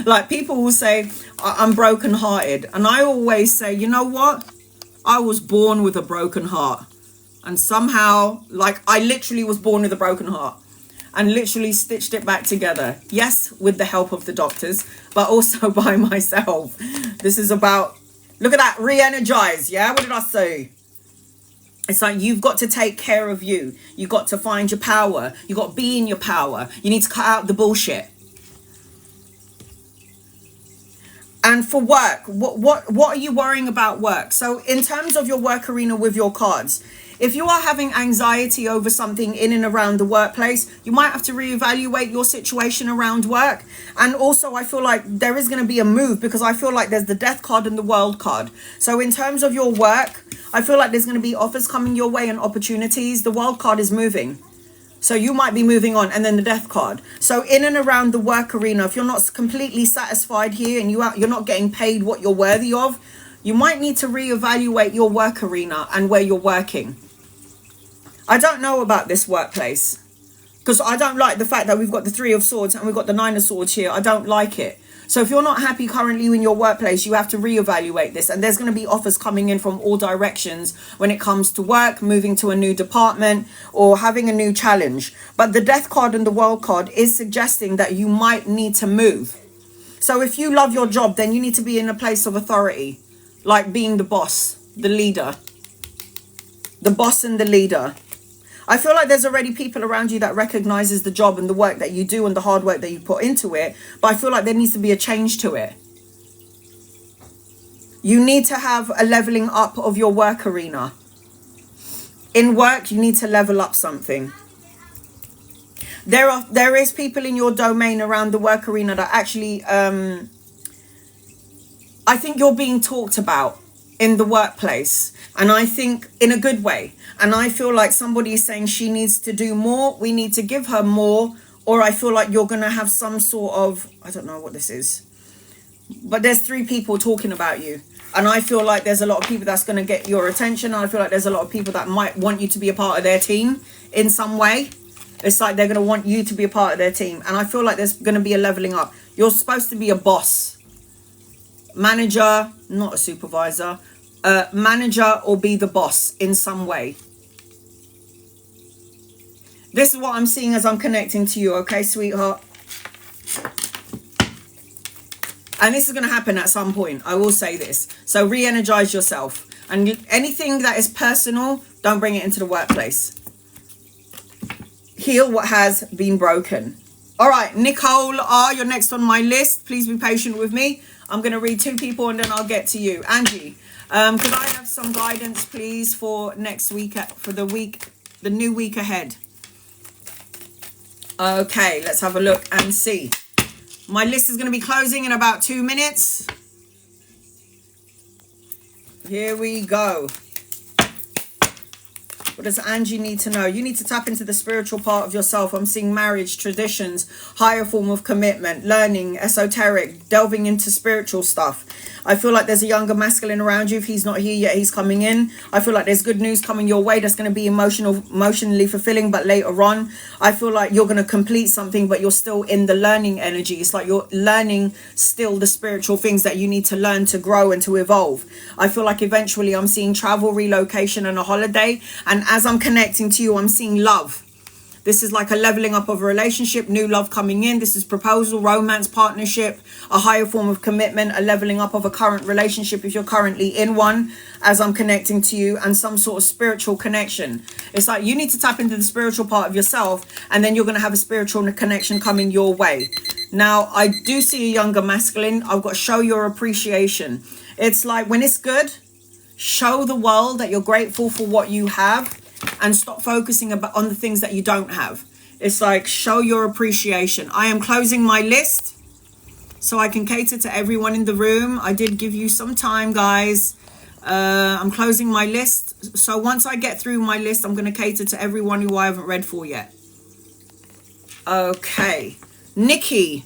Like people will say, I'm broken hearted. And I always say, you know what? I was born with a broken heart. And somehow, like I literally was born with a broken heart and literally stitched it back together. Yes, with the help of the doctors, but also by myself. This is about, look at that, re-energize. Yeah, what did I say? It's like you've got to take care of you. You got to find your power. You got to be in your power. You need to cut out the bullshit. And for work, what are you worrying about work? So in terms of your work arena with your cards, if you are having anxiety over something in and around the workplace, you might have to reevaluate your situation around work. And also I feel like there is going to be a move because I feel like there's the Death card and the World card. So in terms of your work, I feel like there's going to be offers coming your way and opportunities. The World card is moving. So you might be moving on, and then the Death card. So in and around the work arena, if you're not completely satisfied here and you're not getting paid what you're worthy of, you might need to reevaluate your work arena and where you're working. I don't know about this workplace because I don't like the fact that we've got the 3 of Swords and we've got the 9 of Swords here. I don't like it. So if you're not happy currently in your workplace, you have to reevaluate this. And there's going to be offers coming in from all directions when it comes to work, moving to a new department, or having a new challenge. But the Death card and the World card is suggesting that you might need to move. So if you love your job, then you need to be in a place of authority, like being the boss, the leader, the boss and the leader. I feel like there's already people around you that recognizes the job and the work that you do and the hard work that you put into it. But I feel like there needs to be a change to it. You need to have a leveling up of your work arena. In work, you need to level up something. There is people in your domain around the work arena that actually, I think you're being talked about in the workplace. And I think in a good way. And I feel like somebody is saying she needs to do more. We need to give her more. Or I feel like you're going to have some sort of, I don't know what this is. But there's 3 people talking about you. And I feel like there's a lot of people that's going to get your attention. And I feel like there's a lot of people that might want you to be a part of their team in some way. It's like they're going to want you to be a part of their team. And I feel like there's going to be a leveling up. You're supposed to be a boss. Manager, not a supervisor. Manager or be the boss in some way. This is what I'm seeing as I'm connecting to you, okay, sweetheart? And this is going to happen at some point. I will say this. So re-energize yourself. And anything that is personal, don't bring it into the workplace. Heal what has been broken. All right, Nicole R, you're next on my list. Please be patient with me. I'm going to read 2 people and then I'll get to you. Angie, could I have some guidance, please, for next week, for the new week ahead? Okay, let's have a look and see. My list is going to be closing in about 2 minutes. Here we go. What does Angie need to know? You need to tap into the spiritual part of yourself. I'm seeing marriage, traditions, higher form of commitment, learning, esoteric, delving into spiritual stuff. I feel like there's a younger masculine around you. If he's not here yet, he's coming in. I feel like there's good news coming your way that's going to be emotionally fulfilling, but later on. I feel like you're going to complete something, but you're still in the learning energy. It's like you're learning still the spiritual things that you need to learn to grow and to evolve. I feel like eventually I'm seeing travel, relocation, and a holiday. And as I'm connecting to you, I'm seeing love. This is like a leveling up of a relationship, new love coming in. This is proposal, romance, partnership, a higher form of commitment, a leveling up of a current relationship if you're currently in one, as I'm connecting to you, and some sort of spiritual connection. It's like you need to tap into the spiritual part of yourself, and then you're going to have a spiritual connection coming your way. Now, I do see a younger masculine. I've got to show your appreciation. It's like when it's good, show the world that you're grateful for what you have. And stop focusing on the things that you don't have. It's like, show your appreciation. I am closing my list so I can cater to everyone in the room. I did give you some time, guys. I'm closing my list. So once I get through my list, I'm going to cater to everyone who I haven't read for yet. Okay. Nikki.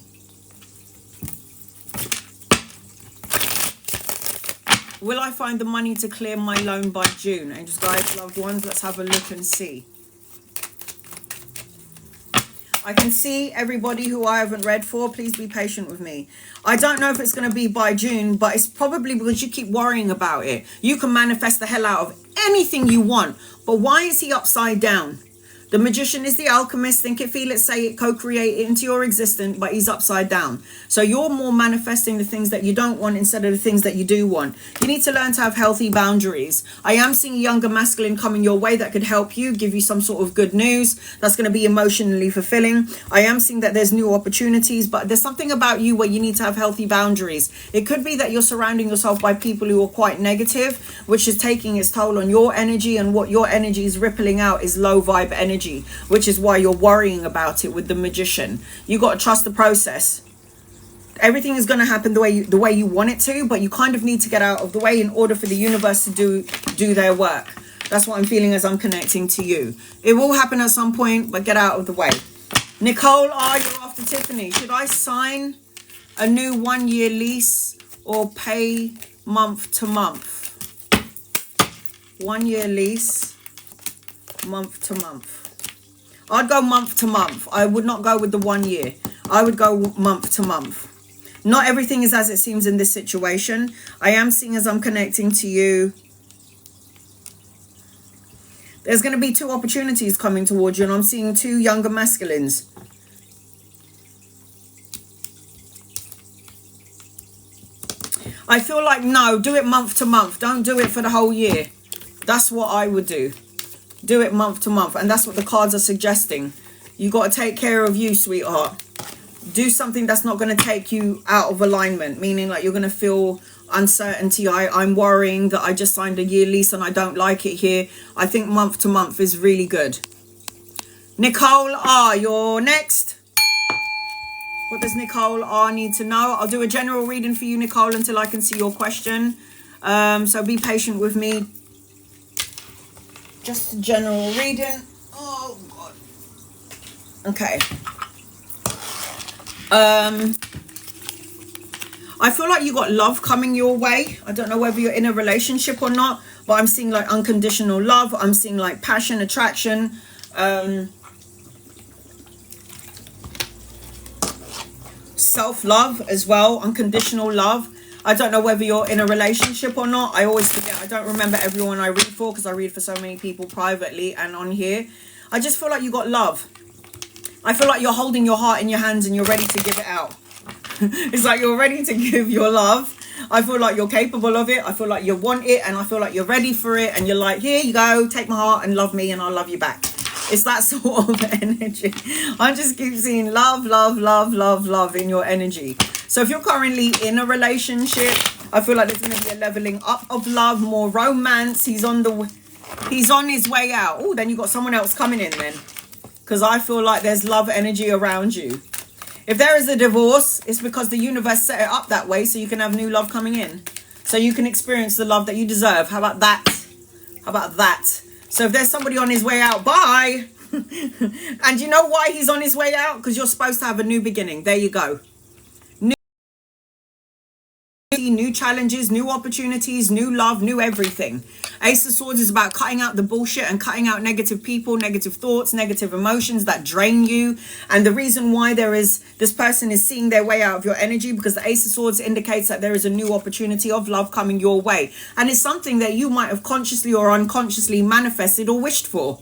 Will I find the money to clear my loan by June? Angels, guides, loved ones, let's have a look and see. I can see everybody who I haven't read for. Please be patient with me. I don't know if it's going to be by June, but it's probably because you keep worrying about it. You can manifest the hell out of anything you want. But why is he upside down? The magician is the alchemist. Think it, feel it, say it, co-create it into your existence, but he's upside down. So you're more manifesting the things that you don't want instead of the things that you do want. You need to learn to have healthy boundaries. I am seeing a younger masculine coming your way that could help you, give you some sort of good news that's going to be emotionally fulfilling. I am seeing that there's new opportunities, but there's something about you where you need to have healthy boundaries. It could be that you're surrounding yourself by people who are quite negative, which is taking its toll on your energy, and what your energy is rippling out is low vibe energy. Which is why you're worrying about it with the magician. You got to trust the process. Everything is going to happen the way you want it to, but you kind of need to get out of the way in order for the universe to do their work. That's what I'm feeling as I'm connecting to you. It will happen at some point, but get out of the way. Nicole, are you after Tiffany? Should I sign a new 1-year lease or pay month to month? 1-year lease, month to month. I'd go month to month. I would not go with the 1 year. I would go month to month. Not everything is as it seems in this situation. I am seeing as I'm connecting to you, there's going to be 2 opportunities coming towards you, and I'm seeing 2 younger masculines. I feel like, no, do it month to month. Don't do it for the whole year. That's what I would do. Do it month to month, and that's what the cards are suggesting. You got to take care of you, sweetheart. Do something that's not going to take you out of alignment, meaning like you're going to feel uncertainty. I'm worrying that I just signed a year lease and I don't like it here. I think month to month is really good. Nicole R, you're next. What does Nicole R need to know? I'll do a general reading for you, Nicole, until I can see your question. So be patient with me. Just a general reading. Oh, God. Okay. I feel like you got love coming your way. I don't know whether you're in a relationship or not, but I'm seeing like unconditional love. I'm seeing like passion, attraction. Self-love as well. Unconditional love. I don't know whether you're in a relationship or not. I always forget. I don't remember everyone I read for because I read for so many people privately and on here. I just feel like you got love. I feel like you're holding your heart in your hands and you're ready to give it out. It's like you're ready to give your love. I feel like you're capable of it. I feel like you want it, and I feel like you're ready for it, and you're like, here you go, take my heart and love me and I'll love you back. It's that sort of energy. I just keep seeing love, love, love, love, love in your energy. So if you're currently in a relationship, I feel like there's going to be a leveling up of love, more romance. He's on his way out. Oh, then you got someone else coming in then, because I feel like there's love energy around you. If there is a divorce, it's because the universe set it up that way so you can have new love coming in. So you can experience the love that you deserve. How about that? How about that? So if there's somebody on his way out, bye. And you know why he's on his way out? Because you're supposed to have a new beginning. There you go. New challenges, new opportunities, new love, new everything. Ace of Swords is about cutting out the bullshit and cutting out negative people, negative thoughts, negative emotions that drain you. And the reason why this person is seeing their way out of your energy, because the Ace of Swords indicates that there is a new opportunity of love coming your way. And it's something that you might have consciously or unconsciously manifested or wished for.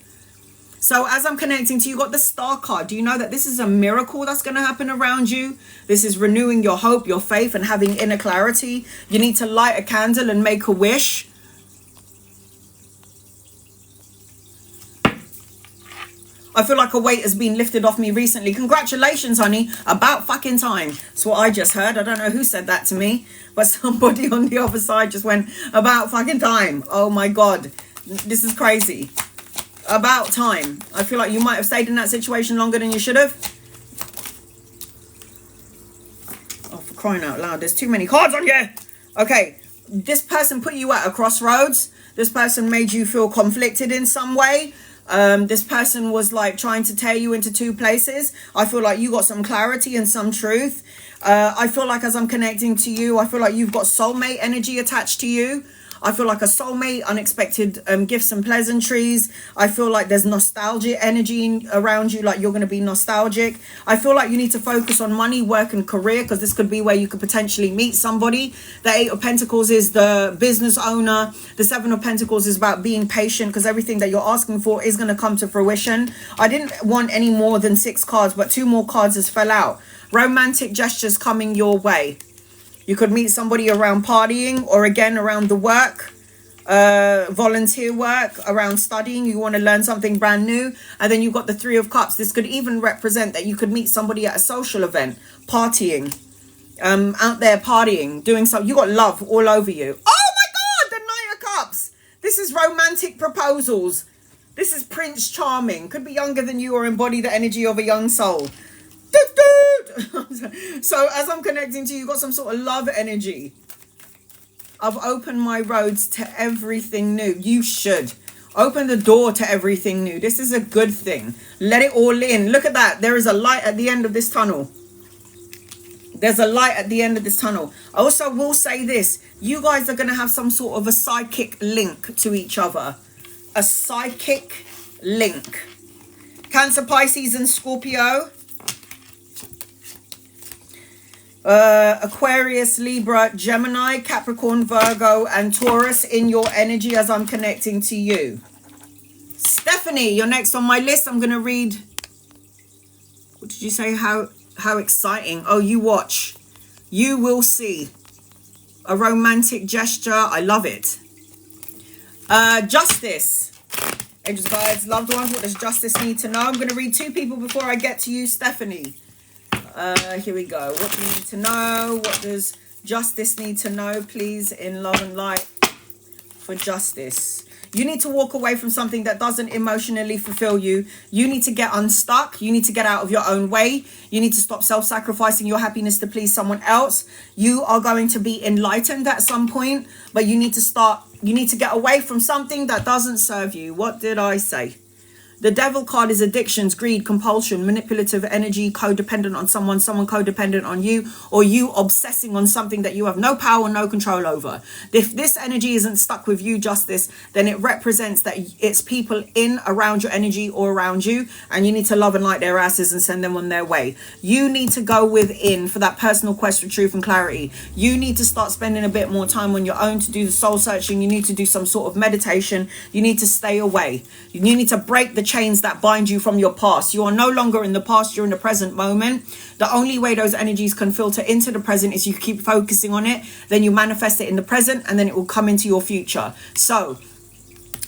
So as I'm connecting to you, got the Star card. Do you know that this is a miracle that's going to happen around you? This is renewing your hope, your faith, and having inner clarity. You need to light a candle and make a wish. I feel like a weight has been lifted off me recently. Congratulations, honey. About fucking time. That's what I just heard. I don't know who said that to me, but somebody on the other side just went, about fucking time. Oh my God. This is crazy. About time. I feel like you might have stayed in that situation longer than you should have. Oh, for crying out loud, there's too many cards on here. Okay, this person put you at a crossroads. This person made you feel conflicted in some way. This person was like trying to tear you into two places. I feel like you got some clarity and some truth. I feel like as I'm connecting to you, I feel like you've got soulmate energy attached to you. I feel like a soulmate, unexpected gifts and pleasantries. I feel like there's nostalgia energy around you, like you're going to be nostalgic. I feel like you need to focus on money, work and career, because this could be where you could potentially meet somebody. The Eight of Pentacles is the business owner. The Seven of Pentacles is about being patient, because everything that you're asking for is going to come to fruition. I didn't want any more than 6 cards, but 2 more cards has fell out. Romantic gestures coming your way. You could meet somebody around partying, or again around the work, volunteer work, around studying. You want to learn something brand new. And then you've got the 3 of Cups. This could even represent that you could meet somebody at a social event, partying, out there partying, doing something. You got love all over you. Oh my God, the Knight of Cups. This is romantic proposals. This is Prince Charming. Could be younger than you or embody the energy of a young soul. So as I'm connecting to you, you've got some sort of love energy. I've opened my roads to everything new. You should open the door to everything new. This is a good thing. Let it all in. Look at that. There is a light at the end of this tunnel. There's a light at the end of this tunnel. I also will say this. You guys are going to have some sort of a psychic link to each other. A psychic link. Cancer, Pisces and Scorpio. Aquarius, Libra, Gemini, Capricorn, Virgo and Taurus in your energy as I'm connecting to you. Stephanie, you're next on my list. I'm going to read. What did you say? How exciting. Oh, you watch. You will see. A romantic gesture. I love it. Justice. Angels, guides, loved ones. What does justice need to know? I'm going to read 2 people before I get to you, Stephanie. Here we go. What do you need to know? What does justice need to know, please, in love and light for justice? You need to walk away from something that doesn't emotionally fulfill you. You need to get unstuck. You need to get out of your own way. You need to stop self-sacrificing your happiness to please someone else. You are going to be enlightened at some point, but you need to get away from something that doesn't serve you. What did I say? The Devil card is addictions, greed, compulsion, manipulative energy, codependent on someone codependent on you, or you obsessing on something that you have no power, no control over. If this energy isn't stuck with you, Justice, then it represents that it's people in, around your energy or around you, and you need to love and light their asses and send them on their way. You need to go within for that personal quest for truth and clarity. You need to start spending a bit more time on your own to do the soul searching. You need to do some sort of meditation. You need to stay away. You need to break the chains that bind you from your past. You are no longer in the past, you're in the present moment. The only way those energies can filter into the present is you keep focusing on it, then you manifest it in the present, and then it will come into your future. So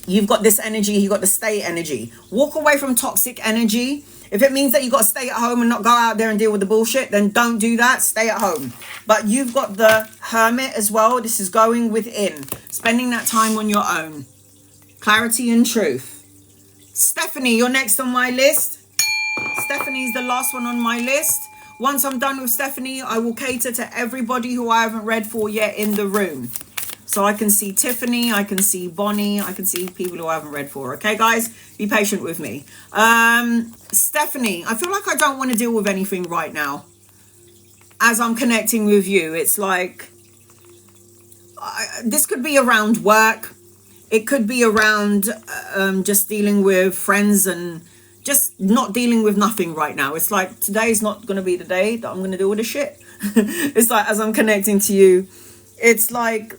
you've got this energy, you've got the stay energy. Walk away from toxic energy. If it means that you got to stay at home and not go out there and deal with the bullshit, then don't do that. Stay at home. But you've got the Hermit as well. This is going within, spending that time on your own. Clarity and truth. Stephanie, you're next on my list. Stephanie's the last one on my list. Once I'm done with Stephanie, I will cater to everybody who I haven't read for yet in the room. So I can see Tiffany, I can see Bonnie, I can see people who I haven't read for. Okay, guys? Be patient with me. Stephanie, I feel like I don't want to deal with anything right now. As I'm connecting with you, it's like... this could be around work. It could be around just dealing with friends and just not dealing with nothing right now. It's like today's not going to be the day that I'm going to deal with the shit. It's like as I'm connecting to you, it's like...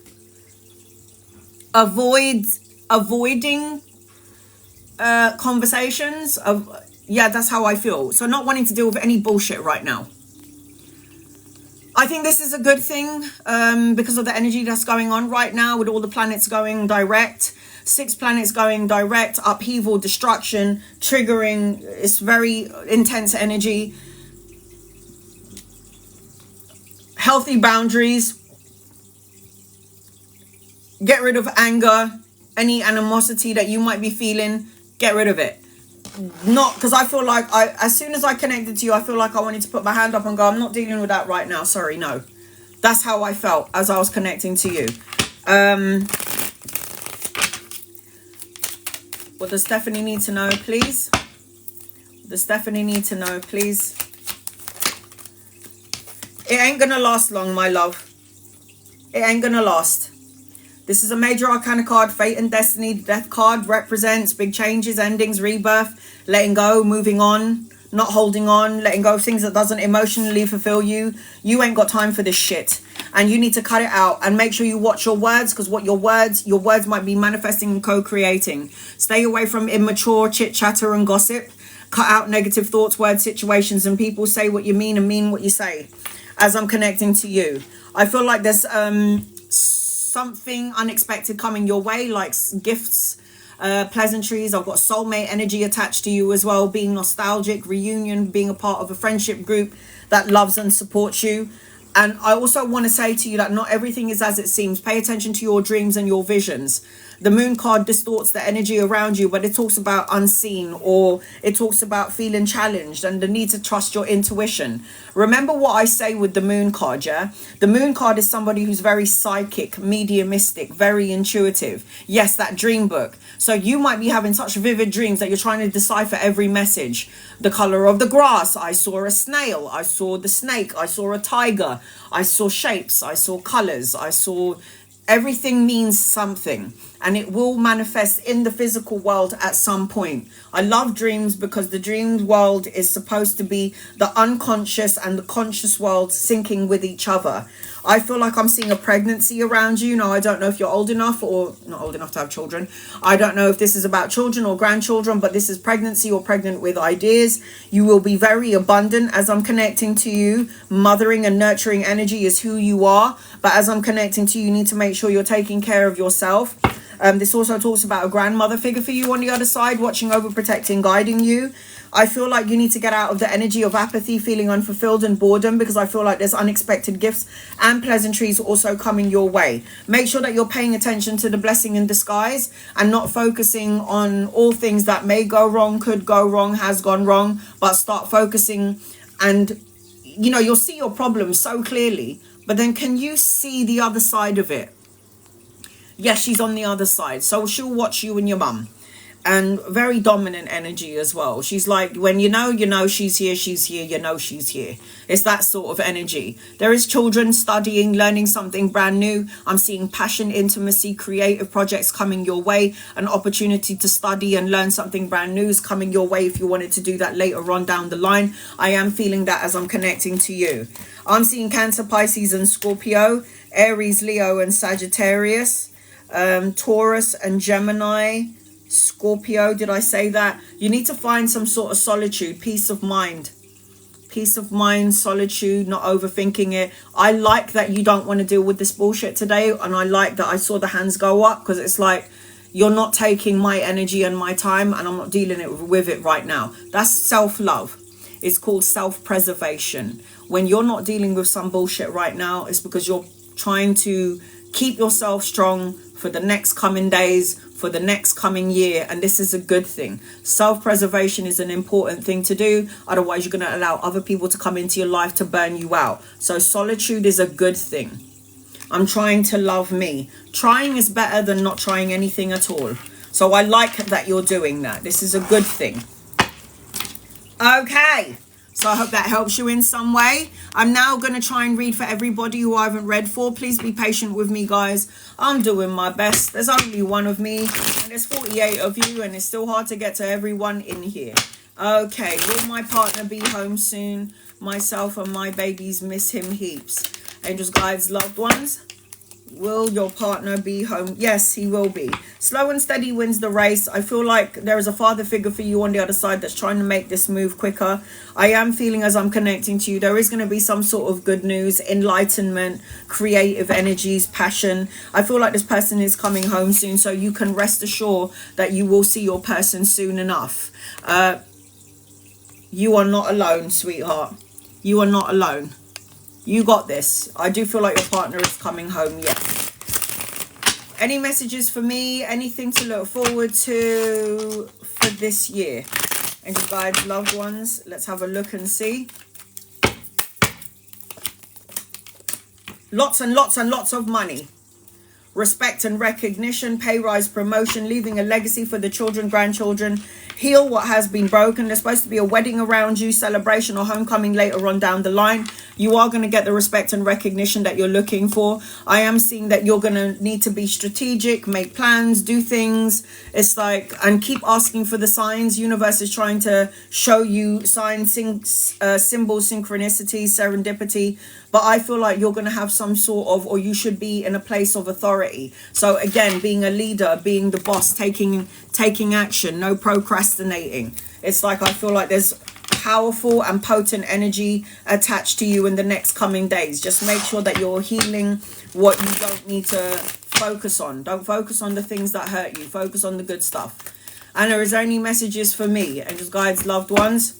avoiding conversations of, yeah, that's how I feel. So not wanting to deal with any bullshit right now. I think this is a good thing because of the energy that's going on right now with all the planets going direct. 6 planets going direct, upheaval, destruction, triggering. It's very intense energy. Healthy boundaries. Get rid of anger, any animosity that you might be feeling, get rid of it. Not, because I feel like, as soon as I connected to you, I feel like I wanted to put my hand up and go, I'm not dealing with that right now, sorry, no. That's how I felt as I was connecting to you. What does Stephanie need to know, please? Does Stephanie need to know, please? It ain't gonna last long, my love. It ain't gonna last. This is a major arcana card, fate and destiny. The death card represents big changes, endings, rebirth, letting go, moving on, not holding on, letting go of things that doesn't emotionally fulfill you. You ain't got time for this shit. And you need to cut it out and make sure you watch your words, because what your words might be manifesting and co-creating. Stay away from immature chit chatter and gossip. Cut out negative thoughts, words, situations, and people. Say what you mean and mean what you say. As I'm connecting to you, I feel like there's something unexpected coming your way, like gifts, pleasantries. I've got soulmate energy attached to you as well, being nostalgic, reunion, being a part of a friendship group that loves and supports you. And I also want to say to you that not everything is as it seems. Pay attention to your dreams and your visions. The moon card distorts the energy around you, but it talks about unseen, or it talks about feeling challenged and the need to trust your intuition. Remember what I say with the moon card, yeah? The moon card is somebody who's very psychic, mediumistic, very intuitive. Yes, that dream book. So you might be having such vivid dreams that you're trying to decipher every message. The color of the grass. I saw a snail. I saw the snake. I saw a tiger. I saw shapes. I saw colors. I saw... Everything means something, and it will manifest in the physical world at some point. I love dreams because the dream world is supposed to be the unconscious and the conscious world syncing with each other. I feel like I'm seeing a pregnancy around you. Now, I don't know if you're old enough or not old enough to have children. I don't know if this is about children or grandchildren, but this is pregnancy or pregnant with ideas. You will be very abundant as I'm connecting to you. Mothering and nurturing energy is who you are. But as I'm connecting to you, you need to make sure you're taking care of yourself. This also talks about a grandmother figure for you on the other side, watching over, protecting, guiding you. I feel like you need to get out of the energy of apathy, feeling unfulfilled and boredom, because I feel like there's unexpected gifts and pleasantries also coming your way. Make sure that you're paying attention to the blessing in disguise and not focusing on all things that may go wrong, could go wrong, has gone wrong, but start focusing and, you know, you'll see your problems so clearly, but then can you see the other side of it? Yes, she's on the other side, so she'll watch you and your mum. And very dominant energy as well. She's like, when you know she's here, you know she's here. It's that sort of energy. There is children studying, learning something brand new. I'm seeing passion, intimacy, creative projects coming your way. An opportunity to study and learn something brand new is coming your way if you wanted to do that later on down the line. I am feeling that as I'm connecting to you. I'm seeing Cancer, Pisces and Scorpio, Aries, Leo and Sagittarius, Taurus and Gemini, Scorpio, did I say that? You need to find some sort of solitude, peace of mind. Peace of mind, solitude, not overthinking it. I like that you don't want to deal with this bullshit today. And I like that I saw the hands go up, because it's like, you're not taking my energy and my time, and I'm not dealing with it right now. That's self-love. It's called self-preservation. When you're not dealing with some bullshit right now, it's because you're trying to keep yourself strong for the next coming days, for the next coming year, and this is a good thing. Self-preservation is an important thing to do, otherwise you're going to allow other people to come into your life to burn you out. So solitude is a good thing. I'm trying to love me. Trying is better than not trying anything at all. So I like that you're doing that. This is a good thing. Okay, so I hope that helps you in some way. I'm now going to try and read for everybody who I haven't read for. Please be patient with me, guys. I'm doing my best. There's only one of me, and there's 48 of you, and it's still hard to get to everyone in here. Okay, will my partner be home soon? Myself and my babies miss him heaps. Angels, guides, loved ones. Will your partner be home? Yes, he will be. Slow and steady wins the race. I feel like there is a father figure for you on the other side that's trying to make this move quicker. I am feeling, as I'm connecting to you, there is going to be some sort of good news, enlightenment, creative energies, passion. I feel like this person is coming home soon, so you can rest assured that you will see your person soon enough. You are not alone, sweetheart. You are not alone. You got this. I do feel like your partner is coming home, yes. Any messages for me? Anything to look forward to for this year? Angel, guides, loved ones. Let's have a look and see. Lots and lots and lots of money. Respect and recognition, pay rise, promotion, leaving a legacy for the children, grandchildren. Heal what has been broken. There's supposed to be a wedding around you, celebration or homecoming later on down the line. You are going to get the respect and recognition that you're looking for. I am seeing that you're going to need to be strategic, make plans, do things. It's like, and keep asking for the signs. Universe is trying to show you signs, symbols, synchronicity, serendipity. But I feel like you're going to have some sort of, or you should be in a place of authority. So again, being a leader, being the boss, taking action, no procrastinating. It's like, I feel like there's powerful and potent energy attached to you in the next coming days. Just make sure that you're healing what you don't need to focus on. Don't focus on the things that hurt you. Focus on the good stuff. And there is only messages for me, angels, guides, loved ones.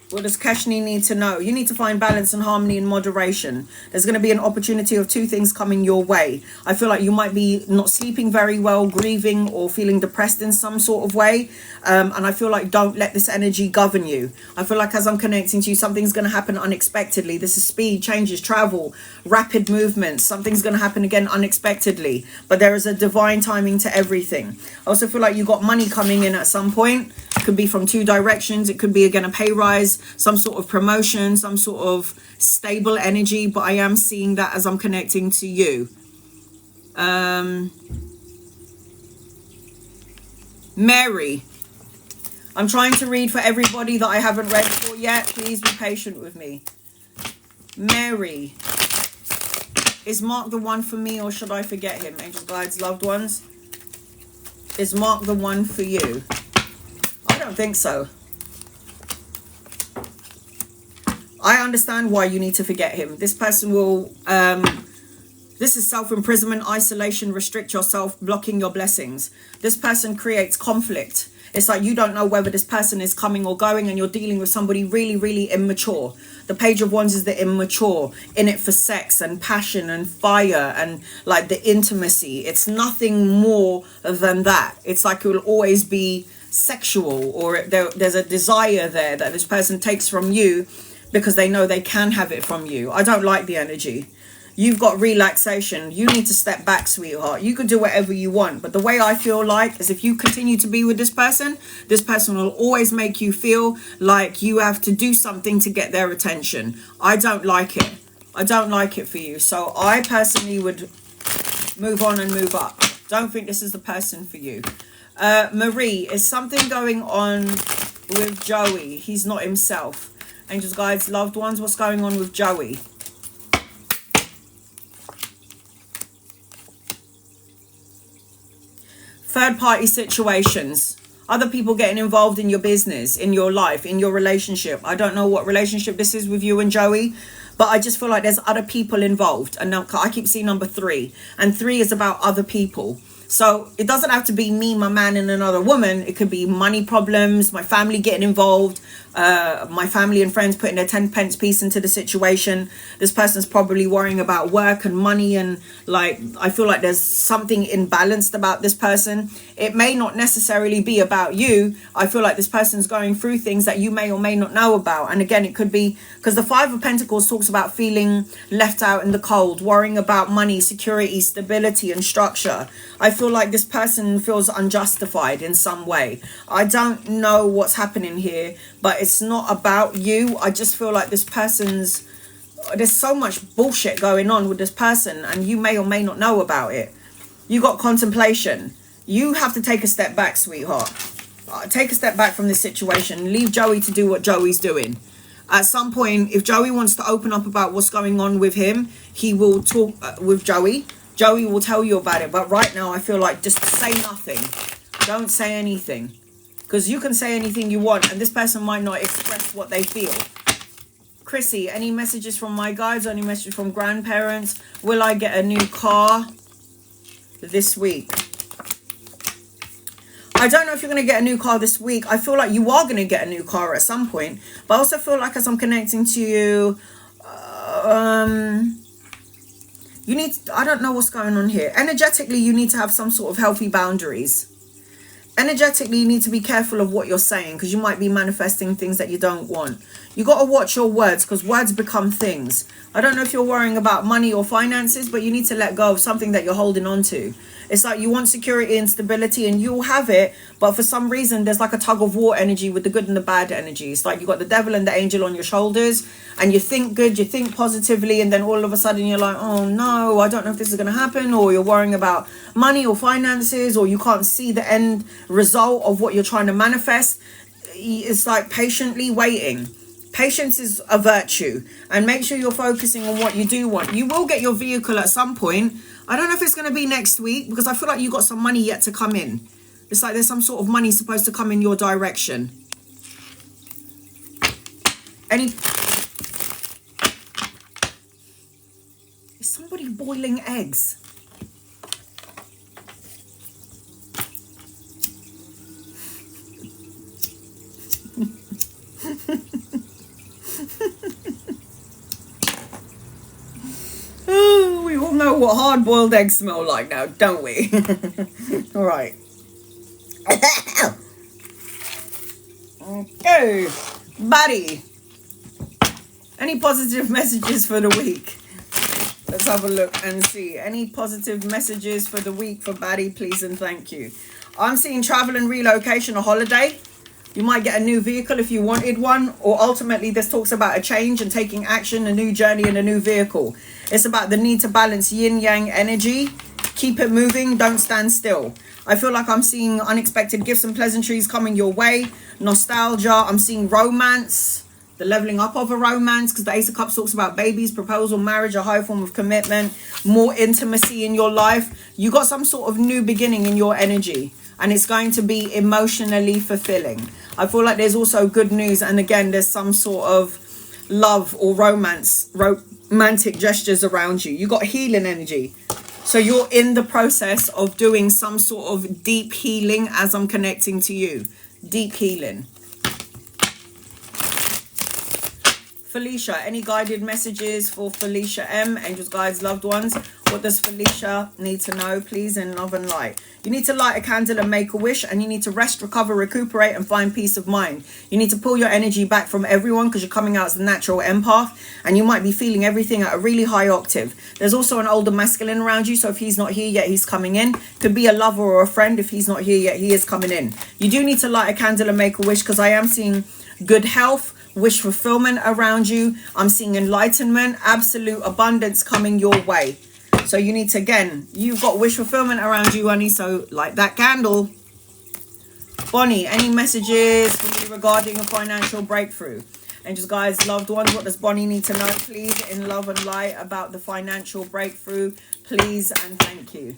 What does Kashni need to know? You need to find balance and harmony and moderation. There's going to be an opportunity of two things coming your way. I feel like you might be not sleeping very well, grieving or feeling depressed in some sort of way. And I feel like don't let this energy govern you. I feel like as I'm connecting to you, something's going to happen unexpectedly. This is speed, changes, travel, rapid movements. Something's going to happen again unexpectedly. But there is a divine timing to everything. I also feel like you got money coming in at some point. It could be from two directions. It could be, again, a pay rise, some sort of promotion, some sort of stable energy. But I am seeing that as I'm connecting to you. Mary. I'm trying to read for everybody that I haven't read for yet. Please be patient with me. Mary. Is Mark the one for me, or should I forget him? Angel, guides, loved ones. Is Mark the one for you? I don't think so. I understand why you need to forget him. This person will... this is self-imprisonment, isolation, restrict yourself, blocking your blessings. This person creates conflict. It's like you don't know whether this person is coming or going, and you're dealing with somebody really, really immature. The Page of Wands is the immature, in it for sex and passion and fire and like the intimacy. It's nothing more than that. It's like it will always be sexual, or there's a desire there that this person takes from you because they know they can have it from you. I don't like the energy. You've got relaxation. You need to step back, sweetheart. You can do whatever you want. But the way I feel like is if you continue to be with this person will always make you feel like you have to do something to get their attention. I don't like it. I don't like it for you. So I personally would move on and move up. Don't think this is the person for you. Marie, is something going on with Joey? He's not himself. Angels, guides, loved ones, what's going on with Joey? Third-party situations. Other people getting involved in your business, in your life, in your relationship. I don't know what relationship this is with you and Joey, but I just feel like there's other people involved. And now I keep seeing number 3. And 3 is about other people. So it doesn't have to be me, my man, and another woman. It could be money problems, my family getting involved, my family and friends putting their 10 pence piece into the situation. This person's probably worrying about work and money, and like, I feel like there's something imbalanced about this person. It may not necessarily be about you. I feel like this person's going through things that you may or may not know about. And again, it could be because the 5 of Pentacles talks about feeling left out in the cold, worrying about money, security, stability, and structure. I feel like this person feels unjustified in some way. I don't know what's happening here, but it's not about you. I just feel like this person's, there's so much bullshit going on with this person, and you may or may not know about it. You got contemplation. You have to take a step back, sweetheart. Take a step back from this situation. Leave Joey to do what Joey's doing. At some point, if Joey wants to open up about what's going on with him, he will talk with Joey. Joey will tell you about it. But right now, I feel like just say nothing. Don't say anything. Because you can say anything you want, and this person might not express what they feel. Chrissy, any messages from my guides? Any messages from grandparents? Will I get a new car this week? I don't know if you're going to get a new car this week. I feel like you are going to get a new car at some point. But I also feel like as I'm connecting to you, you need, I don't know what's going on here. Energetically, you need to have some sort of healthy boundaries. Energetically, you need to be careful of what you're saying, because you might be manifesting things that you don't want. You got to watch your words, because words become things. I don't know if you're worrying about money or finances, but you need to let go of something that you're holding on to. It's like you want security and stability, and you'll have it, but for some reason there's like a tug of war energy with the good and the bad energy. It's like you got the devil and the angel on your shoulders, and you think good, you think positively, and then all of a sudden you're like, oh no, I don't know if this is going to happen, or you're worrying about money or finances, or you can't see the end result of what you're trying to manifest. It's like patiently waiting. Patience is a virtue, and make sure you're focusing on what you do want. You will get your vehicle at some point. I don't know if it's going to be next week, because I feel like you got some money yet to come in. It's like there's some sort of money supposed to come in your direction. Is somebody boiling eggs? We all know what hard-boiled eggs smell like now, don't we? All right. Okay, buddy. Any positive messages for the week? Let's have a look and see. Any positive messages for the week for Buddy, please and thank you. I'm seeing travel and relocation, a holiday. You might get a new vehicle if you wanted one, or ultimately this talks about a change and taking action, a new journey and a new vehicle. It's about the need to balance yin-yang energy. Keep it moving, don't stand still. I feel like I'm seeing unexpected gifts and pleasantries coming your way. Nostalgia, I'm seeing romance, the leveling up of a romance, because the Ace of Cups talks about babies, proposal, marriage, a high form of commitment, more intimacy in your life. You got some sort of new beginning in your energy, and it's going to be emotionally fulfilling. I feel like there's also good news, and again, there's some sort of love or romantic gestures around you. You got healing energy. So you're in the process of doing some sort of deep healing as I'm connecting to you. Deep healing. Felicia, any guided messages for Felicia M? Angels, guides, loved ones. What does Felicia need to know, please, in love and light? You need to light a candle and make a wish, and you need to rest, recover, recuperate, and find peace of mind. You need to pull your energy back from everyone, because you're coming out as the natural empath, and you might be feeling everything at a really high octave. There's also an older masculine around you, so if he's not here yet, he's coming in. Could be a lover or a friend. If he's not here yet, he is coming in. You do need to light a candle and make a wish, because I am seeing good health, wish fulfillment around you. I'm seeing enlightenment, absolute abundance coming your way. So you need to, again, you've got wish fulfillment around you, honey, so light that candle. Bonnie, any messages for me regarding a financial breakthrough? Angels, guys, loved ones, what does Bonnie need to know, please, in love and light about the financial breakthrough, please and thank you.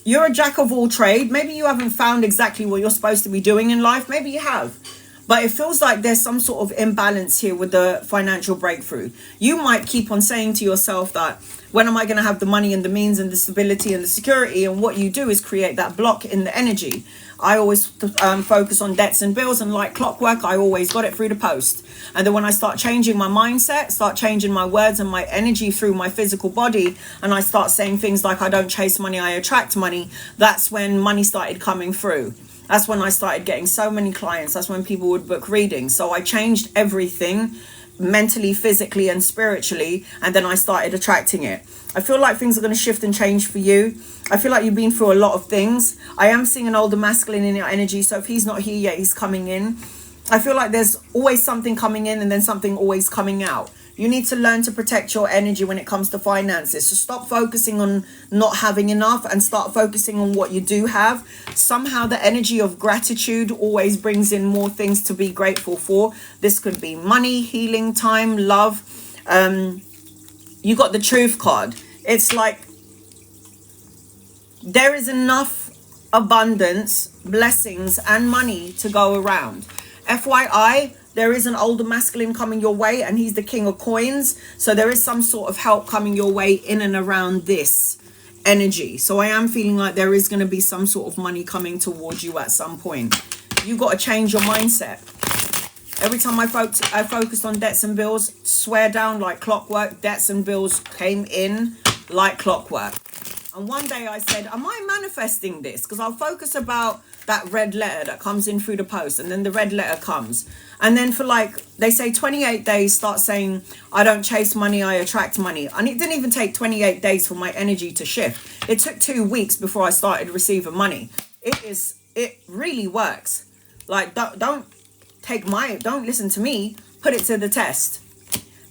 You're a jack of all trade. Maybe you haven't found exactly what you're supposed to be doing in life. Maybe you have. But it feels like there's some sort of imbalance here with the financial breakthrough. You might keep on saying to yourself that, when am I going to have the money and the means and the stability and the security? And what you do is create that block in the energy. I always focus on debts and bills, and like clockwork, I always got it through the post. And then when I start changing my mindset, start changing my words and my energy through my physical body, and I start saying things like, I don't chase money, I attract money, that's when money started coming through. That's when I started getting so many clients. That's when people would book readings. So I changed everything mentally, physically, and spiritually, and then I started attracting it. I feel like things are going to shift and change for you. I feel like you've been through a lot of things. I am seeing an older masculine in your energy, so if he's not here yet, he's coming in. I feel like there's always something coming in and then something always coming out. You need to learn to protect your energy when it comes to finances. So stop focusing on not having enough and start focusing on what you do have. Somehow the energy of gratitude always brings in more things to be grateful for. This could be money, healing, time, love. You got the truth card. It's like there is enough abundance, blessings, and money to go around. FYI, there is an older masculine coming your way, and he's the king of coins. So there is some sort of help coming your way in and around this energy. So I am feeling like there is going to be some sort of money coming towards you at some point. You got to change your mindset. Every time I focused on debts and bills, swear down like clockwork, debts and bills came in like clockwork. And one day I said, am I manifesting this? Because I'll focus about that red letter that comes in through the post, and then the red letter comes. And then for like, they say 28 days, start saying, I don't chase money, I attract money. And it didn't even take 28 days for my energy to shift. It took 2 weeks before I started receiving money. It really works. Like, don't listen to me, put it to the test.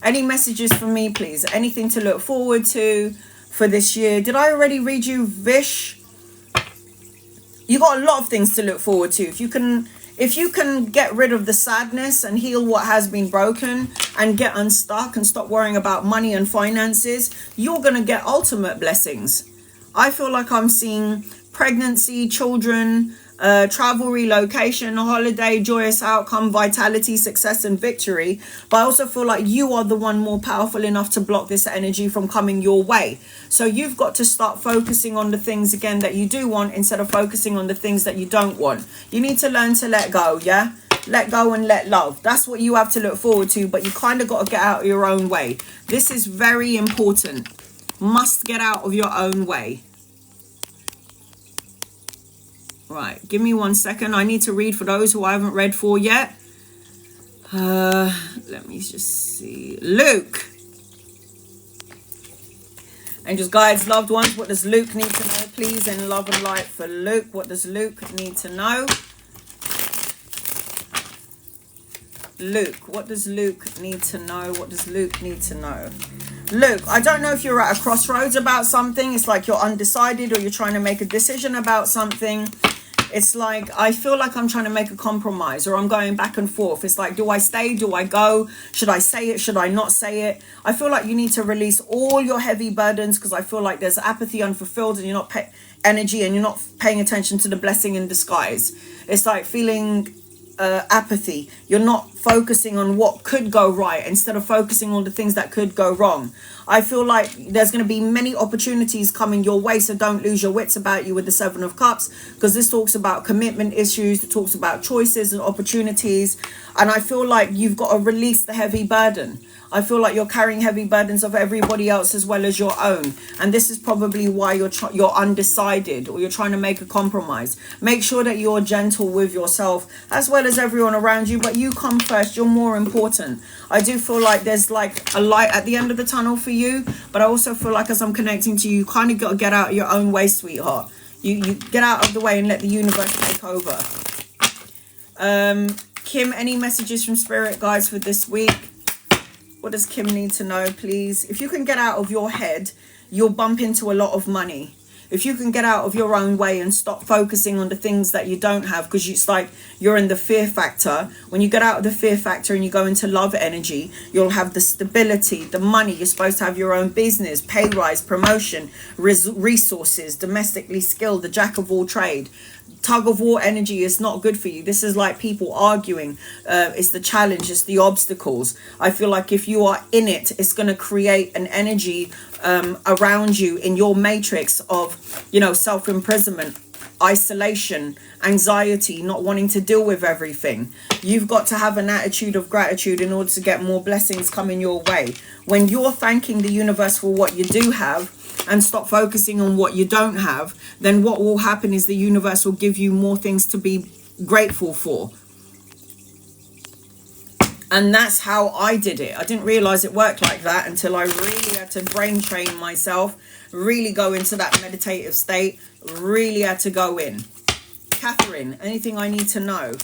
Any messages from me, please? Anything to look forward to for this year? Did I already read you, Vish? You got a lot of things to look forward to. If you can get rid of the sadness and heal what has been broken and get unstuck and stop worrying about money and finances, you're going to get ultimate blessings. I feel like I'm seeing pregnancy, children, travel, relocation, holiday, joyous outcome, vitality, success, and victory. But I also feel like you are the one more powerful enough to block this energy from coming your way. So you've got to start focusing on the things again that you do want instead of focusing on the things that you don't want. You need to learn to let go, yeah? Let go and let love. That's what you have to look forward to, but you kind of got to get out of your own way. This is very important. Must get out of your own way. Right, give me 1 second. I need to read for those who I haven't read for yet. Let me just see. Luke. Angels, guides, loved ones, what does Luke need to know, please? In love and light for Luke. What does Luke need to know? Luke, what does Luke need to know? What does Luke need to know? Luke, I don't know if you're at a crossroads about something. It's like you're undecided or you're trying to make a decision about something. It's like, I feel like I'm trying to make a compromise, or I'm going back and forth. It's like, do I stay? Do I go? Should I say it? Should I not say it? I feel like you need to release all your heavy burdens, because I feel like there's apathy, unfulfilled, and you're not energy, and you're not paying attention to the blessing in disguise. It's like feeling apathy. You're not focusing on what could go right instead of focusing on the things that could go wrong. I feel like there's going to be many opportunities coming your way, so don't lose your wits about you with the 7 of Cups, because this talks about commitment issues, it talks about choices and opportunities, and I feel like you've got to release the heavy burden. I feel like you're carrying heavy burdens of everybody else as well as your own. And this is probably why you're undecided, or you're trying to make a compromise. Make sure that you're gentle with yourself as well as everyone around you. But you come first. You're more important. I do feel like there's like a light at the end of the tunnel for you. But I also feel like as I'm connecting to you, you kind of got to get out of your own way, sweetheart. You get out of the way and let the universe take over. Kim, any messages from Spirit Guides for this week? What does Kim need to know, please? If you can get out of your head, you'll bump into a lot of money. If you can get out of your own way and stop focusing on the things that you don't have, because it's like you're in the fear factor. When you get out of the fear factor and you go into love energy, you'll have the stability, the money. You're supposed to have your own business, pay rise, promotion, resources, domestically skilled, the jack of all trade. Tug of war energy is not good for you. This is like people arguing. It's the challenge, it's the obstacles. I feel like if you are in it, it's going to create an energy around you in your matrix of, you know, self-imprisonment, isolation, anxiety, not wanting to deal with everything. You've got to have an attitude of gratitude in order to get more blessings coming your way. When you're thanking the universe for what you do have, and stop focusing on what you don't have, then what will happen is the universe will give you more things to be grateful for. And that's how I did it. I didn't realize it worked like that until I really had to brain train myself, really go into that meditative state, really had to go in. Catherine, anything I need to know?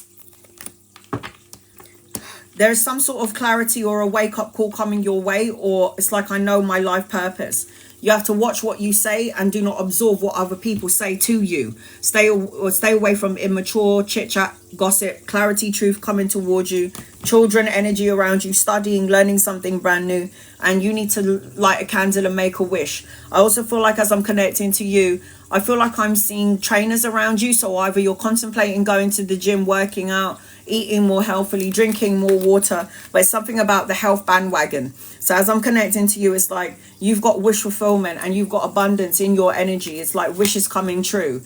There's some sort of clarity or a wake-up call coming your way, or it's like I know my life purpose. You have to watch what you say and do not absorb what other people say to you. Stay away from immature chit-chat, gossip, clarity, truth coming towards you, children, energy around you, studying, learning something brand new, and you need to light a candle and make a wish. I also feel like as I'm connecting to you, I feel like I'm seeing trainers around you. So either you're contemplating going to the gym, working out, eating more healthily, drinking more water, but it's something about the health bandwagon. So as I'm connecting to you, it's like you've got wish fulfillment and you've got abundance in your energy. It's like wishes coming true.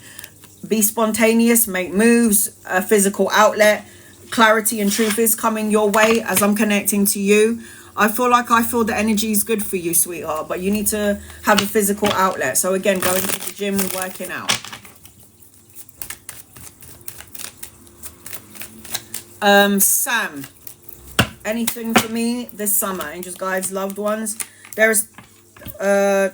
Be spontaneous, make moves, a physical outlet, clarity and truth is coming your way as I'm connecting to you. I feel the energy is good for you, sweetheart, but you need to have a physical outlet. So again, going to the gym and working out. Sam, anything for me this summer? Angels, guides, loved ones. There's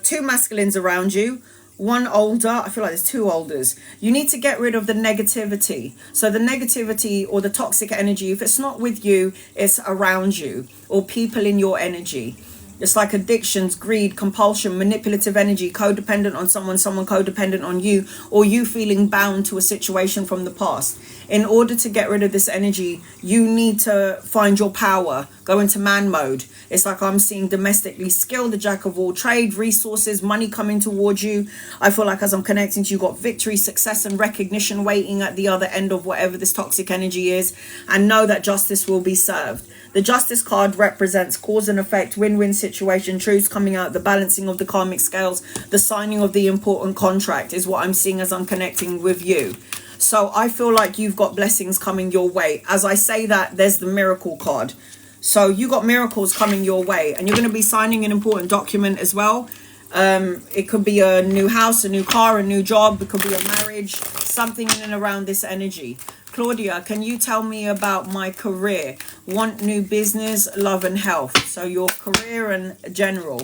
two masculines around you, one older. I feel like there's two olders. You need to get rid of the negativity. So the negativity or the toxic energy, if it's not with you, it's around you or people in your energy. It's like addictions, greed, compulsion, manipulative energy, codependent on someone codependent on you, or you feeling bound to a situation from the past. In order to get rid of this energy, you need to find your power, go into man mode. It's like I'm seeing domestically skilled, the jack of all trade, resources, money coming towards you. I feel like as I'm connecting to you, got victory, success and recognition waiting at the other end of whatever this toxic energy is, and know that justice will be served. The justice card represents cause and effect, win-win situation, truths coming out, the balancing of the karmic scales, the signing of the important contract is what I'm seeing as I'm connecting with you. So I feel like you've got blessings coming your way. As I say that, there's the miracle card. So you got miracles coming your way, and you're going to be signing an important document as well. It could be a new house, a new car, a new job. It could be a marriage, something in and around this energy. Claudia, can you tell me about my career? Want new business, love and health. So your career and general.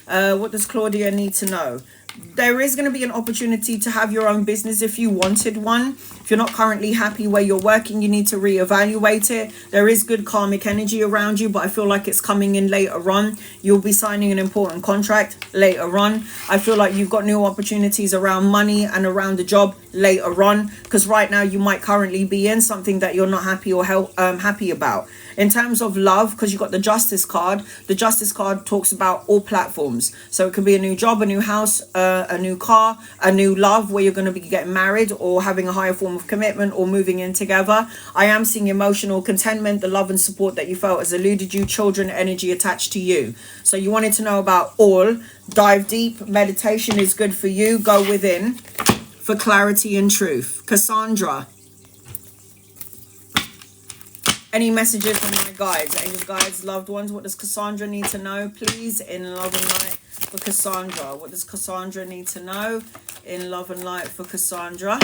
What does Claudia need to know? There is going to be an opportunity to have your own business if you wanted one. If you're not currently happy where you're working, you need to reevaluate it. There is good karmic energy around you, but I feel like it's coming in later on. You'll be signing an important contract later on. I feel like you've got new opportunities around money and around the job later on, because right now you might currently be in something that you're not happy or happy about. In terms of love, because you've got the justice card talks about all platforms. So it could be a new job, a new house, a new car, a new love where you're going to be getting married or having a higher form of commitment or moving in together. I am seeing emotional contentment, the love and support that you felt has eluded you, children energy attached to you. So you wanted to know about all. Dive deep. Meditation is good for you. Go within for clarity and truth. Cassandra, any messages from my guides, angels, guides, loved ones? What does Cassandra need to know, please, in love and light for Cassandra? What does Cassandra need to know in love and light for Cassandra?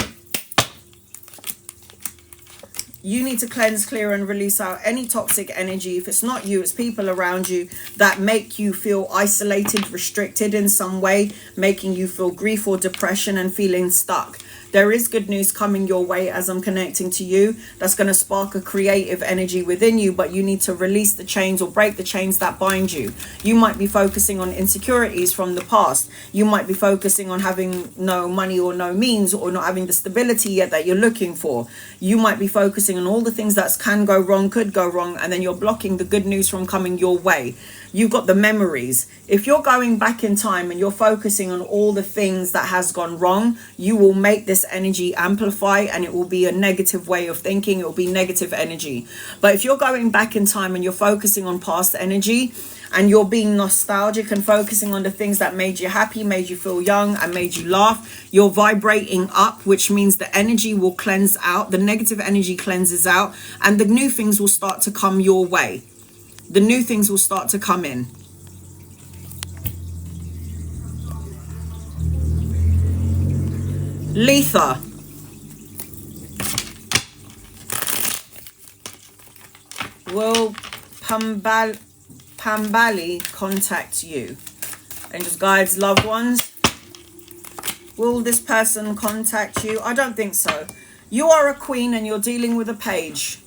You need to cleanse, clear, and release out any toxic energy. If it's not you, it's people around you that make you feel isolated, restricted in some way, making you feel grief or depression and feeling stuck. There is good news coming your way as I'm connecting to you. That's going to spark a creative energy within you, but you need to release the chains or break the chains that bind you. You might be focusing on insecurities from the past. You might be focusing on having no money or no means, or not having the stability yet that you're looking for. You might be focusing on all the things that can go wrong, could go wrong, and then you're blocking the good news from coming your way. You've got the memories. If you're going back in time and you're focusing on all the things that has gone wrong, you will make this energy amplify, and it will be a negative way of thinking. It will be negative energy. But if you're going back in time and you're focusing on past energy, and you're being nostalgic and focusing on the things that made you happy, made you feel young, and made you laugh, you're vibrating up, which means the energy will cleanse out. The negative energy cleanses out, and the new things will start to come your way. The new things will start to come in. Letha. Will Pambali contact you? Angels, guides, loved ones. Will this person contact you? I don't think so. You are a queen and you're dealing with a page.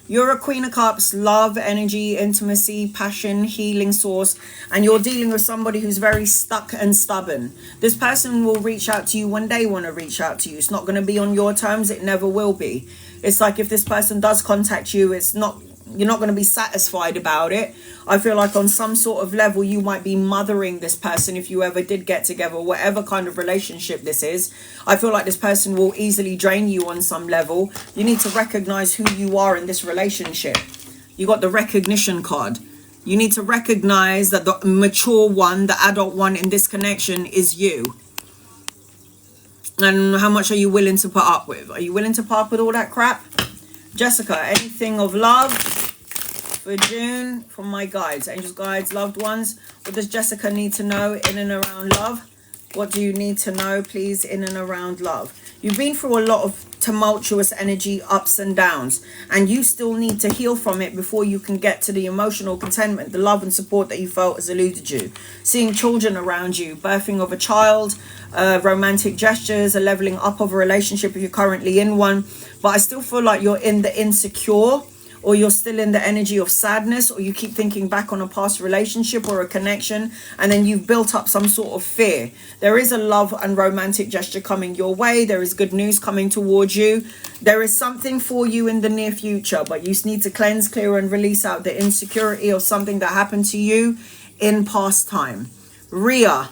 You're a Queen of Cups, love, energy, intimacy, passion, healing source, and you're dealing with somebody who's very stuck and stubborn. This person will reach out to you when they want to reach out to you. It's not going to be on your terms. It never will be. It's like if this person does contact you, you're not going to be satisfied about it. I feel like on some sort of level, you might be mothering this person if you ever did get together, whatever kind of relationship this is. I feel like this person will easily drain you on some level. You need to recognize who you are in this relationship. You got the recognition card. You need to recognize that the mature one, the adult one in this connection is you. And how much are you willing to put up with? Are you willing to put up with all that crap? Jessica, anything of love for June from my guides, angels, guides, loved ones? What does Jessica need to know in and around love? What do you need to know, please, in and around love? You've been through a lot of tumultuous energy, ups and downs, and you still need to heal from it before you can get to the emotional contentment, the love and support that you felt has eluded you. Seeing children around you, birthing of a child, romantic gestures, a leveling up of a relationship if you're currently in one. But I still feel like you're in the insecure, or you're still in the energy of sadness, or you keep thinking back on a past relationship or a connection, and then you've built up some sort of fear. There is a love and romantic gesture coming your way. There is good news coming towards you. There is something for you in the near future, but you need to cleanse, clear, and release out the insecurity of something that happened to you in past time. Rhea.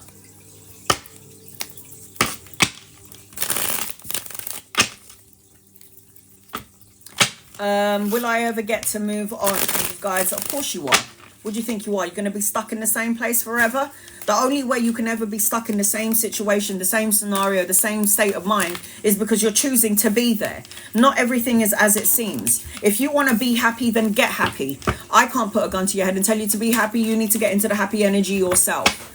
Will I ever get to move on? Guys, of course you are. What do you think you are? You're going to be stuck in the same place forever? The only way you can ever be stuck in the same situation, the same scenario, the same state of mind is because you're choosing to be there. Not everything is as it seems. If you want to be happy, then get happy. I can't put a gun to your head and tell you to be happy. You need to get into the happy energy yourself.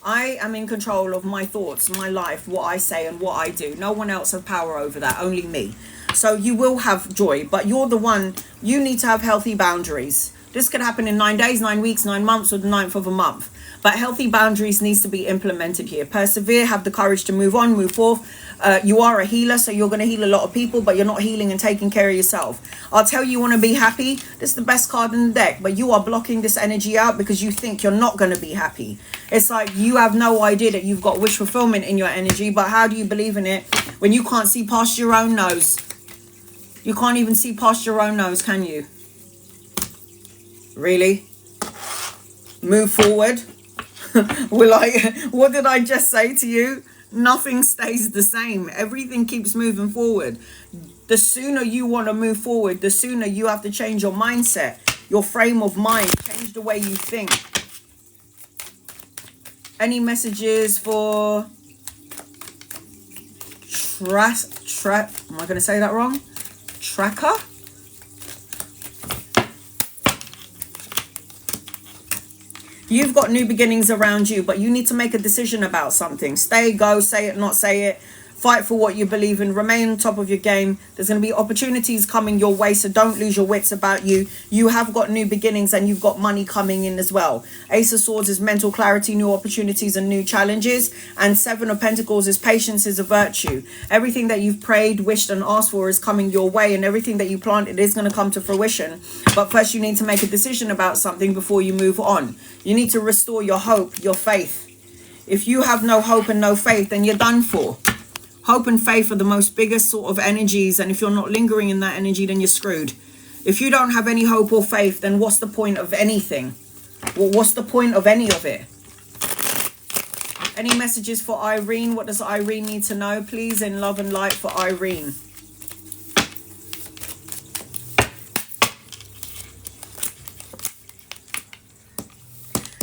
I am in control of my thoughts, my life, what I say and what I do. No one else has power over that, only me. So you will have joy, but you're the one, you need to have healthy boundaries. This could happen in 9 days, 9 weeks, 9 months, or the 9th of a month. But healthy boundaries needs to be implemented here. Persevere, have the courage to move on, move forth. You are a healer, so you're going to heal a lot of people, but you're not healing and taking care of yourself. I'll tell you want to be happy. This is the best card in the deck, but you are blocking this energy out because you think you're not going to be happy. It's like you have no idea that you've got wish fulfillment in your energy, but how do you believe in it when you can't see past your own nose? You can't even see past your own nose, can you? Really? Move forward. What did I just say to you? Nothing stays the same. Everything keeps moving forward. The sooner you want to move forward, the sooner you have to change your mindset, your frame of mind, change the way you think. Any messages for am I going to say that wrong? Tracker? You've got new beginnings around you, but you need to make a decision about something. Stay, go, say it, not say it. Fight for what you believe in. Remain on top of your game. There's going to be opportunities coming your way, so don't lose your wits about you. You have got new beginnings and you've got money coming in as well. Ace of Swords is mental clarity, new opportunities and new challenges. And Seven of Pentacles is patience is a virtue. Everything that you've prayed, wished and asked for is coming your way, and everything that you planted is going to come to fruition. But first you need to make a decision about something before you move on. You need to restore your hope, your faith. If you have no hope and no faith, then you're done for. Hope and faith are the most biggest sort of energies, and if you're not lingering in that energy, then you're screwed. If you don't have any hope or faith, then what's the point of anything? Well, what's the point of any of it? Any messages for Irene? What does Irene need to know, please, in love and light for Irene?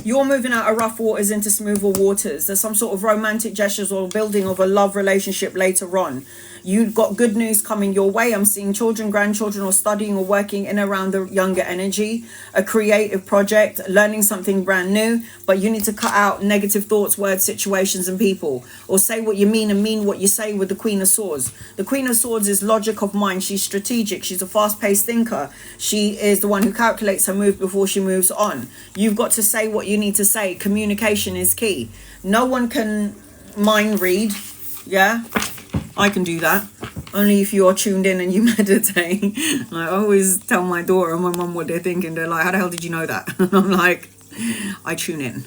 You're moving out of rough waters into smoother waters. There's some sort of romantic gestures or building of a love relationship later on. You've got good news coming your way. I'm seeing children, grandchildren, or studying or working in around the younger energy. A creative project, learning something brand new. But you need to cut out negative thoughts, words, situations, and people. Or say what you mean and mean what you say with the Queen of Swords. The Queen of Swords is logic of mind. She's strategic. She's a fast-paced thinker. She is the one who calculates her move before she moves on. You've got to say what you need to say. Communication is key. No one can mind read. Yeah, I can do that. Only if you are tuned in and you meditate. I always tell my daughter and my mum what they're thinking. They're like, how the hell did you know that? And I'm like, I tune in.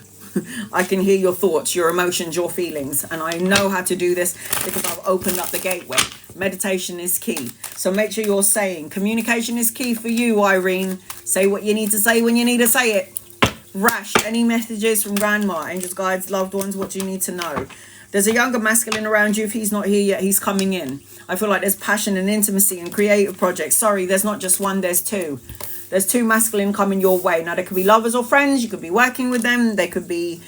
I can hear your thoughts, your emotions, your feelings. And I know how to do this because I've opened up the gateway. Meditation is key. So make sure you're saying. Communication is key for you, Irene. Say what you need to say when you need to say it. Rash, any messages from grandma, angels, guides, loved ones? What do you need to know? There's a younger masculine around you. If he's not here yet, he's coming in. I feel like there's passion and intimacy and creative projects. Sorry, there's not just one, there's two. There's two masculine coming your way. Now, there could be lovers or friends. You could be working with them. They could be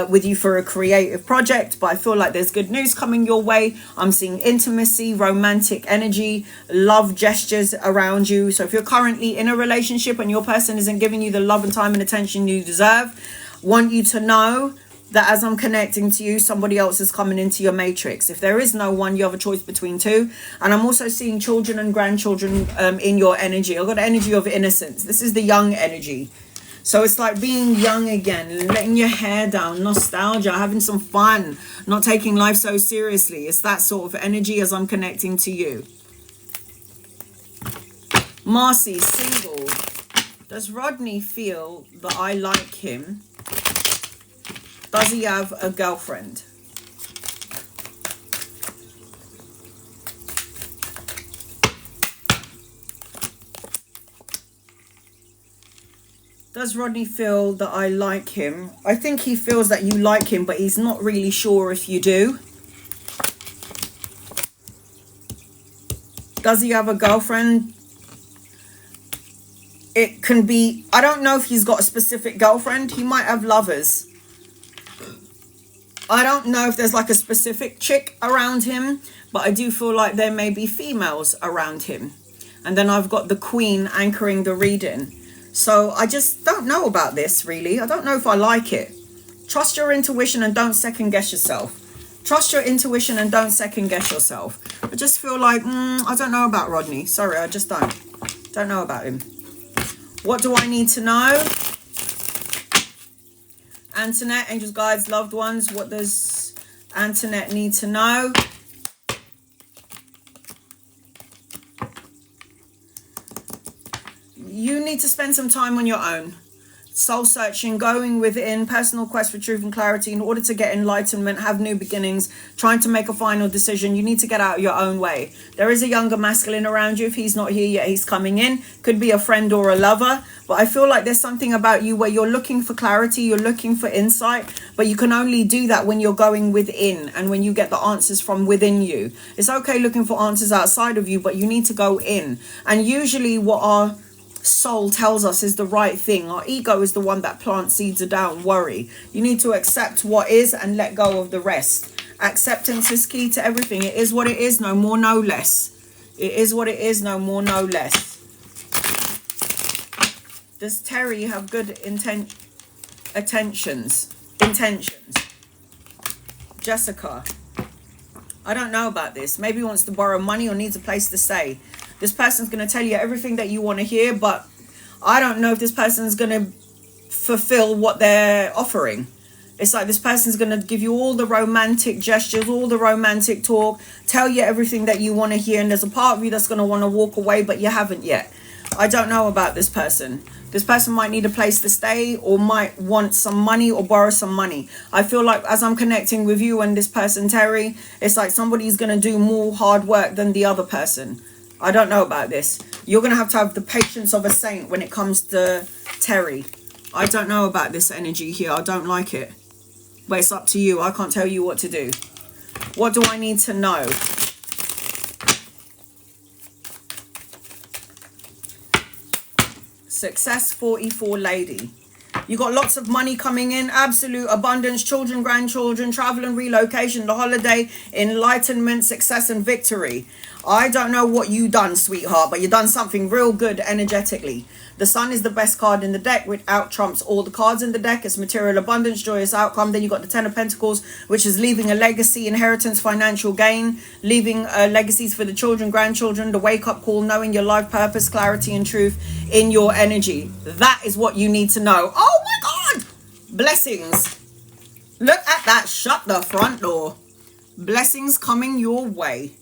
with you for a creative project. But I feel like there's good news coming your way. I'm seeing intimacy, romantic energy, love gestures around you. So if you're currently in a relationship and your person isn't giving you the love and time and attention you deserve, want you to know that as I'm connecting to you, somebody else is coming into your matrix. If there is no one, you have a choice between two. And I'm also seeing children and grandchildren in your energy. I've got the energy of innocence. This is the young energy. So it's like being young again, letting your hair down, nostalgia, having some fun, not taking life so seriously. It's that sort of energy as I'm connecting to you. Marcy, single. Does Rodney feel that I like him? Does he have a girlfriend? Does Rodney feel that I like him? I think he feels that you like him, but he's not really sure if you do. Does he have a girlfriend? It can be, I don't know if he's got a specific girlfriend. He might have lovers. I don't know if there's like a specific chick around him, but I do feel like there may be females around him. And then I've got the Queen anchoring the reading. So I just don't know about this, really. I don't know if I like it. Trust your intuition and don't second guess yourself. Trust your intuition and don't second guess yourself. I just feel like, I don't know about Rodney. Sorry, I just don't know about him. What do I need to know? Antoinette, angels, guides, loved ones. What does Antoinette need to know? You need to spend some time on your own. Soul searching, going within, personal quest for truth and clarity in order to get enlightenment, have new beginnings, trying to make a final decision. You need to get out of your own way. There is a younger masculine around you. If he's not here yet, he's coming in. Could be a friend or a lover. But I feel like there's something about you where you're looking for clarity, you're looking for insight, but you can only do that when you're going within and when you get the answers from within you. It's okay looking for answers outside of you, but you need to go in. And usually what our soul tells us is the right thing. Our ego is the one that plants seeds of doubt and worry. You need to accept what is and let go of the rest. Acceptance is key to everything. It is what it is, no more, no less. It is what it is, no more, no less. Does Terry have good intentions? Jessica. I don't know about this. Maybe he wants to borrow money or needs a place to stay. This person's going to tell you everything that you want to hear, but I don't know if this person's going to fulfill what they're offering. It's like this person's going to give you all the romantic gestures, all the romantic talk, tell you everything that you want to hear, and there's a part of you that's going to want to walk away, but you haven't yet. I don't know about this person. This person might need a place to stay or might want some money or borrow some money. I feel like as I'm connecting with you and this person, Terry, it's like somebody's going to do more hard work than the other person. I don't know about this. You're going to have the patience of a saint when it comes to Terry. I don't know about this energy here. I don't like it. But it's up to you. I can't tell you what to do. What do I need to know? Success 44 lady. You got lots of money coming in, absolute abundance, children, grandchildren, travel and relocation, the holiday, enlightenment, success and victory. I don't know what you done, sweetheart, but you done something real good energetically. The Sun is the best card in the deck, which out trumps all the cards in the deck. It's material abundance, joyous outcome. Then you got the Ten of Pentacles, which is leaving a legacy, inheritance, financial gain, leaving legacies for the children, grandchildren, the wake-up call, knowing your life purpose, clarity and truth in your energy. That is what you need to know. Oh my God! Blessings. Look at that. Shut the front door. Blessings coming your way.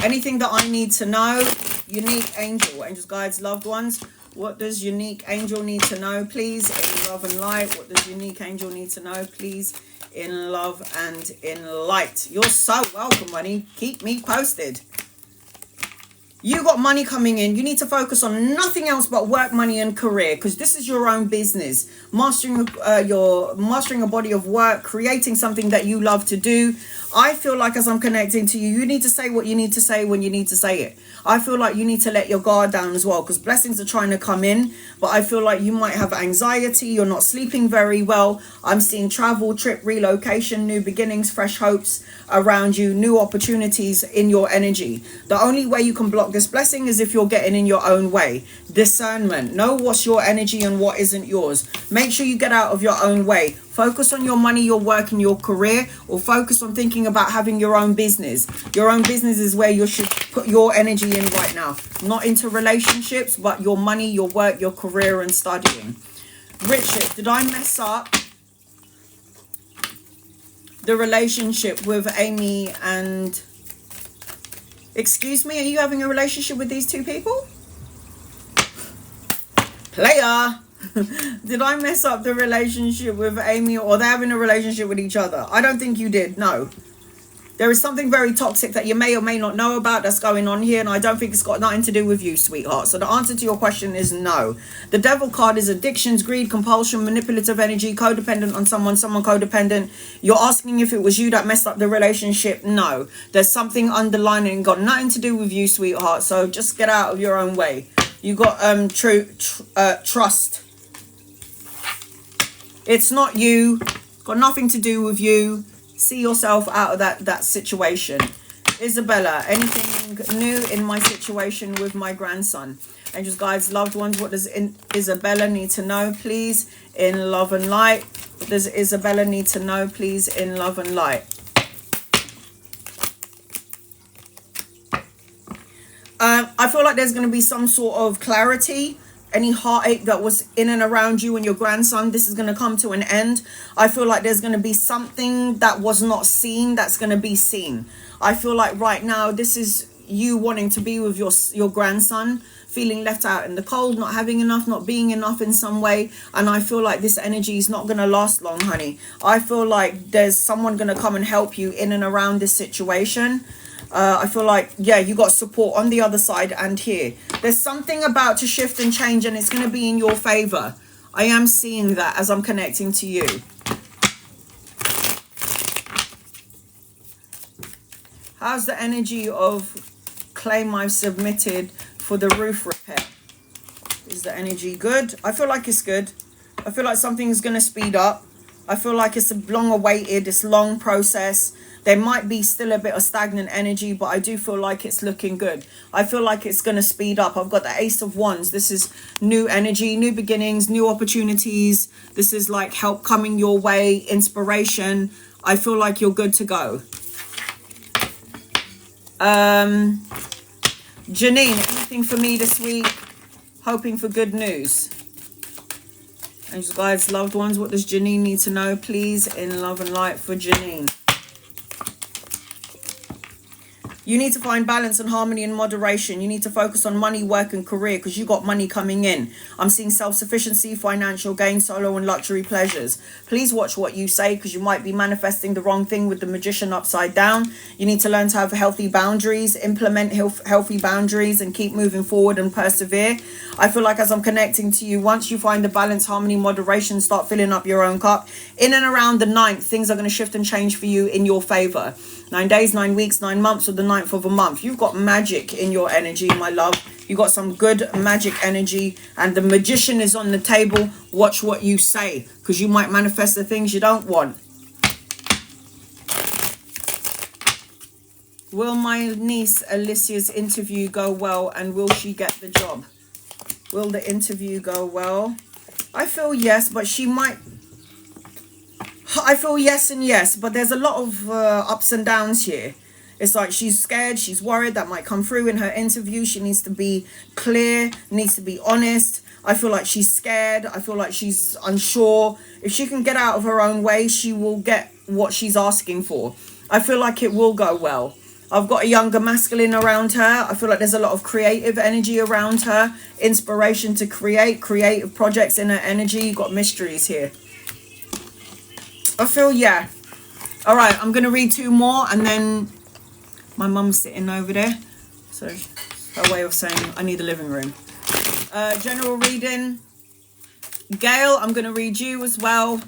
Anything that I need to know. Unique angel, angels, guides, loved ones. What does unique angel need to know, please, in love and light? What does unique angel need to know, please, in love and in light? You're so welcome, honey. Keep me posted. You got money coming in. You need to focus on nothing else but work, money and career, because this is your own business. Mastering a body of work, creating something that you love to do. I feel like as I'm connecting to you, you need to say what you need to say when you need to say it. I feel like you need to let your guard down as well, because blessings are trying to come in, but I feel like you might have anxiety. You're not sleeping very well. I'm seeing travel, trip, relocation, new beginnings, fresh hopes around you, new opportunities in your energy. The only way you can block this blessing is if you're getting in your own way. Discernment. Know what's your energy and what isn't yours. Make sure you get out of your own way. Focus on your money, your work and your career, or focus on thinking about having your own business. Your own business is where you should put your energy in right now. Not into relationships, but your money, your work, your career and studying. Richard, did I mess up the relationship with Amy and... Excuse me, are you having a relationship with these two people? Player! Did I mess up the relationship with Amy, or they're having a relationship with each other? I don't think you did, no. There is something very toxic that you may or may not know about that's going on here, and I don't think it's got nothing to do with you, sweetheart. So the answer to your question is no. The Devil card is addictions, greed, compulsion, manipulative energy, codependent on someone codependent. You're asking if it was you that messed up the relationship. No. There's something underlying, got nothing to do with you, sweetheart. So just get out of your own way. You got trust. It's not you. Got nothing to do with you. See yourself out of that situation. Isabella, anything new in my situation with my grandson? Angels, guides, loved ones, what does Isabella need to know, please, in love and light? What does Isabella need to know, please, in love and light? I feel like there's going to be some sort of clarity. Any heartache that was in and around you and your grandson, this is going to come to an end. I feel like there's going to be something that was not seen that's going to be seen. I feel like right now this is you wanting to be with your grandson, feeling left out in the cold, not having enough, not being enough in some way. And I feel like this energy is not going to last long, honey. I feel like there's someone going to come and help you in and around this situation. I feel like, yeah, you got support on the other side and here. There's something about to shift and change, and it's going to be in your favor. I am seeing that as I'm connecting to you. How's the energy of claim I've submitted for the roof repair? Is the energy good? I feel like it's good. I feel like something's going to speed up. I feel like it's a long awaited, it's long process. There might be still a bit of stagnant energy, but I do feel like it's looking good. I feel like it's going to speed up. I've got the Ace of Wands. This is new energy, new beginnings, new opportunities. This is like help coming your way, inspiration. I feel like you're good to go. Janine, anything for me this week? Hoping for good news. Angels, guides, loved ones, what does Janine need to know, please, in love and light for Janine? You need to find balance and harmony and moderation. You need to focus on money, work and career because you got money coming in. I'm seeing self-sufficiency, financial gain, solo and luxury pleasures. Please watch what you say because you might be manifesting the wrong thing with the magician upside down. You need to learn to have healthy boundaries, implement healthy boundaries and keep moving forward and persevere. I feel like as I'm connecting to you, once you find the balance, harmony, moderation, start filling up your own cup. In and around the 9th, things are going to shift and change for you in your favor. 9 days, 9 weeks, 9 months, or the 9th of a month. You've got magic in your energy, my love. You got some good magic energy, and the magician is on the table. Watch what you say, because you might manifest the things you don't want. Will my niece Alicia's interview go well, and will she get the job? Will the interview go well? I feel yes, but she might... I feel yes and yes, but there's a lot of ups and downs here. It's like she's scared, she's worried that might come through in her interview. She needs to be clear, needs to be honest. I feel like she's scared. I feel like she's unsure. If she can get out of her own way, she will get what she's asking for. I feel like it will go well. I've got a younger masculine around her. I feel like there's a lot of creative energy around her. Inspiration to create, creative projects in her energy. You've got mysteries here. I feel, yeah. All right, I'm going to read 2 more and then my mum's sitting over there. So her way of saying I need a living room. General reading. Gail, I'm going to read you as well.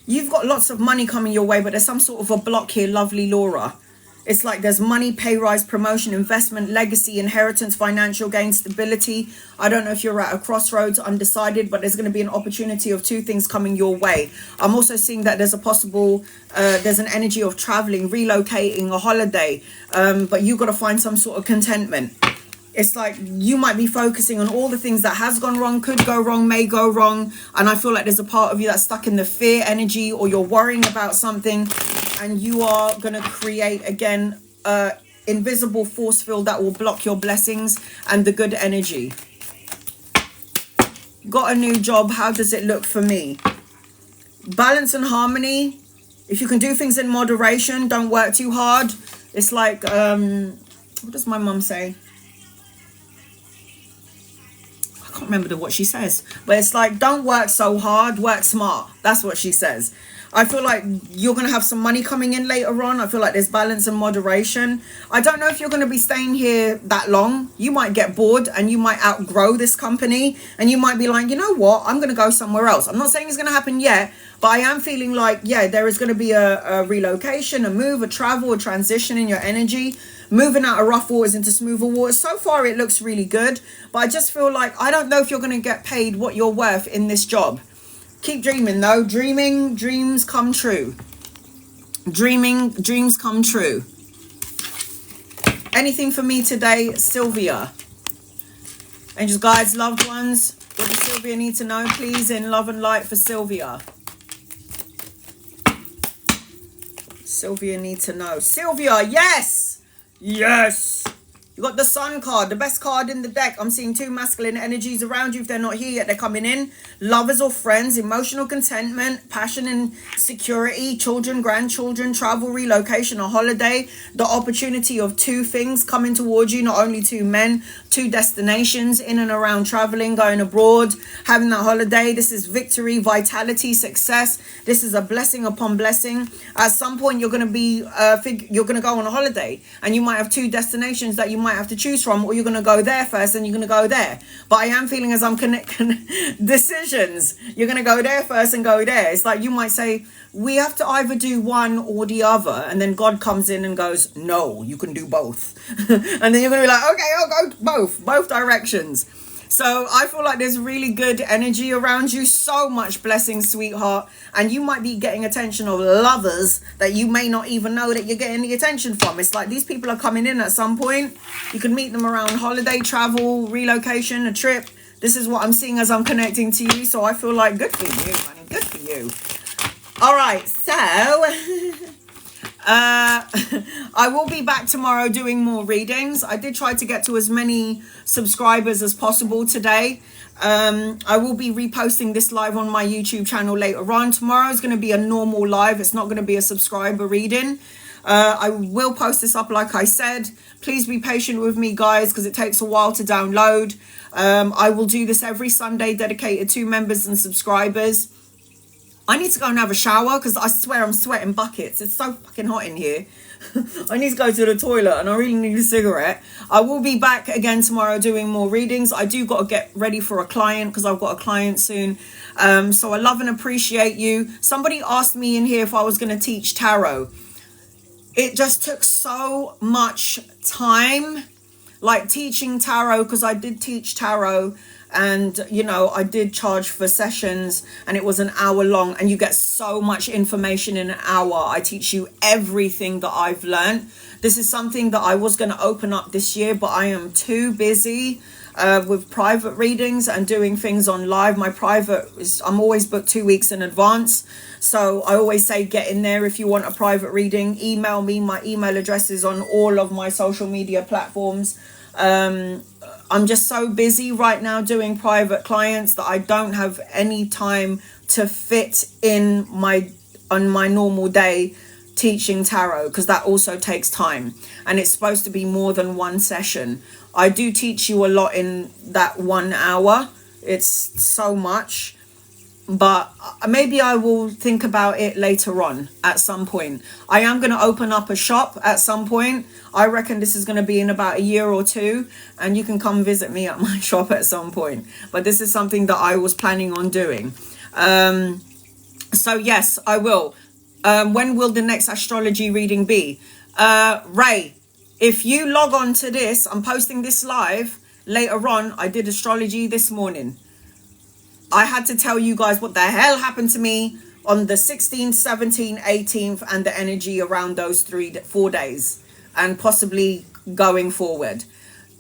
You've got lots of money coming your way, but there's some sort of a block here, lovely Laura. It's like there's money, pay rise, promotion, investment, legacy, inheritance, financial gain, stability. I don't know if you're at a crossroads, undecided, but there's going to be an opportunity of 2 things coming your way. I'm also seeing that there's a possible, there's an energy of traveling, relocating, a holiday, but you've got to find some sort of contentment. It's like you might be focusing on all the things that has gone wrong, could go wrong, may go wrong. And I feel like there's a part of you that's stuck in the fear energy, or you're worrying about something. And you are going to create, again, invisible force field that will block your blessings and the good energy. Got a new job. How does it look for me? Balance and harmony. If you can do things in moderation, don't work too hard. It's like, what does my mum say? I can't remember what she says. But it's like, don't work so hard, work smart. That's what she says. I feel like you're going to have some money coming in later on. I feel like there's balance and moderation. I don't know if you're going to be staying here that long. You might get bored and you might outgrow this company. And you might be like, you know what? I'm going to go somewhere else. I'm not saying it's going to happen yet. But I am feeling like, yeah, there is going to be a relocation, a move, a travel, a transition in your energy. Moving out of rough waters into smoother waters. So far, it looks really good. But I just feel like I don't know if you're going to get paid what you're worth in this job. Keep dreaming though. Dreaming, dreams come true. Dreaming, dreams come true. Anything for me today, Sylvia? Angels, guides, loved ones. What does Sylvia need to know, please, in love and light for Sylvia? Sylvia needs to know. Sylvia, yes! Yes! You got the Sun card, the best card in the deck. I'm seeing 2 masculine energies around you. If they're not here yet, they're coming in. Lovers or friends, emotional contentment, passion and security, children, grandchildren, travel, relocation, a holiday. The opportunity of 2 things coming towards you, not only 2 men, 2 destinations, in and around traveling, going abroad, having that holiday. This is victory, vitality, success. This is a blessing upon blessing. At some point, you're going to be, you're going to go on a holiday, and you might have 2 destinations that you might have to choose from, or you're going to go there first and you're going to go there. But I am feeling, as I'm connecting decisions, you're going to go there first and go there. It's like you might say, we have to either do one or the other, and then God comes in and goes, no, you can do both. And then you're going to be like, okay, I'll go both directions. So I feel like there's really good energy around you. So much blessings, sweetheart. And you might be getting attention of lovers that you may not even know that you're getting the attention from. It's like these people are coming in at some point. You can meet them around holiday, travel, relocation, a trip. This is what I'm seeing as I'm connecting to you. So I feel like good for you, honey. Good for you. All right, so I will be back tomorrow doing more readings. I did try to get to as many subscribers as possible today. I will be reposting this live on my YouTube channel later on. Tomorrow is going to be a normal live. It's not going to be a subscriber reading. I will post this up like I said. Please be patient with me, guys, because it takes a while to download. I will do this every Sunday dedicated to members and subscribers. I need to go and have a shower because I swear I'm sweating buckets. It's so fucking hot in here. I need to go to the toilet and I really need a cigarette. I will be back again tomorrow doing more readings. I do got to get ready for a client because I've got a client soon. So I love and appreciate you. Somebody asked me in here if I was going to teach tarot. It just took so much time, like teaching tarot, because I did teach tarot. And, you know, I did charge for sessions and it was an hour long and you get so much information in an hour. I teach you everything that I've learned. This is something that I was going to open up this year, but I am too busy with private readings and doing things on live. My private is, I'm always booked 2 weeks in advance. So I always say get in there if you want a private reading. Email me. My email address is on all of my social media platforms. I'm just so busy right now doing private clients that I don't have any time to fit in on my normal day teaching tarot, because that also takes time and it's supposed to be more than one session. I do teach you a lot in that 1 hour. It's so much. But maybe I will think about it later on at some point. I am going to open up a shop at some point. I reckon this is going to be in about a year or two. And you can come visit me at my shop at some point. But this is something that I was planning on doing. So yes, I will. When will the next astrology reading be? Ray, if you log on to this, I'm posting this live later on. I did astrology this morning. I had to tell you guys what the hell happened to me on the 16th, 17th, 18th, and the energy around those 4 days and possibly going forward.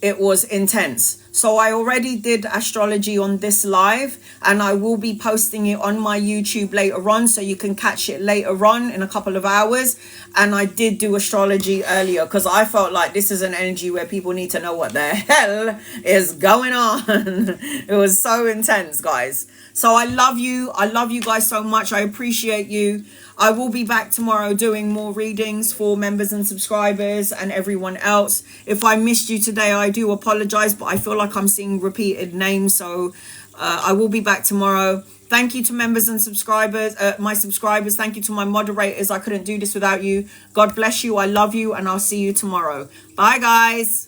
It was intense. So I already did astrology on this live and I will be posting it on my YouTube later on, so you can catch it later on in a couple of hours. And I did do astrology earlier because I felt like this is an energy where people need to know what the hell is going on. It was so intense, guys. So I love you. I love you guys so much. I appreciate you. I will be back tomorrow doing more readings for members and subscribers and everyone else. If I missed you today, I do apologize, but I feel like I'm seeing repeated names. So I will be back tomorrow. Thank you to members and subscribers, my subscribers. Thank you to my moderators. I couldn't do this without you. God bless you. I love you and I'll see you tomorrow. Bye, guys.